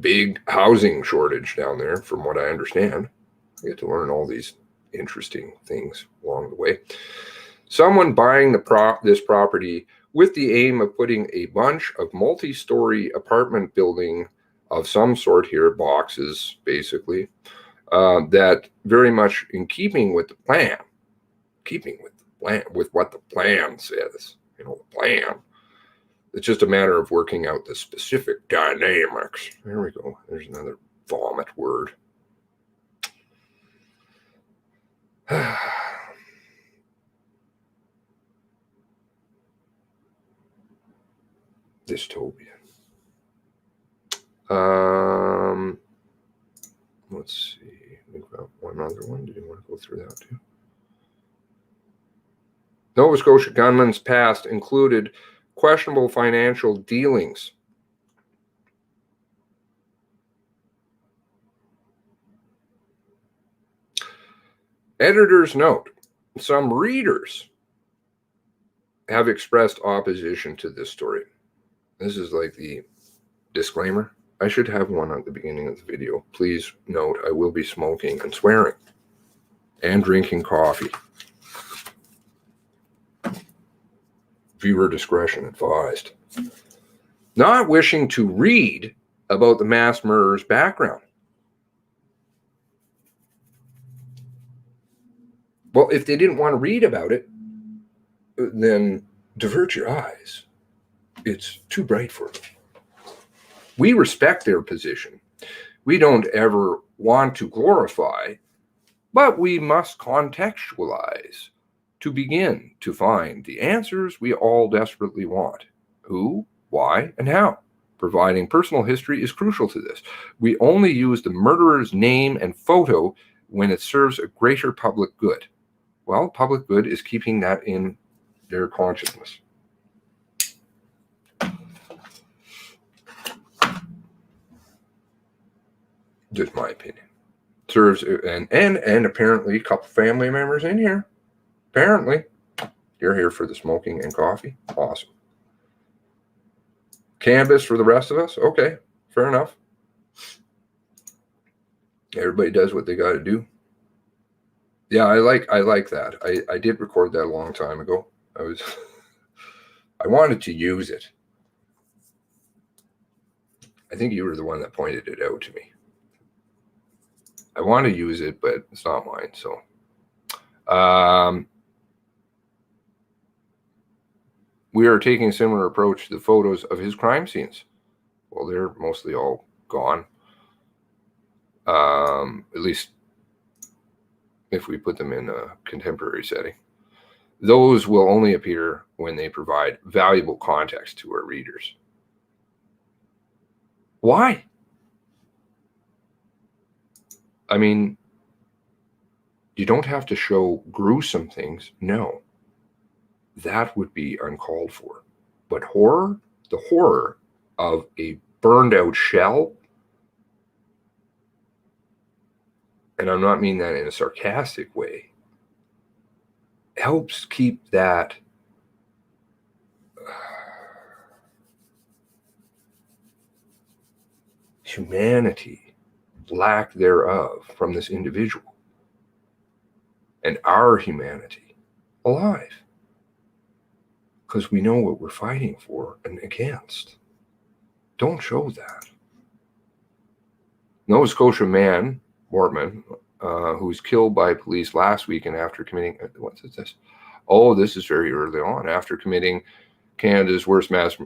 big housing shortage down there, from what I understand. I get to learn all these interesting things along the way. Someone buying this property with the aim of putting a bunch of multi-story apartment building of some sort here, boxes basically, that very much in keeping with the plan, with what the plan says, the plan. It's just a matter of working out the specific dynamics. There we go. There's another vomit word. Dystopia. Let's see. We've got one other one. Do you want to go through that too? Nova Scotia gunmen's past included questionable financial dealings. Editor's note: some readers have expressed opposition to this story. This is like the disclaimer. I should have one at the beginning of the video. Please note, I will be smoking and swearing and drinking coffee. Viewer discretion advised. Not wishing to read about the mass murderer's background. Well, if they didn't want to read about it, then divert your eyes. It's too bright for them. We respect their position. We don't ever want to glorify, but we must contextualize to begin to find the answers we all desperately want. Who, why, and how. Providing personal history is crucial to this. We only use the murderer's name and photo when it serves a greater public good. Well, public good is keeping that in their consciousness. Just my opinion. Serves and apparently a couple family members in here. Apparently, you're here for the smoking and coffee. Awesome. Cannabis for the rest of us. Okay, fair enough. Everybody does what they got to do. Yeah, I like that. I did record that a long time ago. I wanted to use it. I think you were the one that pointed it out to me. I want to use it, but it's not mine. So, we are taking a similar approach to the photos of his crime scenes. Well, they're mostly all gone. At least if we put them in a contemporary setting. Those will only appear when they provide valuable context to our readers. Why? I mean, you don't have to show gruesome things. No. That would be uncalled for. But horror, the horror of a burned out shell, and I'm not meaning that in a sarcastic way, helps keep that humanity, lack thereof, from this individual and our humanity alive. Because we know what we're fighting for and against. Don't show that. Nova Scotia man, Wortman, who was killed by police last weekend after committing, what's this? Oh, this is very early on. After committing Canada's worst mass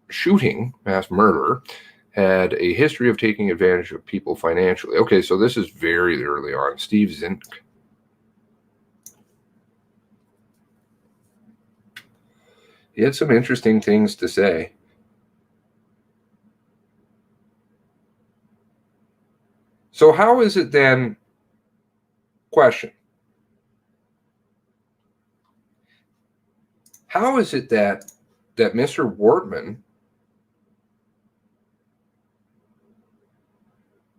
shooting, mass murder, had a history of taking advantage of people financially. Okay, so this is very early on. Steve Zink. He had some interesting things to say. So how is it then, question, how is it that Mr. Wortman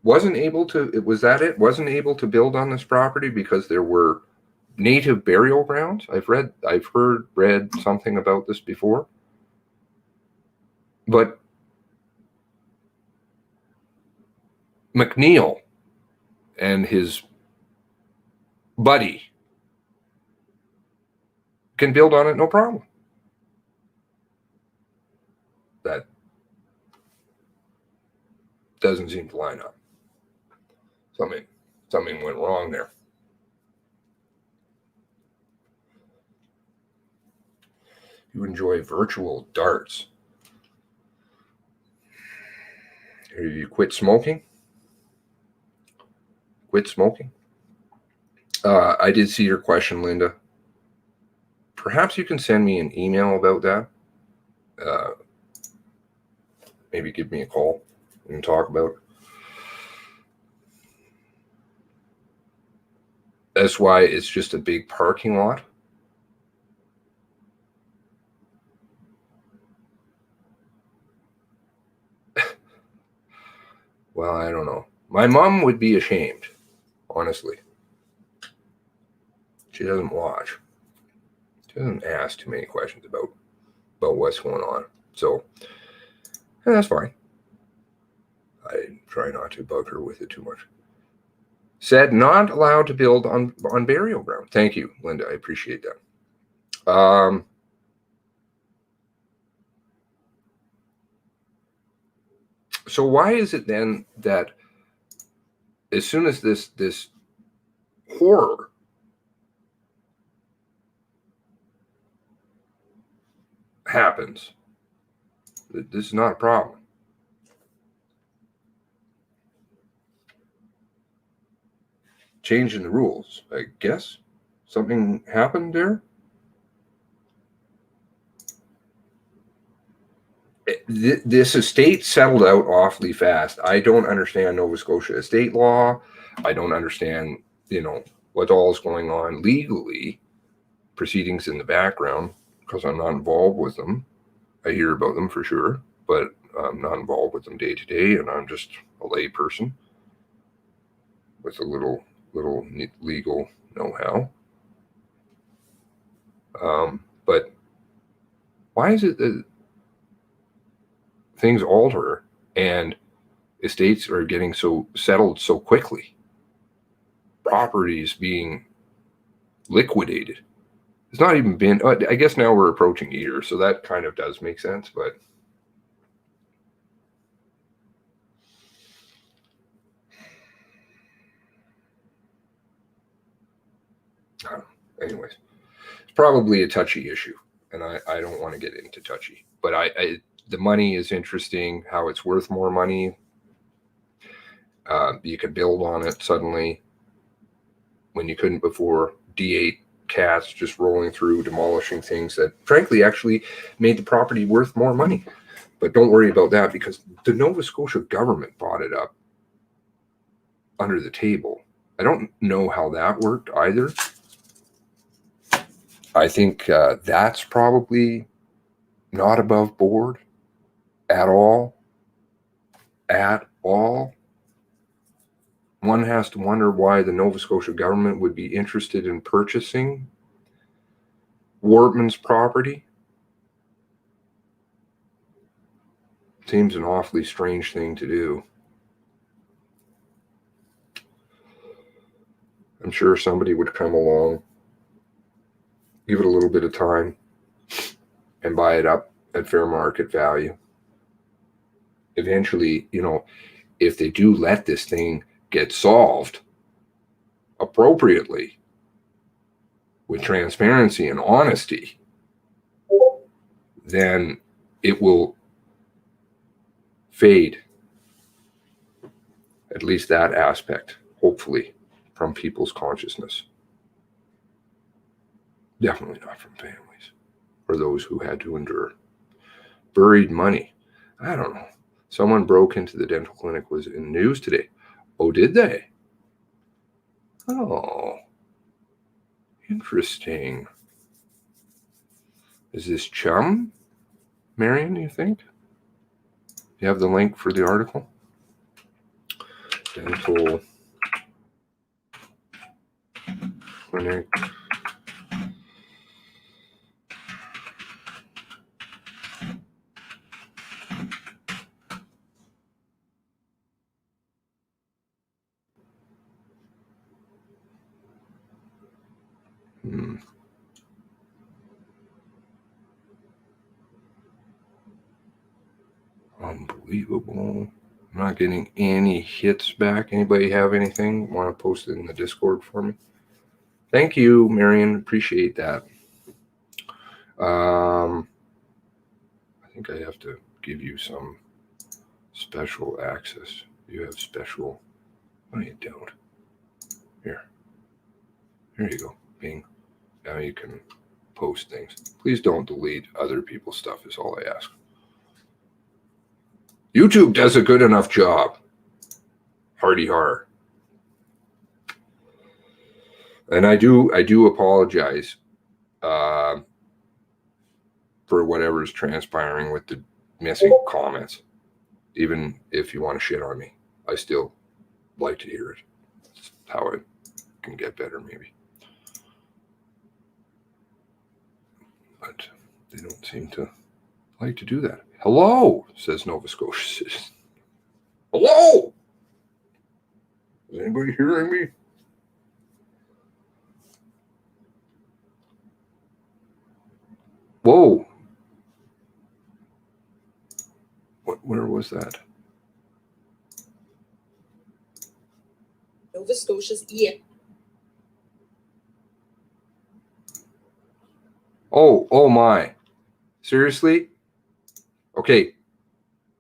wasn't able to build on this property because there were native burial grounds. I've read something about this before. But McNeil and his buddy can build on it, no problem. That doesn't seem to line up. Something went wrong there. You enjoy virtual darts. You quit smoking? Quit smoking? I did see your question, Linda. Perhaps you can send me an email about that. Maybe give me a call and talk about it. That's why it's just a big parking lot. Well, I don't know. My mom would be ashamed, honestly. She doesn't watch. She doesn't ask too many questions about what's going on. So, yeah, that's fine. I try not to bug her with it too much. Said not allowed to build on burial ground. Thank you, Linda. I appreciate that. So why is it then that as soon as this horror happens, this is not a problem? Changing the rules, I guess. Something happened there. This estate settled out awfully fast. I don't understand Nova Scotia estate law. I don't understand, what all is going on legally, proceedings in the background, because I'm not involved with them. I hear about them for sure, but I'm not involved with them day to day, and I'm just a lay person with a little legal know-how. But why is it that things alter and estates are getting so settled so quickly? Properties being liquidated. It's not even been, I guess now we're approaching a year, so that kind of does make sense, but I don't know. Anyways, it's probably a touchy issue, and I don't want to get into touchy, but the money is interesting, how it's worth more money. You can build on it suddenly when you couldn't before. D8 cats just rolling through, demolishing things that frankly actually made the property worth more money. But don't worry about that, because the Nova Scotia government bought it up under the table. I don't know how that worked either. I think that's probably not above board at all. At all. One has to wonder why the Nova Scotia government would be interested in purchasing Wortman's property. Seems an awfully strange thing to do. I'm sure somebody would come along, give it a little bit of time, and buy it up at fair market value. Eventually, if they do let this thing get solved appropriately with transparency and honesty, then it will fade, at least that aspect, hopefully, from people's consciousness. Definitely not from families or those who had to endure. Buried money. I don't know. Someone broke into the dental clinic, was in the news today. Oh, did they? Oh, interesting. Is this chum, Marion, you think? You have the link for the article? Dental clinic Unbelievable. I'm not getting any hits back. Anybody have anything? Want to post it in the Discord for me? Thank you, Marion. Appreciate that. I think I have to give you some special access. You have special. No, you don't. Here you go. Bing. Now you can post things. Please don't delete other people's stuff is all I ask. YouTube does a good enough job. Hardy har. And I do apologize for whatever's transpiring with the missing comments. Even if you want to shit on me, I still like to hear it. It's how I can get better, maybe. But they don't seem to like to do that. Hello, says Nova Scotia citizen. Hello! Is anybody hearing me? Whoa. Where was that? Nova Scotia's Oh my. Seriously? Okay.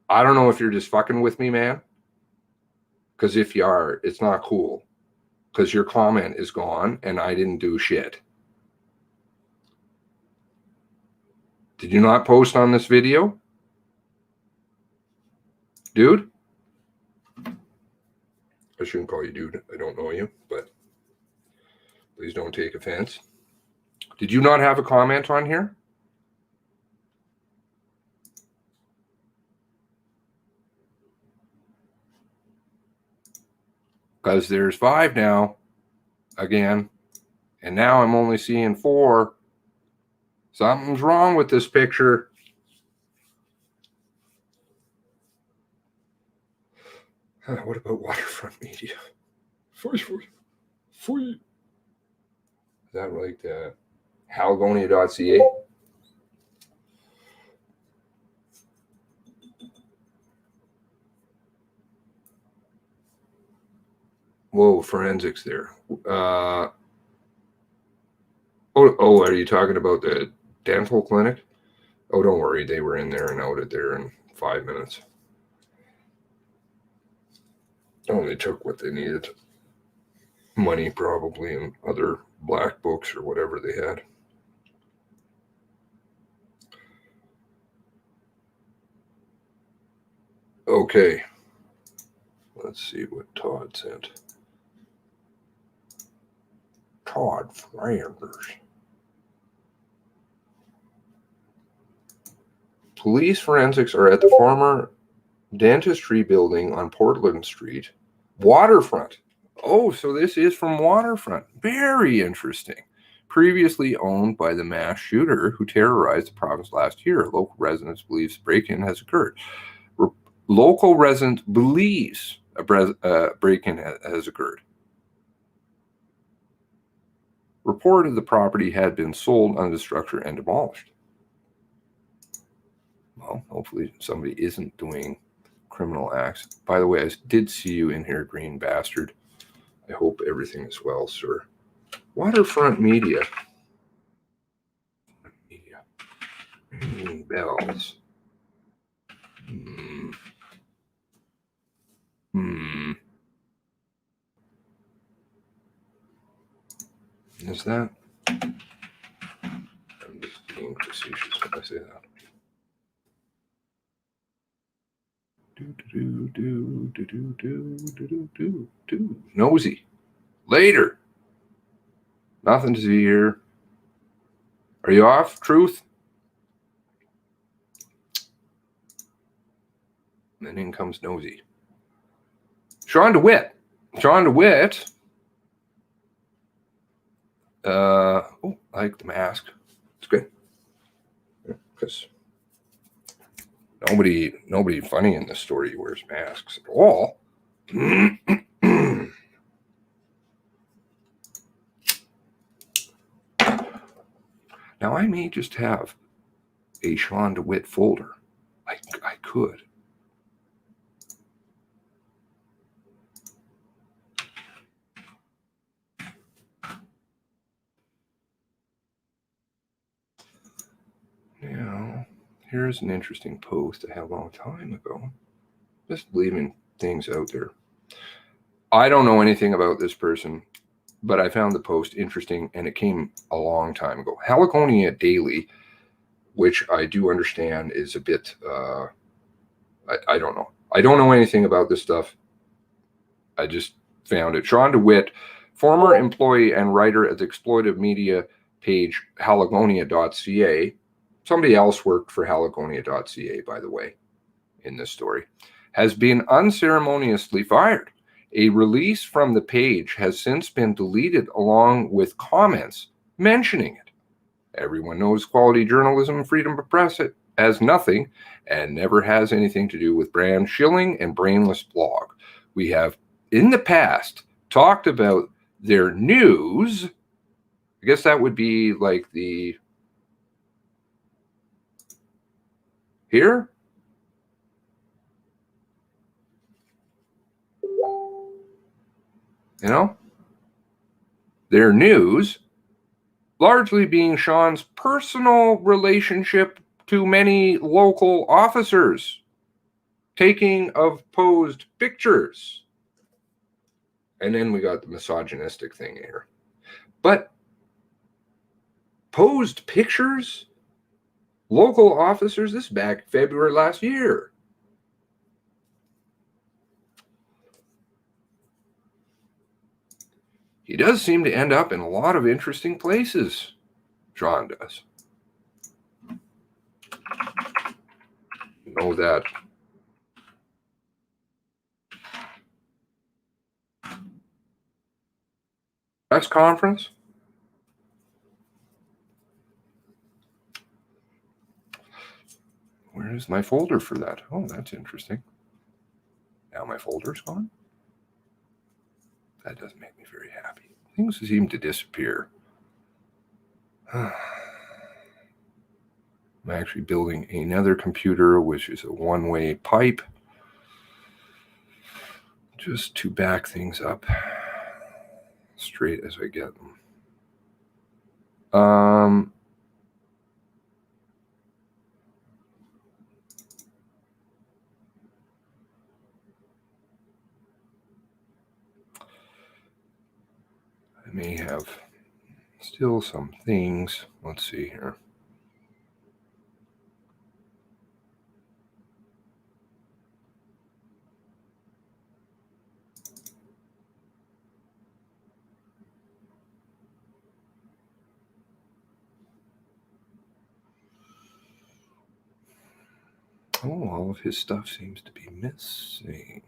I don't know if you're just fucking with me, man. Because if you are, it's not cool. Because your comment is gone and I didn't do shit. Did you not post on this video? Dude? I shouldn't call you dude. I don't know you, but please don't take offense. Did you not have a comment on here? Because there's 5 now, again, and now I'm only seeing 4. Something's wrong with this picture. What about waterfront media? Is that like Haligonia.ca? Whoa, forensics there. Are you talking about the dental clinic? Oh, don't worry. They were in there and out of there in 5 minutes. Only took what they needed. Money, probably, and other black books or whatever they had. Okay. Let's see what Todd sent. Todd Flanders. Police forensics are at the former dentistry building on Portland Street. Waterfront. Oh, so this is from Waterfront. Very interesting. Previously owned by the mass shooter who terrorized the province last year. Local residents believe break-in has occurred. Local resident believes a break-in has occurred. Reported the property had been sold under the structure and demolished. Well, hopefully somebody isn't doing criminal acts. By the way, I did see you in here, green bastard. I hope everything is well, sir. Waterfront media. Bells. Is that? I'm just being facetious when I say that. Nosy. Later. Nothing to see here. Are you off, Truth? And then in comes Nosy. Sean DeWitt. I like the mask. It's good. Because nobody funny in this story wears masks at all. Now, I may just have a Sean DeWitt folder. I could. Now, here's an interesting post I had a long time ago. Just leaving things out there. I don't know anything about this person, but I found the post interesting, and it came a long time ago. Haligonia Daily, which I do understand is a bit, I don't know. I don't know anything about this stuff. I just found it. Sean DeWitt, former employee and writer at the exploitive media page haligonia.ca. Somebody else worked for haligonia.ca, by the way, in this story, has been unceremoniously fired. A release from the page has since been deleted along with comments mentioning it. Everyone knows quality journalism and freedom of press as nothing and never has anything to do with brand shilling and brainless blog. We have in the past talked about their news. I guess that would be like the here. You know, their news largely being Sean's personal relationship to many local officers, taking of posed pictures. And then we got the misogynistic thing here. But posed pictures, local officers, this is back February last year. He does seem to end up in a lot of interesting places. Sean does. You know that. Press conference. Where is my folder for that? Oh, that's interesting. Now my folder's gone. That doesn't make me very happy. Things seem to disappear. I'm actually building another computer, which is a one-way pipe, just to back things up straight as I get them. I may have still some things. Let's see here. Oh, all of his stuff seems to be missing.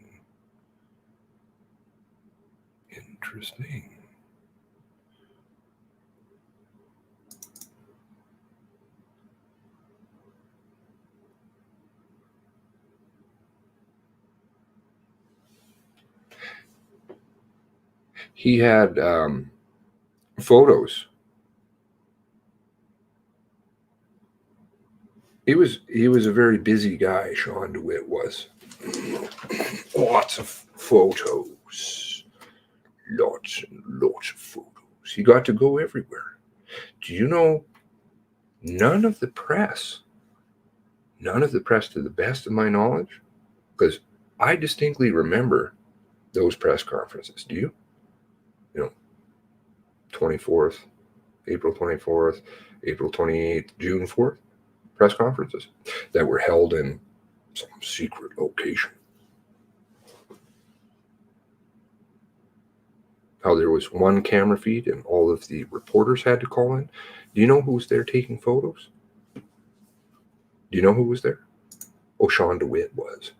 Interesting. He had photos. He was a very busy guy, Sean DeWitt was. Lots of photos. Lots and lots of photos. He got to go everywhere. Do you know, none of the press, to the best of my knowledge, because I distinctly remember those press conferences. Do you? You know, 24th, April 24th, April 28th, June 4th press conferences that were held in some secret location. How there was one camera feed and all of the reporters had to call in. Do you know who was there taking photos? Do you know who was there? Oh, Sean DeWitt was.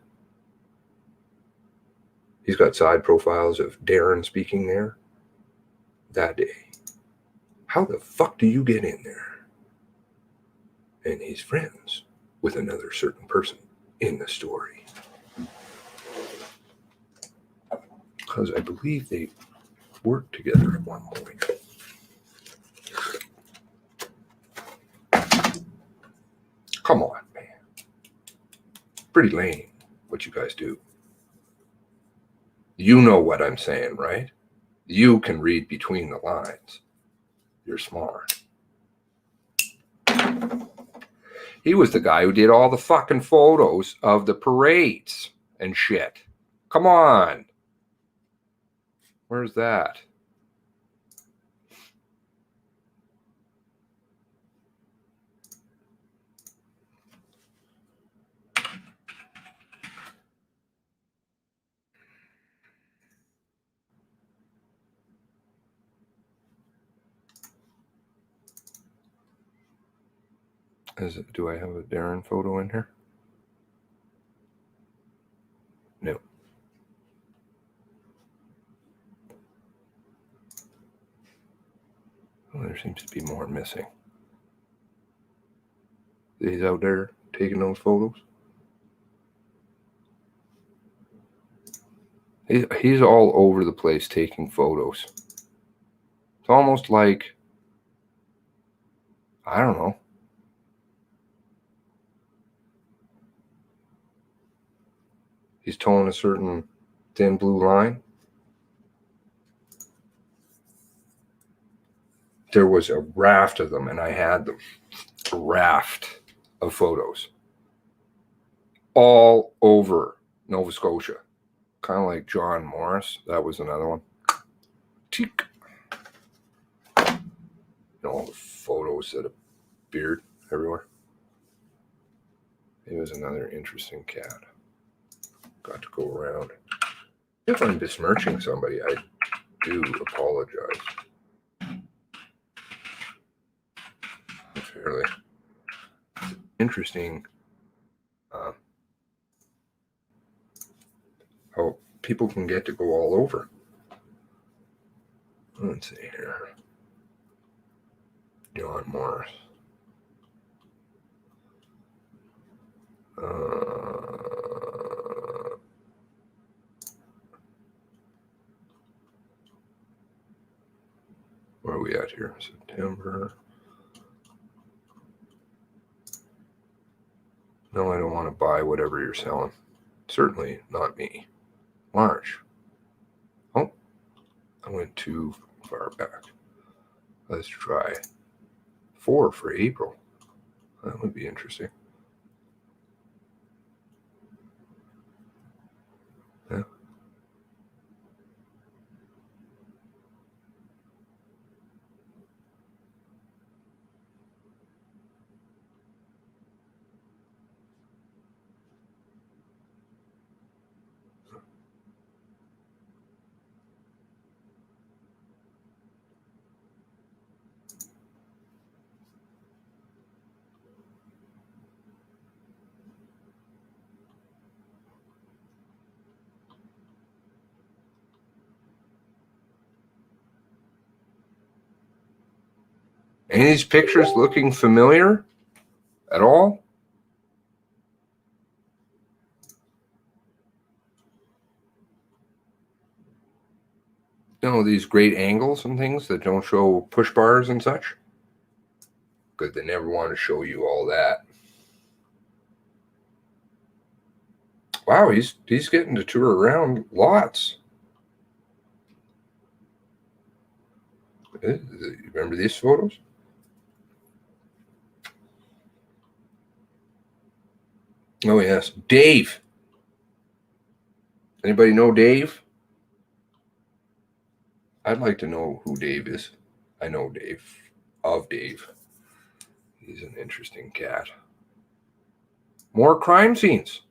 He's got side profiles of Darren speaking there that day. How the fuck do you get in there? And he's friends with another certain person in the story. Because I believe they worked together at one point. Come on, man. Pretty lame what you guys do. You know what I'm saying, right? You can read between the lines. You're smart. He was the guy who did all the fucking photos of the parades and shit. Come on. Where's that? Do I have a Darren photo in here? No. Well, there seems to be more missing. He's out there taking those photos. He's all over the place taking photos. It's almost like, I don't know. He's towing a certain thin blue line. There was a raft of them, and I had them. A raft of photos. All over Nova Scotia. Kind of like John Morris. That was another one. Tick. All the photos that appeared everywhere. He was another interesting cat. Got to go around. If I'm besmirching somebody, I do apologize. Fairly interesting how people can get to go all over. Let's see here. John Morris. Where are we at here? September. No, I don't want to buy whatever you're selling. Certainly not me. March. Oh, I went too far back. Let's try 4 for April. That would be interesting. Yeah. Any of these pictures looking familiar at all? You know, these great angles and things that don't show push bars and such? Because they never want to show you all that. Wow, he's getting to tour around lots. Remember these photos? Oh, yes. Dave. Anybody know Dave? I'd like to know who Dave is. I know Dave. Of Dave. He's an interesting cat. More crime scenes.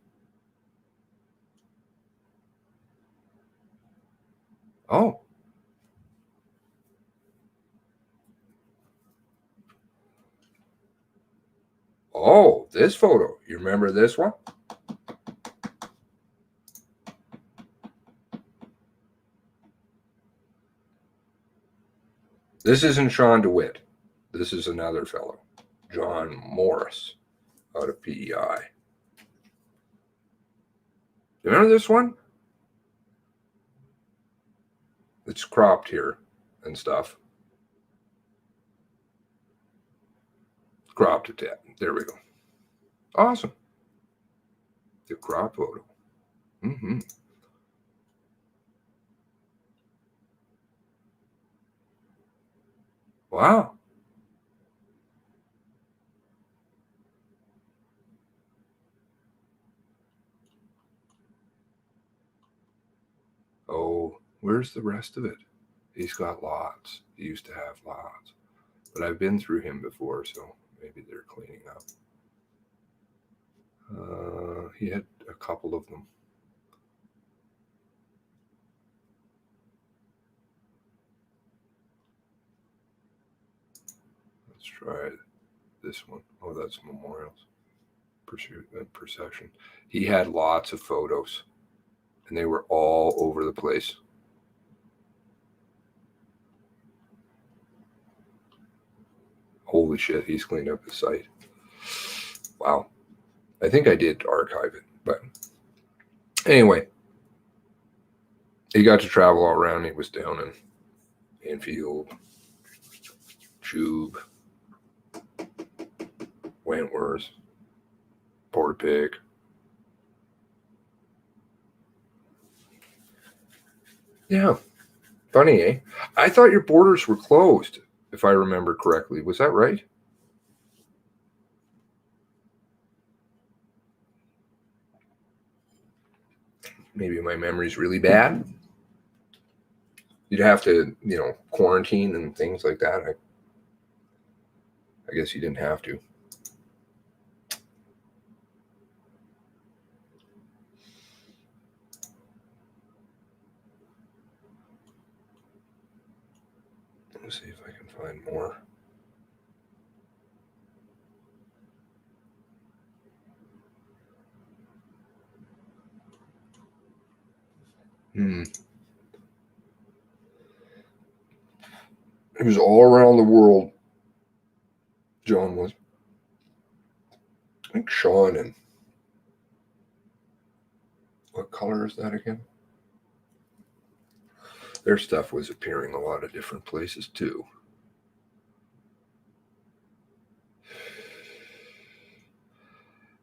Oh. Oh, this photo. You remember this one? This isn't Sean DeWitt. This is another fellow. John Morris out of PEI. You remember this one? It's cropped here and stuff. Cropped it. There we go. Awesome. The crop photo. Mm-hmm. Wow. Oh, where's the rest of it? He's got lots. He used to have lots. But I've been through him before, so maybe they're cleaning up. He had a couple of them. Let's try this one. Oh, that's memorials. Procession. He had lots of photos, and they were all over the place. Holy shit, he's cleaned up his site. Wow. I think I did archive it, but anyway, he got to travel all around. He was down in Enfield, Tube, Wentworth, Portapique. Yeah. Funny, eh? I thought your borders were closed, if I remember correctly. Was that right? Maybe my memory's really bad. You'd have to, quarantine and things like that. I guess you didn't have to. Let's see if I can find more. It was all around the world. John was. I think Sean and what color is that again? Their stuff was appearing a lot of different places too.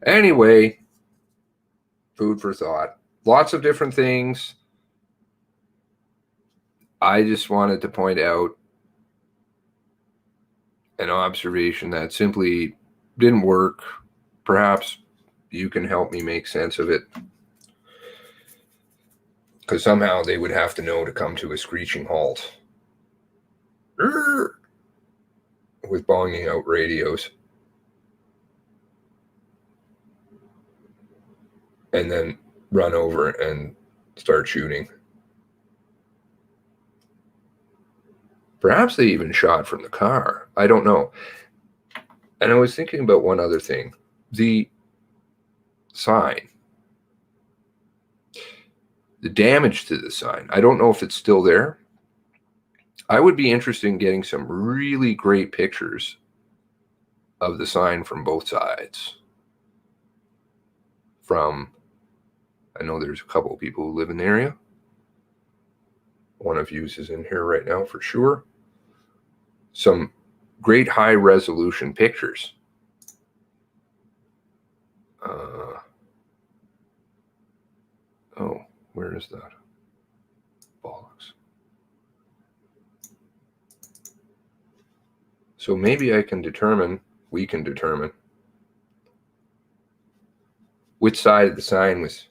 Anyway, food for thought. Lots of different things. I just wanted to point out an observation that simply didn't work. Perhaps you can help me make sense of it. Because somehow they would have to know to come to a screeching halt. With bonging out radios. And then run over and start shooting. Perhaps they even shot from the car. I don't know. And I was thinking about one other thing. The sign. The damage to the sign. I don't know if it's still there. I would be interested in getting some really great pictures of the sign from both sides. I know there's a couple of people who live in the area. One of you is in here right now for sure. Some great high resolution pictures. Oh, where is that? Bollocks. So maybe we can determine which side of the sign was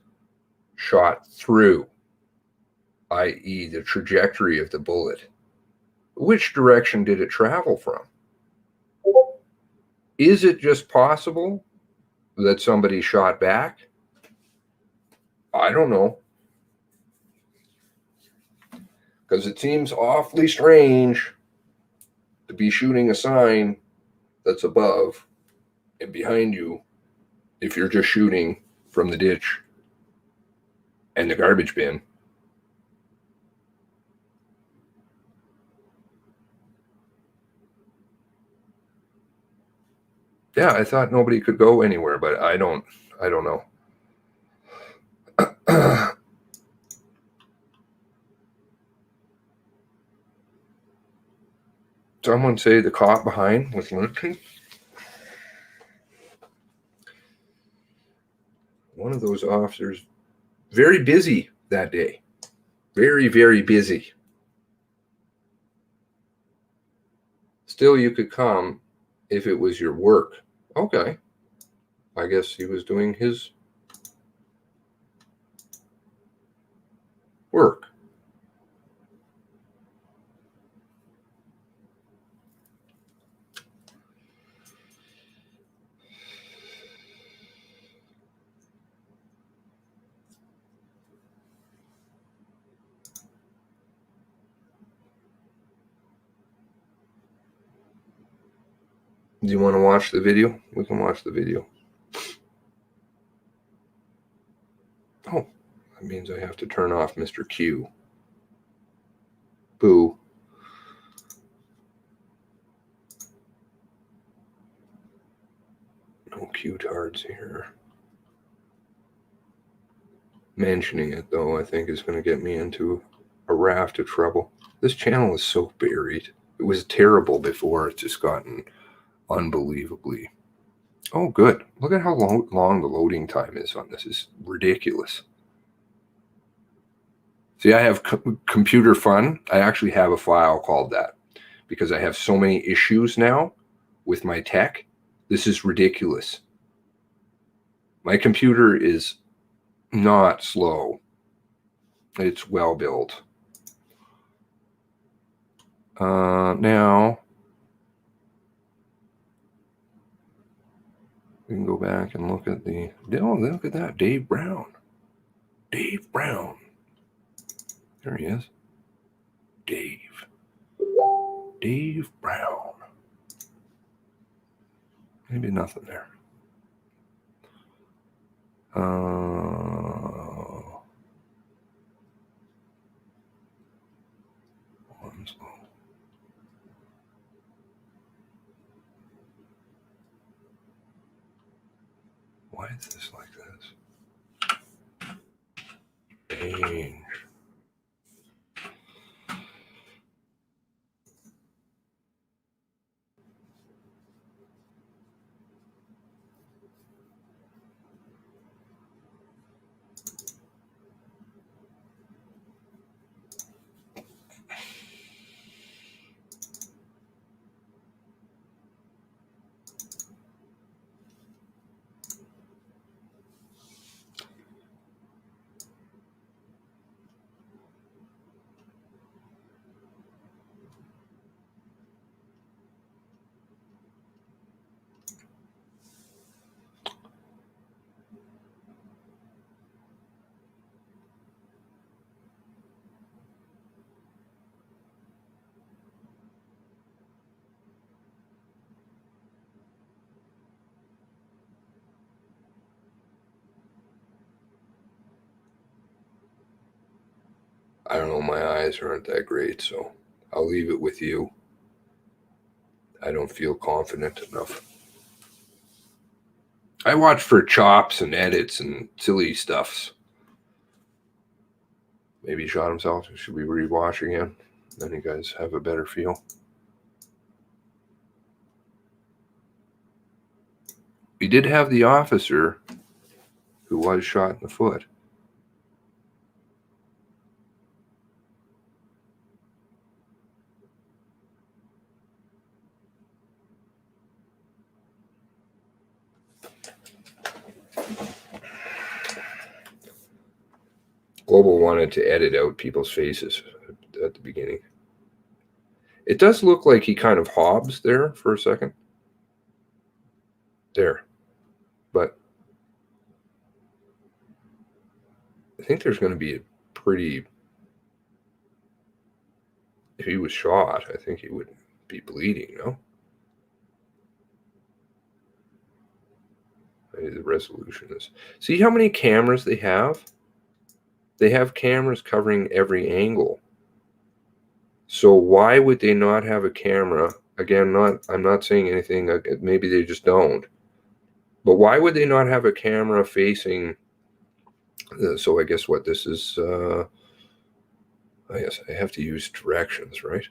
shot through, i.e. the trajectory of the bullet. Which direction did it travel from? Is it just possible that somebody shot back? I don't know. Because it seems awfully strange to be shooting a sign that's above and behind you if you're just shooting from the ditch and the garbage bin. Yeah, I thought nobody could go anywhere, but I don't know. Someone say the cop behind was lurking. One of those officers, very busy that day. Very, very busy. Still, you could come if it was your work. Okay. I guess he was doing his work. Do you want to watch the video? We can watch the video. Oh, that means I have to turn off Mr. Q. Boo. No Q-tards here. Mentioning it, though, I think is going to get me into a raft of trouble. This channel is so buried. It was terrible before. It's just gotten unbelievably. Oh, good. Look at how long the loading time is on this. It's ridiculous. See, I have computer fun. I actually have a file called that because I have so many issues now with my tech. This is ridiculous. My computer is not slow. It's well built. Now, we can go back and look at the... Oh, look at that. Dave Brown. Dave Brown. There he is. Dave. Dave Brown. Maybe nothing there. Why is this like this? Change. I don't know, my eyes aren't that great, so I'll leave it with you. I don't feel confident enough. I watch for chops and edits and silly stuffs. Maybe he shot himself. Should we rewatch again? Then you guys have a better feel. We did have the officer who was shot in the foot. Global wanted to edit out people's faces at the beginning. It does look like he kind of hobs there for a second. There. But I think there's going to be a pretty... If he was shot, I think he would be bleeding, no? Maybe the resolution is... See how many cameras they have? They have cameras covering every angle. So why would they not have a camera? Again, I'm not saying anything. Maybe they just don't. But why would they not have a camera facing? So I guess what this is. I guess I have to use directions, right?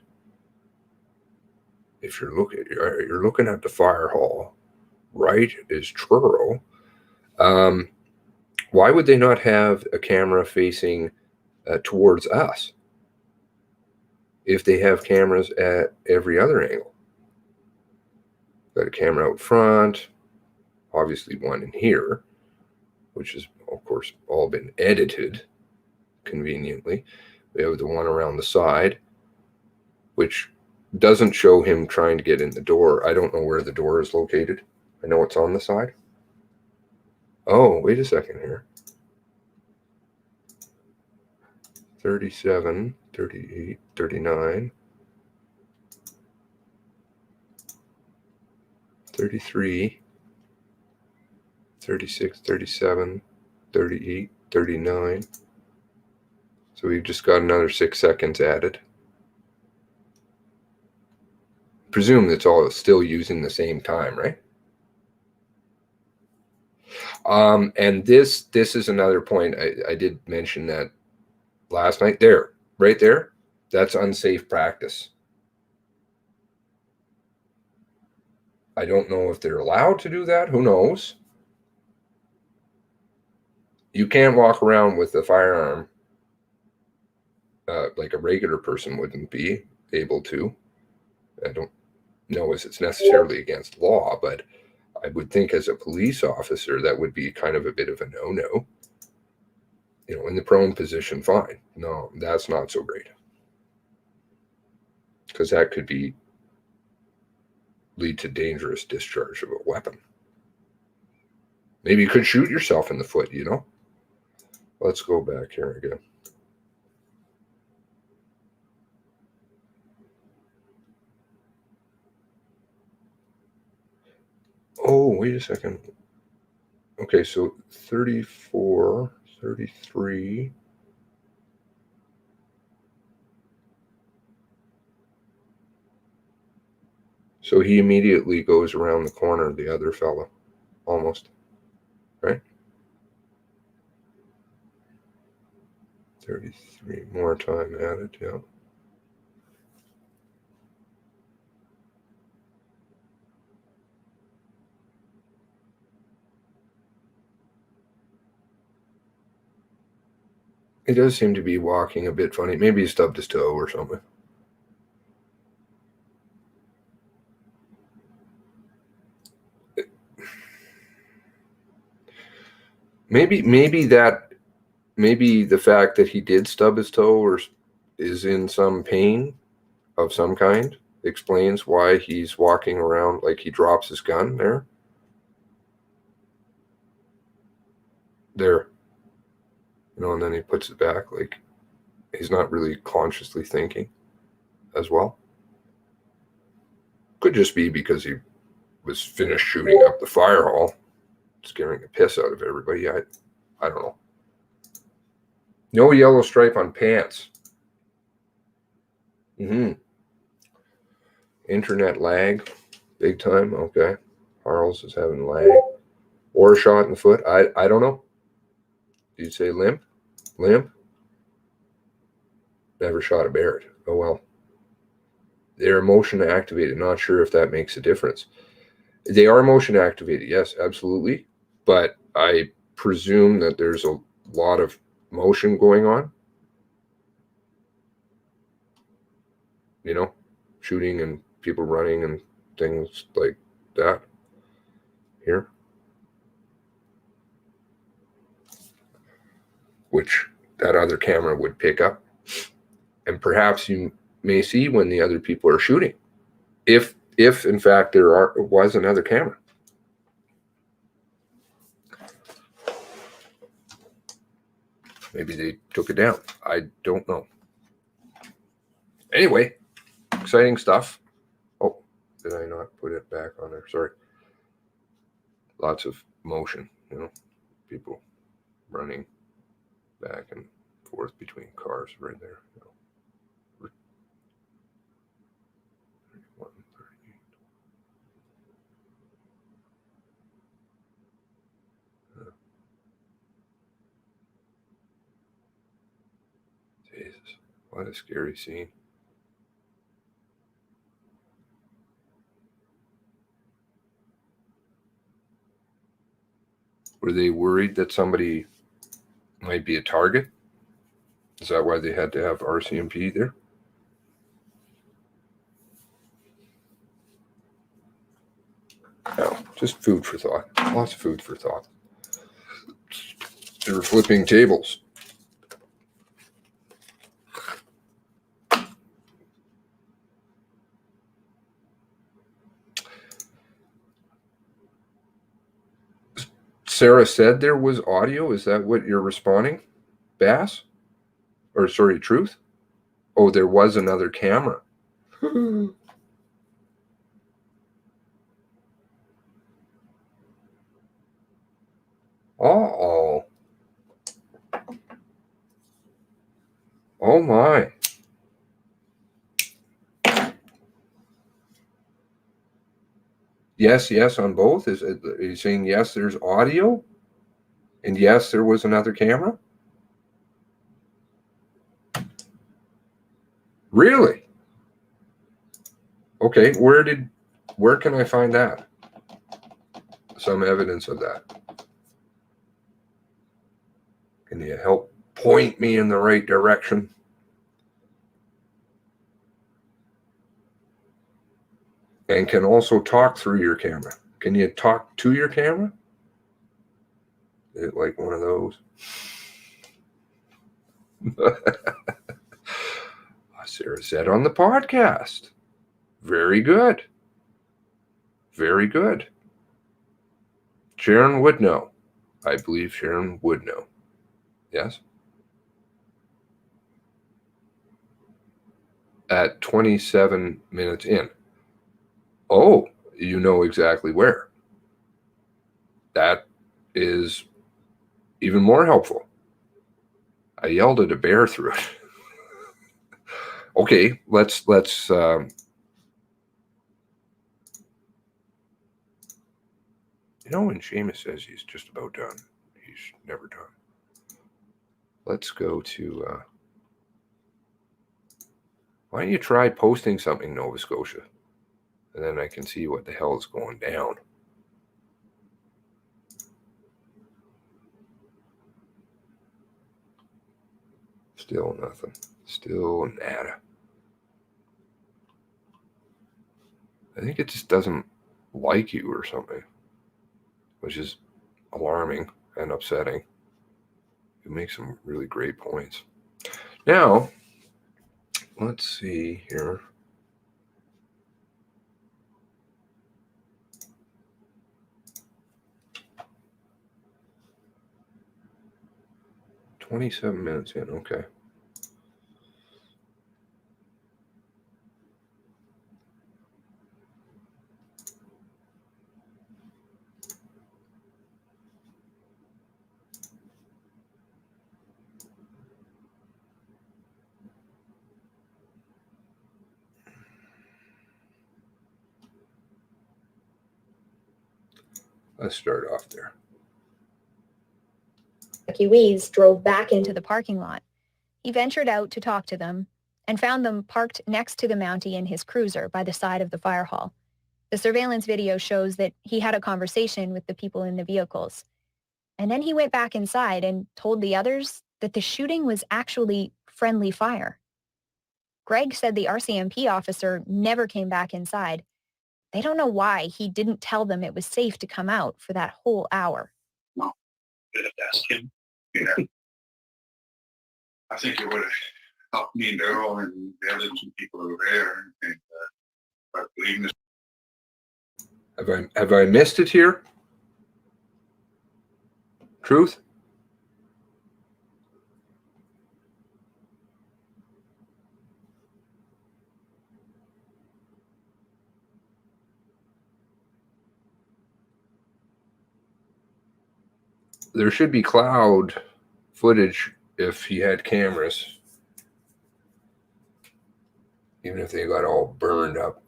If you're looking at the fire hall, right is Truro. Why would they not have a camera facing towards us if they have cameras at every other angle? Got a camera out front, obviously one in here, which is, of course, all been edited conveniently. We have the one around the side, which doesn't show him trying to get in the door. I don't know where the door is located. I know it's on the side. Oh, wait a second here. 37, 38, 39, 33, 36, 37, 38, 39. So we've just got another 6 seconds added. Presume it's all still using the same time, right? And this is another point. I did mention that last night. There, right there. That's unsafe practice. I don't know if they're allowed to do that. Who knows? You can't walk around with a firearm like a regular person wouldn't be able to. I don't know if it's necessarily against law, but I would think as a police officer, that would be kind of a bit of a no-no. You know, in the prone position, fine. No, that's not so great. Because that could lead to dangerous discharge of a weapon. Maybe you could shoot yourself in the foot, you know? Let's go back here again. Oh, wait a second. Okay, so 34, 33. So he immediately goes around the corner, the other fella, almost, right? 33 more time added, yeah. He does seem to be walking a bit funny. Maybe he stubbed his toe or something. Maybe the fact that he did stub his toe or is in some pain of some kind explains why he's walking around like he drops his gun there. There. You know, and then he puts it back like he's not really consciously thinking as well. Could just be because he was finished shooting up the fire hall, scaring the piss out of everybody. I don't know. No yellow stripe on pants. Internet lag, big time. Okay. Harles is having lag. Or a shot in the foot. I don't know. Did you say limp? Limp? Never shot a Barrett. Oh well. They're motion activated. Not sure if that makes a difference. They are motion activated. Yes, absolutely. But I presume that there's a lot of motion going on. You know, shooting and people running and things like that here. Which that other camera would pick up. And perhaps you may see when the other people are shooting. If in fact there was another camera. Maybe they took it down. I don't know. Anyway, exciting stuff. Oh, did I not put it back on there? Sorry. Lots of motion, you know, people running back and forth between cars right there. You know. 31, 38. Jesus, what a scary scene. Were they worried that somebody might be a target? Is that why they had to have RCMP there? No, just food for thought. Lots of food for thought. They were flipping tables. Sarah said there was audio. Is that what you're responding? Bass? Or sorry, Truth? Oh, there was another camera. Uh-oh. Oh my. Yes, yes on both? Are you saying yes, there's audio? And yes, there was another camera? Really? Okay, where can I find that? Some evidence of that. Can you help point me in the right direction? And can also talk through your camera. Can you talk to your camera? Is it like one of those? Sarah said on the podcast. Very good. Very good. Sharon would know. I believe Sharon would know. Yes? At 27 minutes in. Oh, you know exactly where. That is even more helpful. I yelled at a bear through it. Okay, let's you know, when Seamus says he's just about done, he's never done. Let's go to why don't you try posting something, Nova Scotia? And then I can see what the hell is going down. Still nothing. Still nada. I think it just doesn't like you or something, which is alarming and upsetting. You make some really great points. Now, let's see here. "27 minutes in, okay. Let's start off there. Evacuees drove back into the parking lot. He ventured out to talk to them and found them parked next to the Mountie in his cruiser by the side of the fire hall. The surveillance video shows that he had a conversation with the people in the vehicles. And then he went back inside and told the others that the shooting was actually friendly fire. Greg said the RCMP officer never came back inside. They don't know why he didn't tell them it was safe to come out for that whole hour. No, I'd have to ask him. Yeah. I think it would have helped me and Daryl and the other two people over there. And but believing this. Have I missed it here? Truth? There should be cloud footage if he had cameras, even if they got all burned up.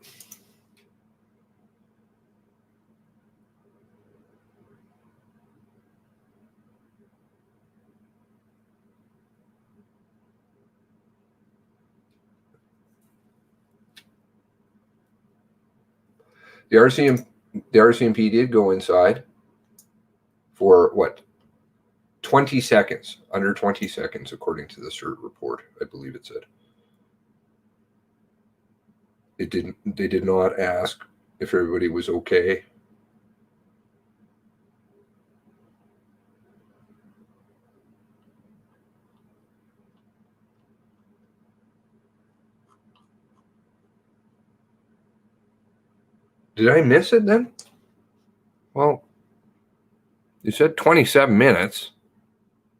The RCMP did go inside for what? 20 seconds, under 20 seconds, according to the CERT report, I believe it said. They did not ask if everybody was okay. Did I miss it then? Well, you said 27 minutes.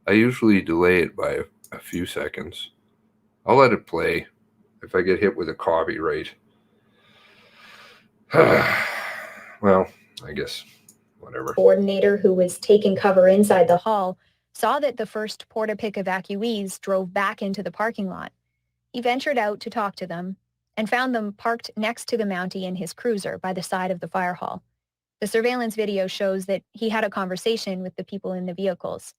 I usually delay it by a few seconds. I'll let it play if I get hit with a copyright. Well, I guess whatever. Coordinator who was taking cover inside the hall saw that the first Portapic evacuees drove back into the parking lot. He ventured out to talk to them and found them parked next to the Mountie in his cruiser by the side of the fire hall. The surveillance video shows that he had a conversation with the people in the vehicles.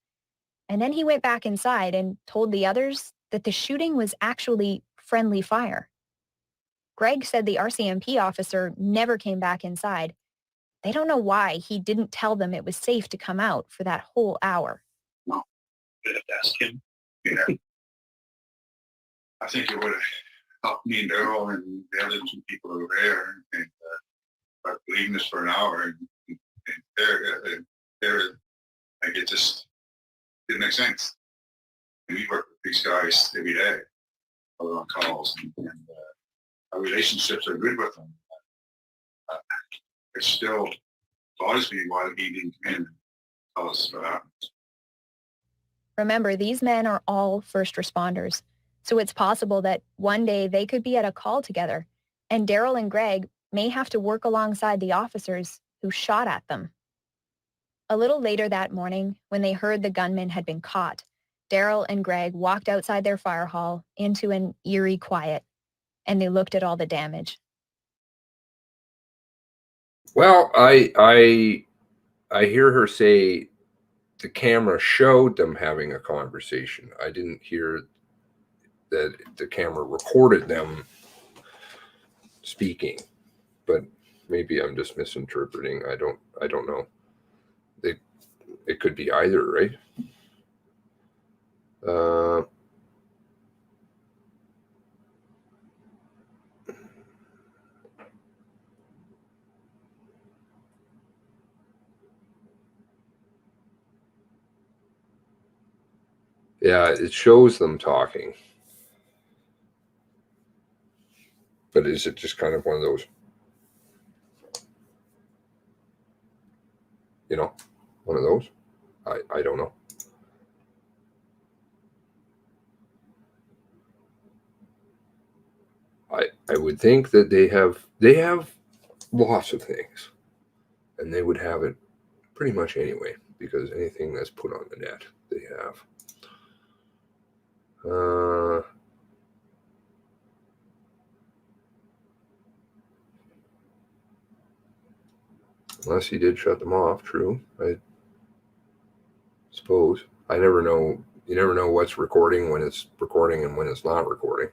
And then he went back inside and told the others that the shooting was actually friendly fire. Greg said the RCMP officer never came back inside. They don't know why he didn't tell them it was safe to come out for that whole hour. No, I'd have to ask him. Yeah. I think it would have helped me and Daryl and the other two people over there, and by leaving this for an hour, and there, like it just didn't make sense. And we work with these guys every day, on calls, and our relationships are good with them. It still bothers me why he didn't come in and tell us what happened. Remember, these men are all first responders, so it's possible that one day they could be at a call together, and Daryl and Greg may have to work alongside the officers who shot at them. A little later that morning, when they heard the gunman had been caught, Daryl and Greg walked outside their fire hall into an eerie quiet, and they looked at all the damage. Well, I hear her say the camera showed them having a conversation. I didn't hear that the camera recorded them speaking, but maybe I'm just misinterpreting. I don't know. It could be either, right? Yeah, it shows them talking. But is it just kind of one of those, one of those? I don't know. I would think that they have lots of things, and they would have it pretty much anyway, because anything that's put on the net, they have. Unless he did shut them off, true. I suppose. I never know. You never know what's recording when it's recording and when it's not recording.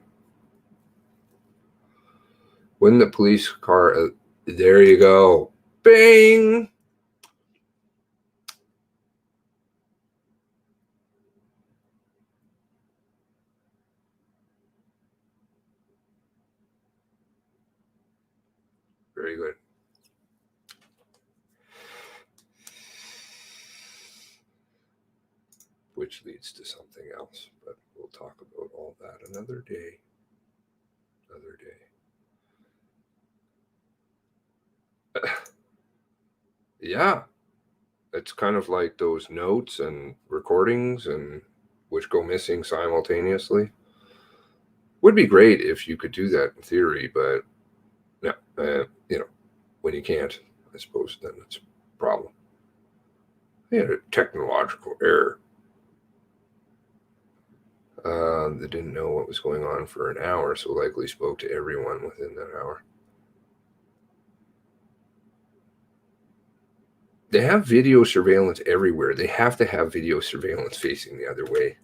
When the police car, there you go. Bing! Very good. Which leads to something else, but we'll talk about all that another day. Another day. Yeah. It's kind of like those notes and recordings and which go missing simultaneously. Would be great if you could do that in theory, but no, when you can't, I suppose then it's a problem. They had a technological error. They didn't know what was going on for an hour, so likely spoke to everyone within that hour. They have video surveillance everywhere. They have to have video surveillance facing the other way.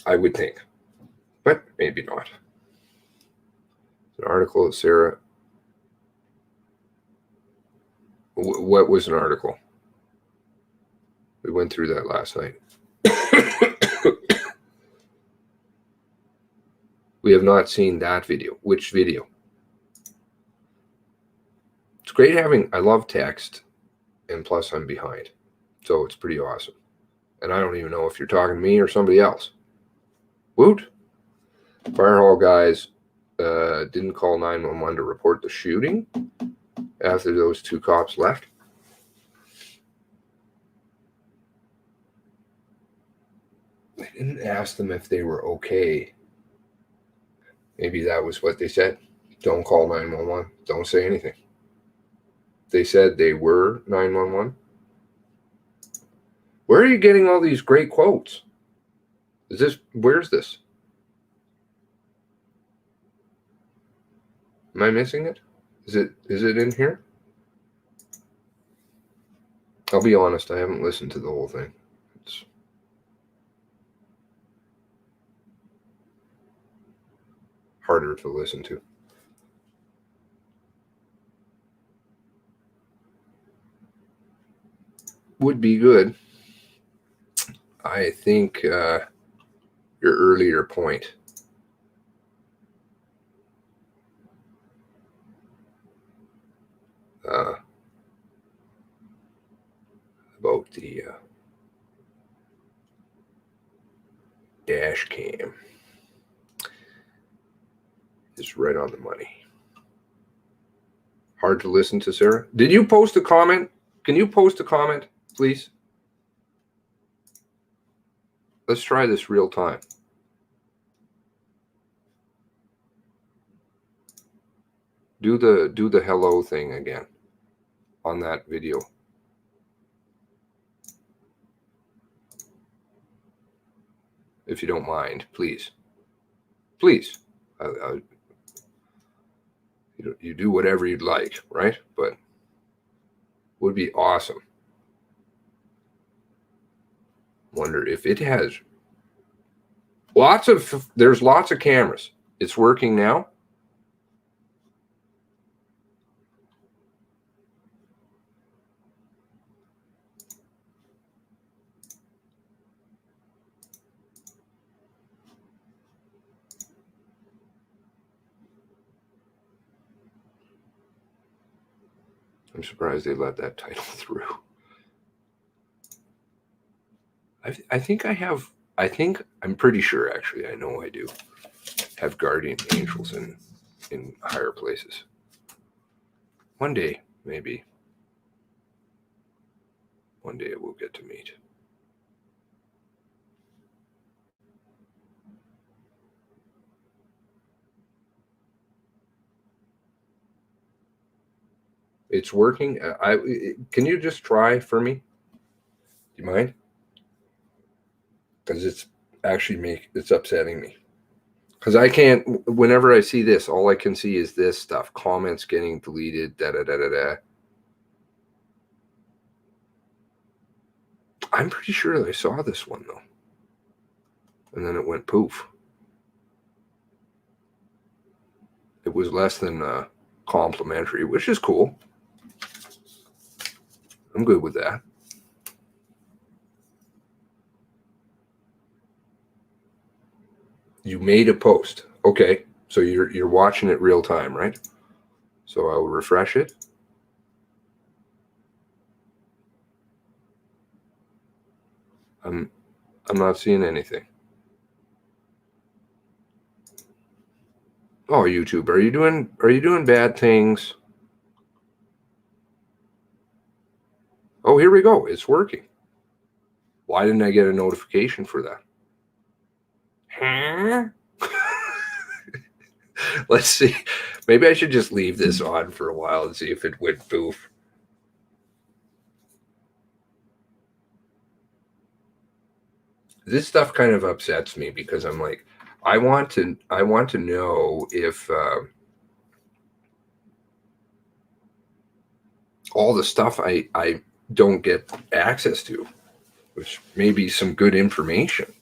I would think, but maybe not. An article of Sarah. What was an article? We went through that last night. We have not seen that video. Which video? It's great having, I love text, and plus I'm behind. So it's pretty awesome. And I don't even know if you're talking to me or somebody else. Woot. Fire hall guys didn't call 911 to report the shooting after those two cops left. They didn't ask them if they were okay. Maybe that was what they said. Don't call 911. Don't say anything. They said they were 911. Where are you getting all these great quotes? Where's this? Am I missing it? Is it in here? I'll be honest, I haven't listened to the whole thing. It's harder to listen to. Would be good. I think your earlier point about the dash cam is right on the money. Hard to listen to, Sarah. Did you post a comment? Can you post a comment, please? Let's try this real time. Do the hello thing again on that video. If you don't mind, please. Please. You do whatever you'd like, right? But would be awesome. Wonder if it has there's lots of cameras. It's working now. I'm surprised they let that title through. I'm pretty sure, actually, I know I do have guardian angels in higher places. One day, maybe. One day it will get to meet. It's working. Can you just try for me? Do you mind? Because it's actually it's upsetting me. Because I can't, whenever I see this, all I can see is this stuff. Comments getting deleted, da-da-da-da-da. I'm pretty sure I saw this one, though. And then it went poof. It was less than complimentary, which is cool. I'm good with that. You made a post. Okay, so you're watching it real time, right? So I'll refresh it. I'm not seeing anything. Oh, YouTube, are you doing bad things? Oh, here we go. It's working. Why didn't I get a notification for that? Huh? Let's see. Maybe I should just leave this on for a while and see if it went poof. This stuff kind of upsets me because I'm like, I want to know if all the stuff I don't get access to, which may be some good information.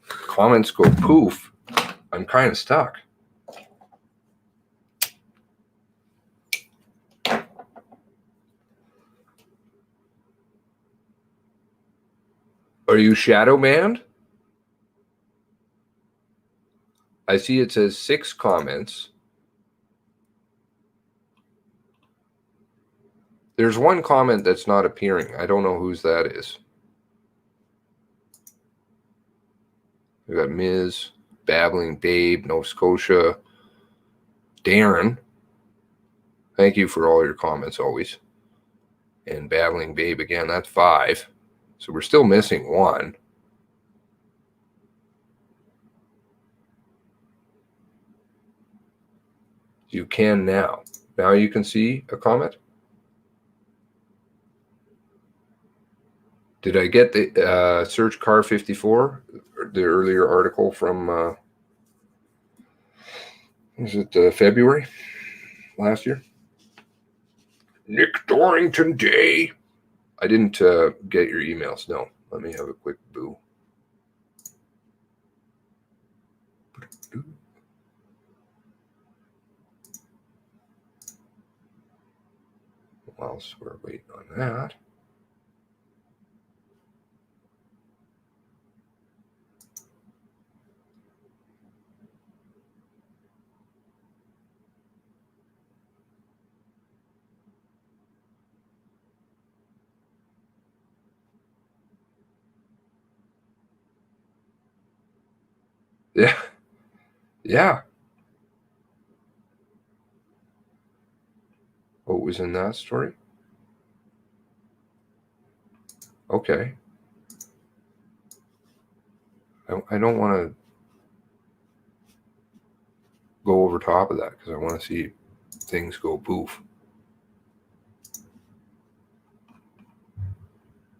Comments go poof. I'm kind of stuck. Are you shadow banned? I see it says 6 comments. There's one comment that's not appearing. I don't know whose that is. We got Ms., Babbling Babe, Nova Scotia, Darren. Thank you for all your comments always. And Babbling Babe again, that's 5. So we're still missing 1. You can now. Now you can see a comment. Did I get the search car 54, the earlier article from, was it February last year? Nick Dorrington Day. I didn't get your emails. No. Let me have a quick boo. Whilst we're waiting on that. Yeah. Yeah. What was in that story? Okay. I don't want to go over top of that because I want to see things go poof.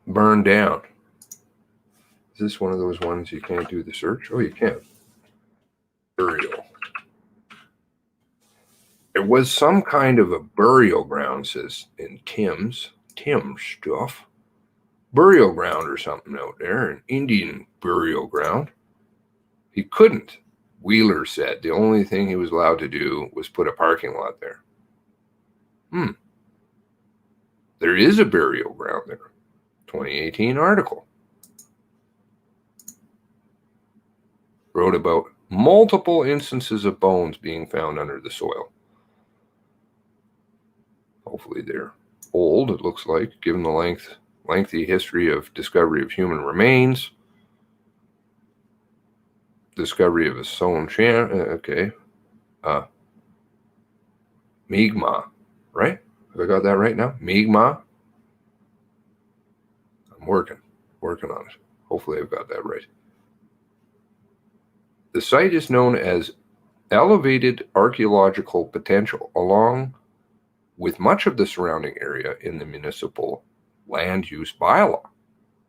Burn down. Is this one of those ones you can't do the search? Oh, you can. Burial. It was some kind of a burial ground, says in Tim's stuff. Burial ground or something out there, an Indian burial ground. He couldn't. Wheeler said the only thing he was allowed to do was put a parking lot there. There is a burial ground there. 2018 article. Wrote about multiple instances of bones being found under the soil. Hopefully they're old, it looks like, given the lengthy history of discovery of human remains. Discovery of a sewn okay. Mi'kmaq, right? Have I got that right now? Mi'kmaq? I'm working on it. Hopefully I've got that right. The site is known as elevated archaeological potential, along with much of the surrounding area in the municipal land use bylaw.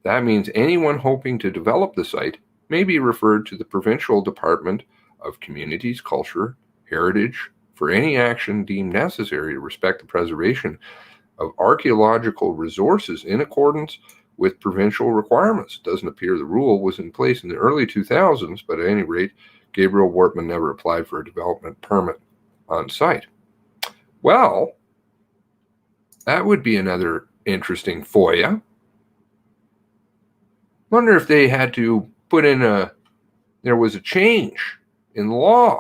That means anyone hoping to develop the site may be referred to the Provincial Department of Communities, Culture, Heritage for any action deemed necessary to respect the preservation of archaeological resources in accordance with provincial requirements. It doesn't appear the rule was in place in the early 2000s, but at any rate, Gabriel Wortman never applied for a development permit on site. Well, that would be another interesting FOIA. Wonder if they had to put in there was a change in law.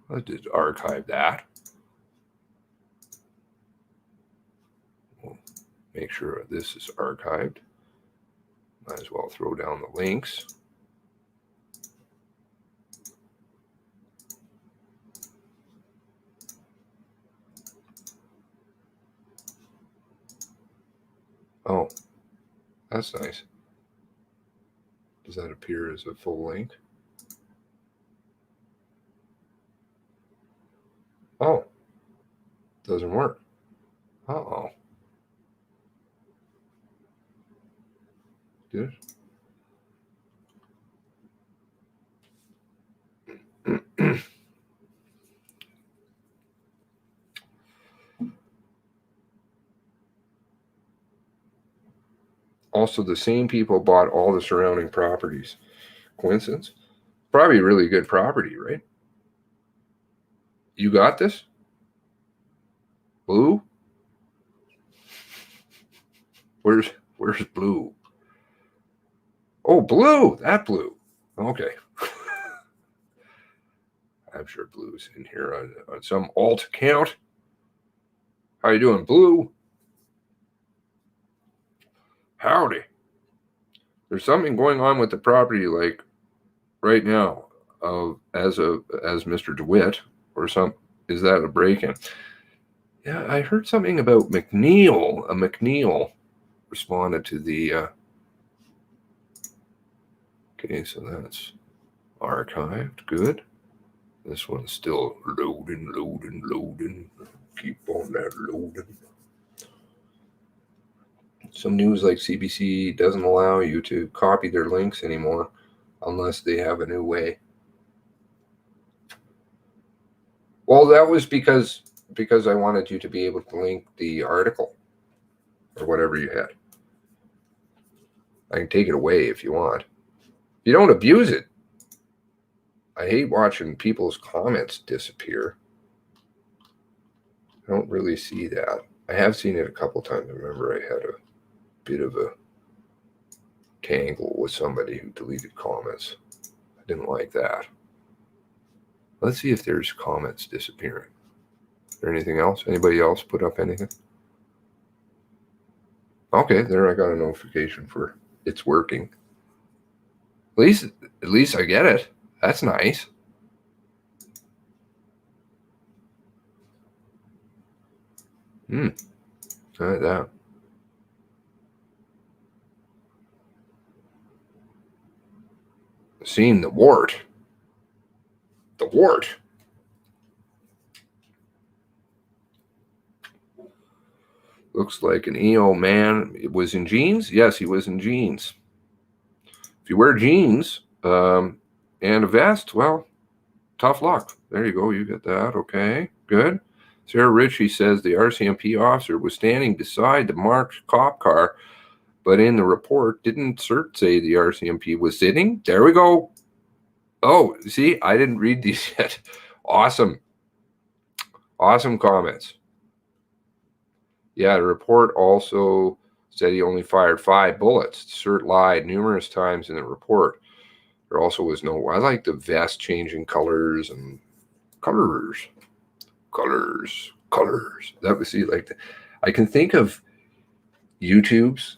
Let's just archive that. We'll make sure this is archived. Might as well throw down the links. Oh, that's nice. Does that appear as a full link? Oh, doesn't work. Uh-oh. Did it? Also, the same people bought all the surrounding properties. Coincidence? Probably really good property, right? You got this? Blue? Where's Blue? Oh, Blue! That Blue. Okay. I'm sure Blue's in here on some alt account. How you doing, Blue? Howdy. There's something going on with the property, like right now, as Mr. DeWitt or some. Is that a break-in? Yeah, I heard something about McNeil. McNeil responded to the Okay, so that's archived. Good. This one's still loading. Keep on that loading. Some news like CBC doesn't allow you to copy their links anymore unless they have a new way. Well, that was because I wanted you to be able to link the article or whatever you had. I can take it away if you want. You don't abuse it. I hate watching people's comments disappear. I don't really see that. I have seen it a couple times. I remember I had a bit of a tangle with somebody who deleted comments. I didn't like that. Let's see if there's comments disappearing. Is there anything else? Anybody else put up anything? Okay, there I got a notification for it's working. At least I get it. That's nice. Like that. Seeing the wart. The wart. Looks like an EO man. It was in jeans? Yes, he was in jeans. If you wear jeans and a vest, well, tough luck. There you go. You get that. Okay, good. Sarah Ritchie says the RCMP officer was standing beside the marked cop car, but in the report, didn't CERT say the RCMP was sitting? There we go. Oh, see, I didn't read these yet. Awesome. Awesome comments. Yeah, the report also said he only fired 5 bullets. CERT lied numerous times in the report. There also was no, I like the vest changing colors and colors. That was, see, like, I can think of YouTubes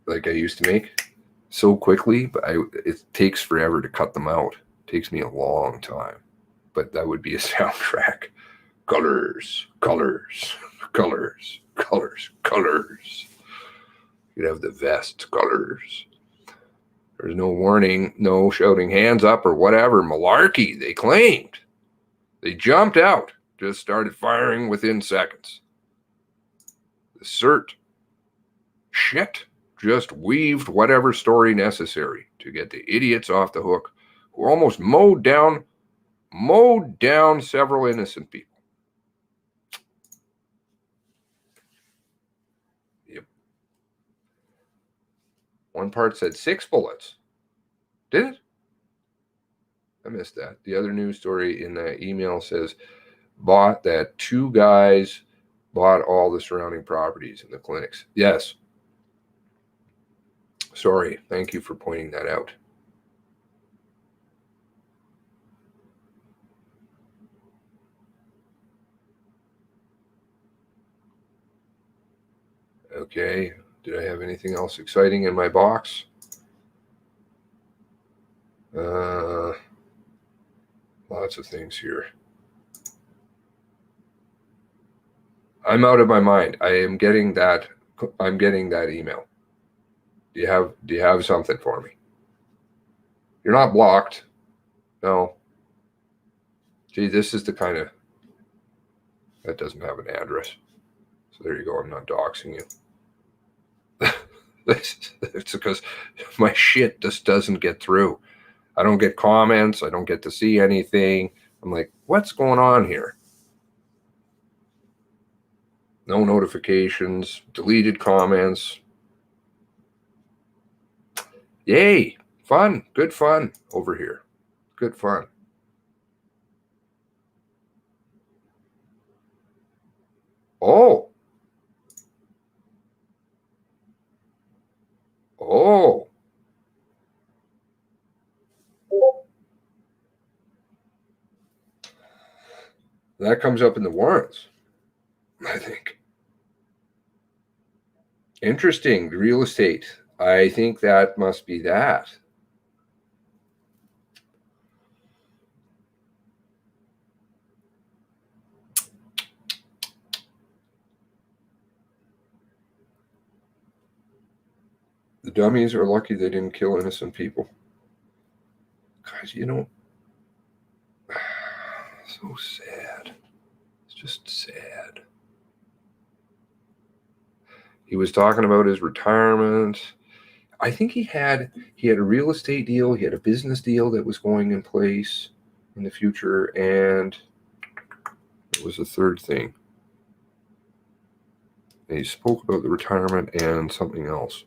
like I used to make so quickly, but it takes forever to cut them out. It takes me a long time, but that would be a soundtrack. Colors. You'd have the vest colors. There's no warning, no shouting hands up or whatever. Malarkey, they claimed. They jumped out, just started firing within seconds. The CERT shit just weaved whatever story necessary to get the idiots off the hook who almost mowed down several innocent people. Yep. One part said 6 bullets. Did it? I missed that. The other news story in the email says that 2 guys bought all the surrounding properties in the clinics. Yes. Sorry. Thank you for pointing that out. Okay. Did I have anything else exciting in my box? Lots of things here. I'm out of my mind. I'm getting that email. Do you have something for me? You're not blocked. No. Gee, this is the kind of, that doesn't have an address. So there you go. I'm not doxing you. It's because my shit just doesn't get through. I don't get comments. I don't get to see anything. I'm like, what's going on here? No notifications, deleted comments. Yay, fun, good fun over here. Good fun. Oh. That comes up in the warrants, I think. Interesting. Real estate. I think that must be that. The dummies are lucky they didn't kill innocent people. Guys, you know, so sad. It's just sad. He was talking about his retirement. I think he had a real estate deal. He had a business deal that was going in place in the future, and it was a third thing. And he spoke about the retirement and something else.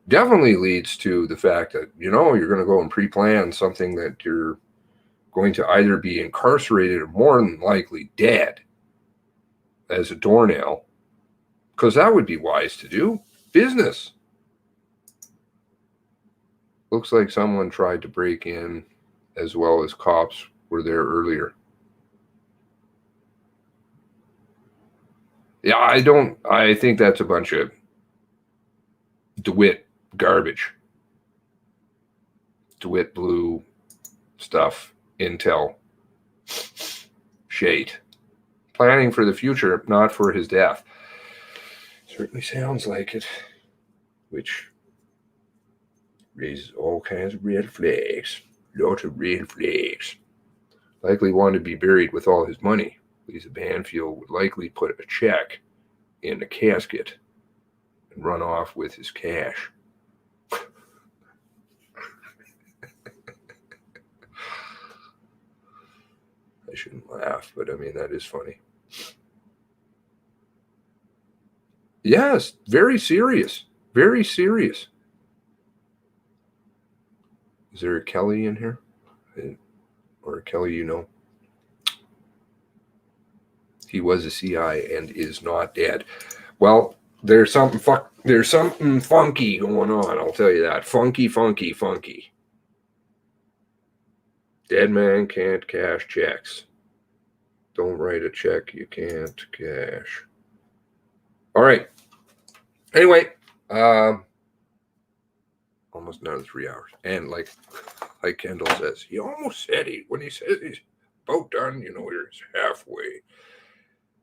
Definitely leads to the fact that, you know, you're going to go and pre-plan something that you're going to either be incarcerated or more than likely dead as a doornail, because that would be wise to do. Business. Looks like someone tried to break in as well as cops were there earlier. Yeah, I think that's a bunch of DeWitt garbage. DeWitt blue stuff, intel, shade. Planning for the future, not for his death. Certainly sounds like it, which raises all kinds of red flags. Lots of red flags. Likely wanted to be buried with all his money. Lisa Banfield would likely put a check in a casket and run off with his cash. I shouldn't laugh, but I mean, that is funny. Yes, very serious. Very serious. Is there a Kelly in here? Or a Kelly, you know? He was a CI and is not dead. Well, there's something funky going on, I'll tell you that. Funky. Dead man can't cash checks. Don't write a check you can't cash. All right. Anyway, almost another 3 hours. And like Kendall says, he almost said when he says he's about done, you know, he's halfway.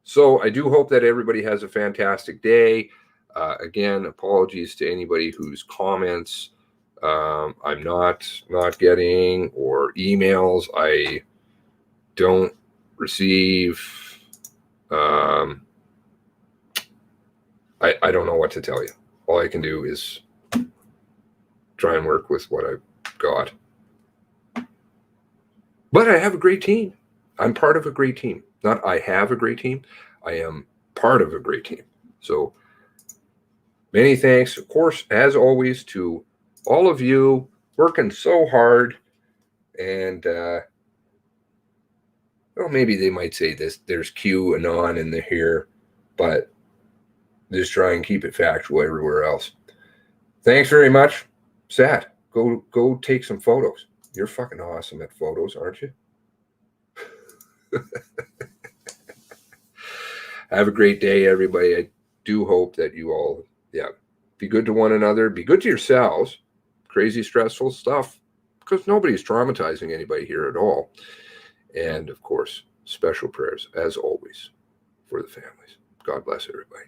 So I do hope that everybody has a fantastic day. Again, apologies to anybody whose comments I'm not getting, or emails I don't receive. I don't know what to tell you. All I can do is try and work with what I've got. But I have a great team. I'm part of a great team. Not I have a great team. I am part of a great team. So many thanks, of course, as always, to all of you working so hard. And, well, maybe they might say this, there's Q and on in the here, but just try and keep it factual everywhere else. Thanks very much. Sad. Go take some photos. You're fucking awesome at photos, aren't you? Have a great day, everybody. I do hope that you all, be good to one another. Be good to yourselves. Crazy, stressful stuff, because nobody's traumatizing anybody here at all. And, of course, special prayers, as always, for the families. God bless everybody.